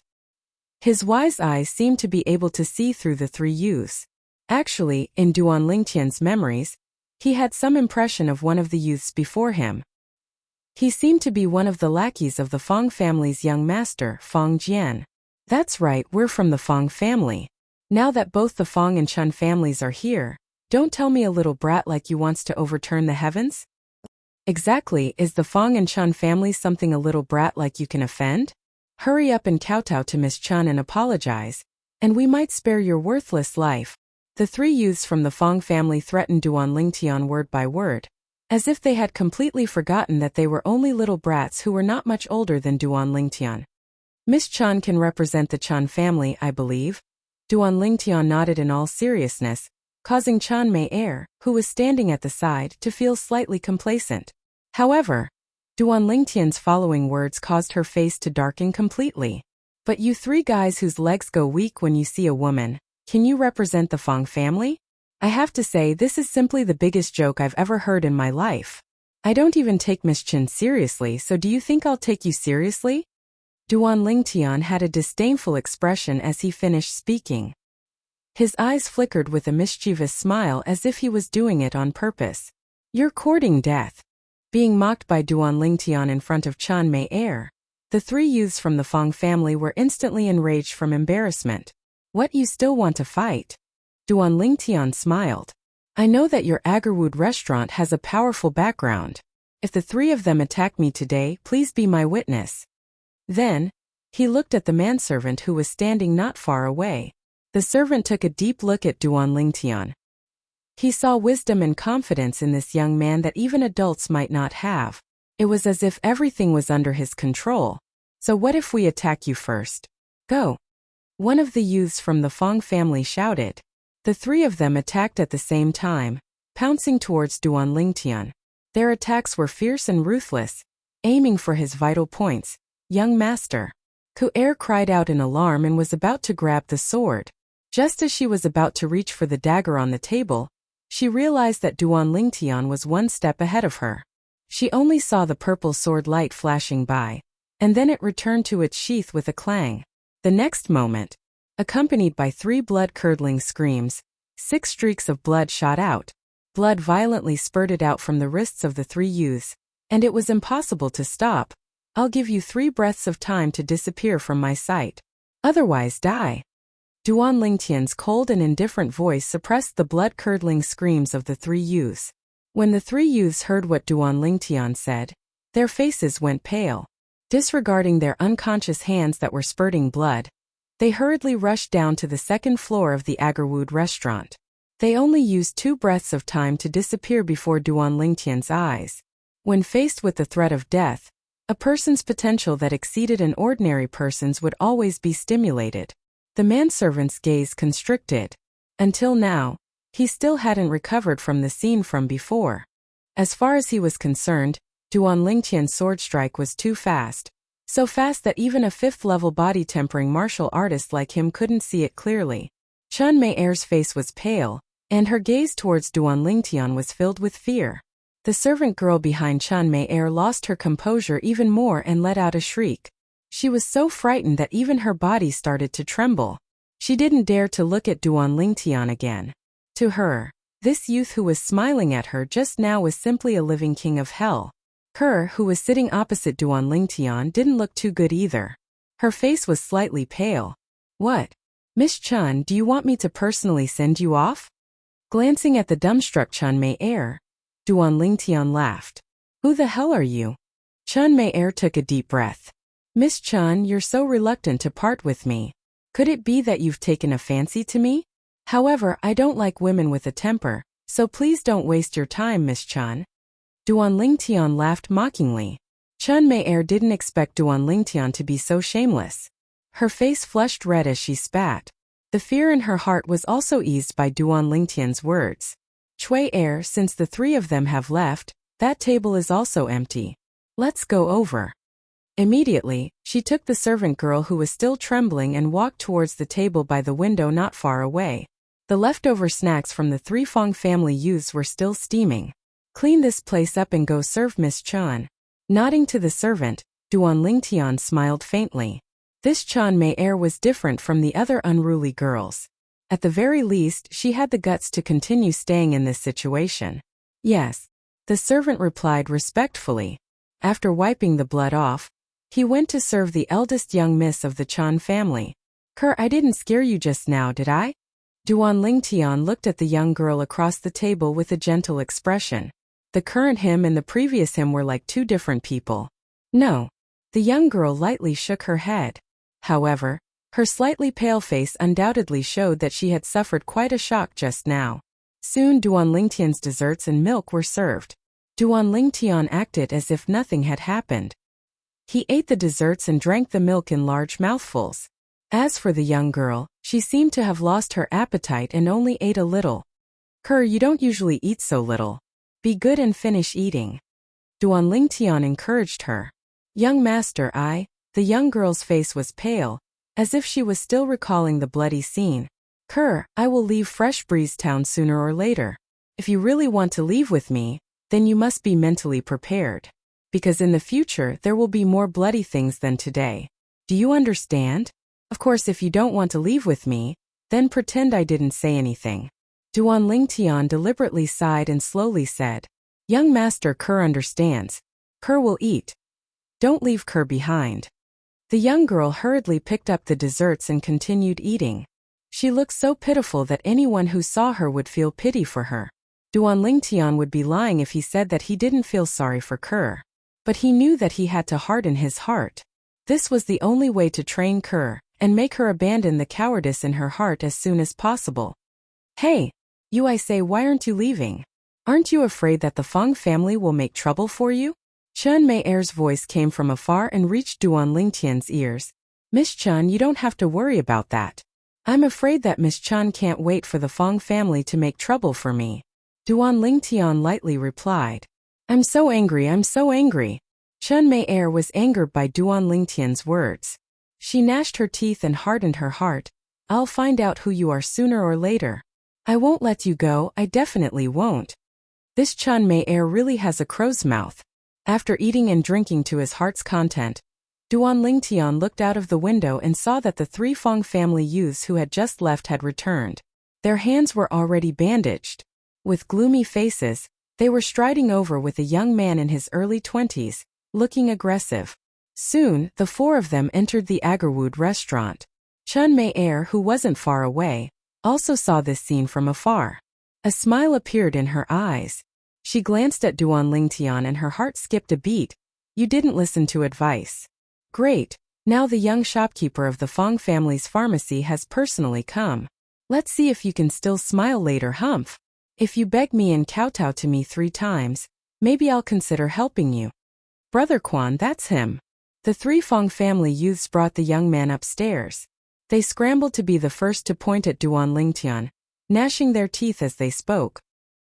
S1: His wise eyes seemed to be able to see through the three youths. Actually, in Duan Lingtian's memories, he had some impression of one of the youths before him. He seemed to be one of the lackeys of the Fong family's young master, Fong Jian. "That's right, we're from the Fong family. Now that both the Fong and Chun families are here, don't tell me a little brat like you wants to overturn the heavens?" "Exactly, is the Fong and Chun family something a little brat like you can offend? Hurry up and kowtow to Miss Chun and apologize, and we might spare your worthless life." The three youths from the Fong family threatened Duan Lingtian word by word, as if they had completely forgotten that they were only little brats who were not much older than Duan Lingtian. "Miss Chun can represent the Chun family, I believe." Duan Lingtian nodded in all seriousness, causing Chan Mei, who was standing at the side, to feel slightly complacent. However, Duan Lingtian's following words caused her face to darken completely. "But you three guys whose legs go weak when you see a woman, can you represent the Fong family? I have to say this is simply the biggest joke I've ever heard in my life." I don't even take Miss Chen seriously, so do you think I'll take you seriously? Duan Lingtian had a disdainful expression as he finished speaking. His eyes flickered with a mischievous smile as if he was doing it on purpose. You're courting death. Being mocked by Duan Lingtian in front of Chen Mei, the three youths from the Fong family were instantly enraged from embarrassment. What, you still want to fight? Duan Lingtian smiled. I know that your Agarwood restaurant has a powerful background. If the three of them attack me today, please be my witness. Then, he looked at the manservant who was standing not far away. The servant took a deep look at Duan Lingtian. He saw wisdom and confidence in this young man that even adults might not have. It was as if everything was under his control. So what if we attack you first? Go. One of the youths from the Fong family shouted. The three of them attacked at the same time, pouncing towards Duan Lingtian. Their attacks were fierce and ruthless, aiming for his vital points. Young master. Ku'er cried out in alarm and was about to grab the sword. Just as she was about to reach for the dagger on the table, she realized that Duan Lingtian was one step ahead of her. She only saw the purple sword light flashing by, and then it returned to its sheath with a clang. The next moment, accompanied by 3 blood-curdling screams, 6 streaks of blood shot out. Blood violently spurted out from the wrists of the 3 youths, and it was impossible to stop. I'll give you 3 breaths of time to disappear from my sight. Otherwise die. Duan Lingtian's cold and indifferent voice suppressed the blood-curdling screams of the 3 youths. When the 3 youths heard what Duan Lingtian said, their faces went pale. Disregarding their unconscious hands that were spurting blood, they hurriedly rushed down to the 2nd floor of the Agarwood restaurant. They only used 2 breaths of time to disappear before Duan Lingtian's eyes. When faced with the threat of death, a person's potential that exceeded an ordinary person's would always be stimulated. The manservant's gaze constricted. Until now, he still hadn't recovered from the scene from before. As far as he was concerned, Duan Lingtian's sword strike was too fast. So fast that even a 5th-level body-tempering martial artist like him couldn't see it clearly. Chen Mei's face was pale, and her gaze towards Duan Lingtian was filled with fear. The servant girl behind Chen Mei lost her composure even more and let out a shriek. She was so frightened that even her body started to tremble. She didn't dare to look at Duan Lingtian again. To her, this youth who was smiling at her just now was simply a living king of hell. Her, who was sitting opposite Duan Lingtian, didn't look too good either. Her face was slightly pale. What? Miss Chen, do you want me to personally send you off? Glancing at the dumbstruck Chen Mei, Duan Lingtian laughed. Who the hell are you? Chen Mei took a deep breath. Miss Chen, you're so reluctant to part with me. Could it be that you've taken a fancy to me? However, I don't like women with a temper, so please don't waste your time, Miss Chen. Duan Lingtian laughed mockingly. Chen Mei didn't expect Duan Lingtian to be so shameless. Her face flushed red as she spat. The fear in her heart was also eased by Duan Lingtian's words. Chui since the 3 of them have left, that table is also empty. Let's go over. Immediately, she took the servant girl who was still trembling and walked towards the table by the window not far away. The leftover snacks from the 3 Fong family youths were still steaming. Clean this place up and go serve Miss Chen. Nodding to the servant, Duan Lingtian smiled faintly. This Chen Mei was different from the other unruly girls. At the very least, she had the guts to continue staying in this situation. Yes. The servant replied respectfully. After wiping the blood off, he went to serve the eldest young miss of the Chan family. I didn't scare you just now, did I? Duan Lingtian looked at the young girl across the table with a gentle expression. The current him and the previous him were like 2 different people. No. The young girl lightly shook her head. However, her slightly pale face undoubtedly showed that she had suffered quite a shock just now. Soon Duan Lingtian's desserts and milk were served. Duan Lingtian acted as if nothing had happened. He ate the desserts and drank the milk in large mouthfuls. As for the young girl, she seemed to have lost her appetite and only ate a little. You don't usually eat so little. Be good and finish eating. Duan Lingtian encouraged her. Young master, the young girl's face was pale, as if she was still recalling the bloody scene. I will leave Fresh Breeze Town sooner or later. If you really want to leave with me, then you must be mentally prepared. Because in the future there will be more bloody things than today. Do you understand? Of course, if you don't want to leave with me, then pretend I didn't say anything. Duan Lingtian deliberately sighed and slowly said, Young Master Kerr understands. Kerr will eat. Don't leave Kerr behind. The young girl hurriedly picked up the desserts and continued eating. She looked so pitiful that anyone who saw her would feel pity for her. Duan Lingtian would be lying if he said that he didn't feel sorry for Kerr. But he knew that he had to harden his heart. This was the only way to train Kerr and make her abandon the cowardice in her heart as soon as possible. Hey, you, I say, why aren't you leaving? Aren't you afraid that the Fong family will make trouble for you? Chen Mei-er's voice came from afar and reached Duan Lingtian's ears. Miss Chen, you don't have to worry about that. I'm afraid that Miss Chen can't wait for the Fong family to make trouble for me. Duan Lingtian lightly replied. I'm so angry, I'm so angry. Chen Mei-er was angered by Duan Lingtian's words. She gnashed her teeth and hardened her heart. I'll find out who you are sooner or later. I won't let you go, I definitely won't. This Chen Mei-er really has a crow's mouth. After eating and drinking to his heart's content, Duan Lingtian looked out of the window and saw that the 3 Fong family youths who had just left had returned. Their hands were already bandaged. With gloomy faces, they were striding over with a young man in his early 20s, looking aggressive. Soon, the 4 of them entered the Agarwood restaurant. Chen Mei-er, who wasn't far away, also saw this scene from afar. A smile appeared in her eyes. She glanced at Duan Lingtian and her heart skipped a beat. You didn't listen to advice. Great, now the young shopkeeper of the Fong family's pharmacy has personally come. Let's see if you can still smile later, Humph. If you beg me and kowtow to me 3 times, maybe I'll consider helping you. Brother Quan, that's him. The 3 Fong family youths brought the young man upstairs. They scrambled to be the first to point at Duan Lingtian, gnashing their teeth as they spoke.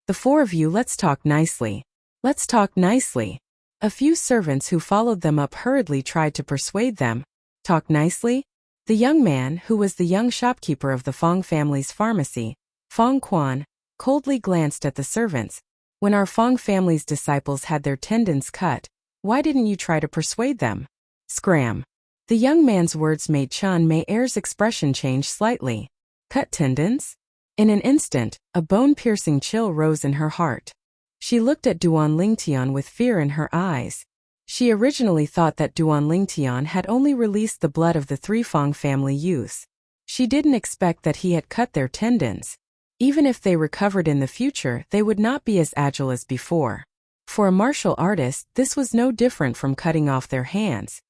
S1: The 4 of you, let's talk nicely. Let's talk nicely. A few servants who followed them up hurriedly tried to persuade them. Talk nicely? The young man, who was the young shopkeeper of the Fong family's pharmacy, Fong Quan, coldly glanced at the servants. When our Fong family's disciples had their tendons cut, why didn't you try to persuade them? Scram. The young man's words made Chen Mei-er's expression change slightly. Cut tendons? In an instant, a bone-piercing chill rose in her heart. She looked at Duan Lingtian with fear in her eyes. She originally thought that Duan Lingtian had only released the blood of the 3 Fong family youths. She didn't expect that he had cut their tendons. Even if they recovered in the future, they would not be as agile as before. For a martial artist, this was no different from cutting off their hands.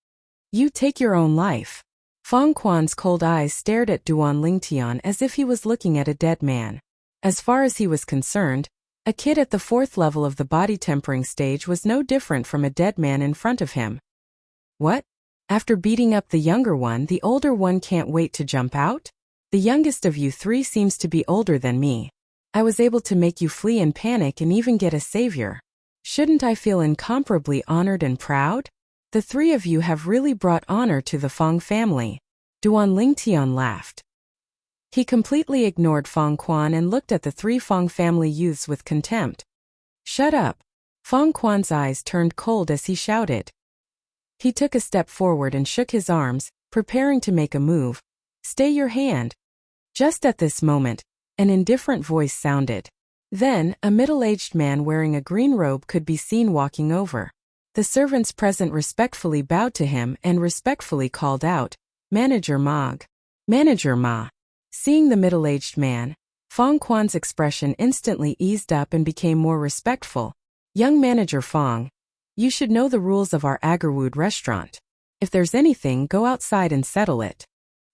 S1: You take your own life. Fong Quan's cold eyes stared at Duan Lingtian as if he was looking at a dead man. As far as he was concerned, a kid at the 4th level of the body tempering stage was no different from a dead man in front of him. What? After beating up the younger one, the older one can't wait to jump out? The youngest of you 3 seems to be older than me. I was able to make you flee in panic and even get a savior. Shouldn't I feel incomparably honored and proud? The 3 of you have really brought honor to the Fong family. Duan Lingtian laughed. He completely ignored Fong Quan and looked at the 3 Fong family youths with contempt. Shut up. Fong Quan's eyes turned cold as he shouted. He took a step forward and shook his arms, preparing to make a move. Stay your hand. Just at this moment, an indifferent voice sounded. Then, a middle-aged man wearing a green robe could be seen walking over. The servants present respectfully bowed to him and respectfully called out, Manager Mog. Manager Ma. Seeing the middle-aged man, Fong Quan's expression instantly eased up and became more respectful. Young Manager Fong, you should know the rules of our Agarwood restaurant. If there's anything, go outside and settle it.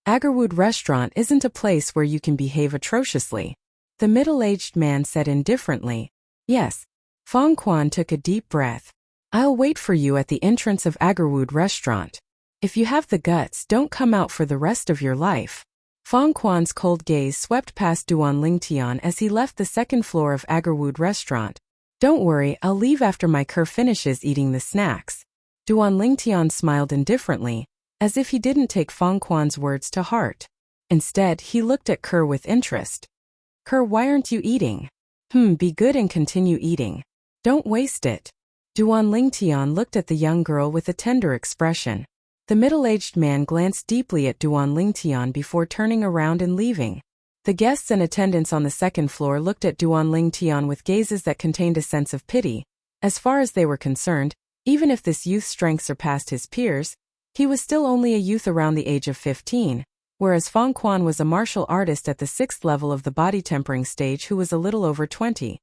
S1: Agarwood restaurant isn't a place where you can behave atrociously. The middle-aged man said indifferently. Yes. Fong Quan took a deep breath. I'll wait for you at the entrance of Agarwood restaurant. If you have the guts, don't come out for the rest of your life. Fong Quan's cold gaze swept past Duan Lingtian as he left the 2nd floor of Agarwood restaurant. Don't worry, I'll leave after my cur finishes eating the snacks. Duan Lingtian smiled indifferently, as if he didn't take Fong Quan's words to heart. Instead, he looked at Kerr with interest. Kerr, why aren't you eating? Be good and continue eating. Don't waste it. Duan Lingtian looked at the young girl with a tender expression. The middle-aged man glanced deeply at Duan Lingtian before turning around and leaving. The guests and attendants on the second floor looked at Duan Lingtian with gazes that contained a sense of pity. As far as they were concerned, even if this youth's strength surpassed his peers, he was still only a youth around the age of 15, whereas Feng Quan was a martial artist at the 6th level of the body tempering stage who was a little over 20.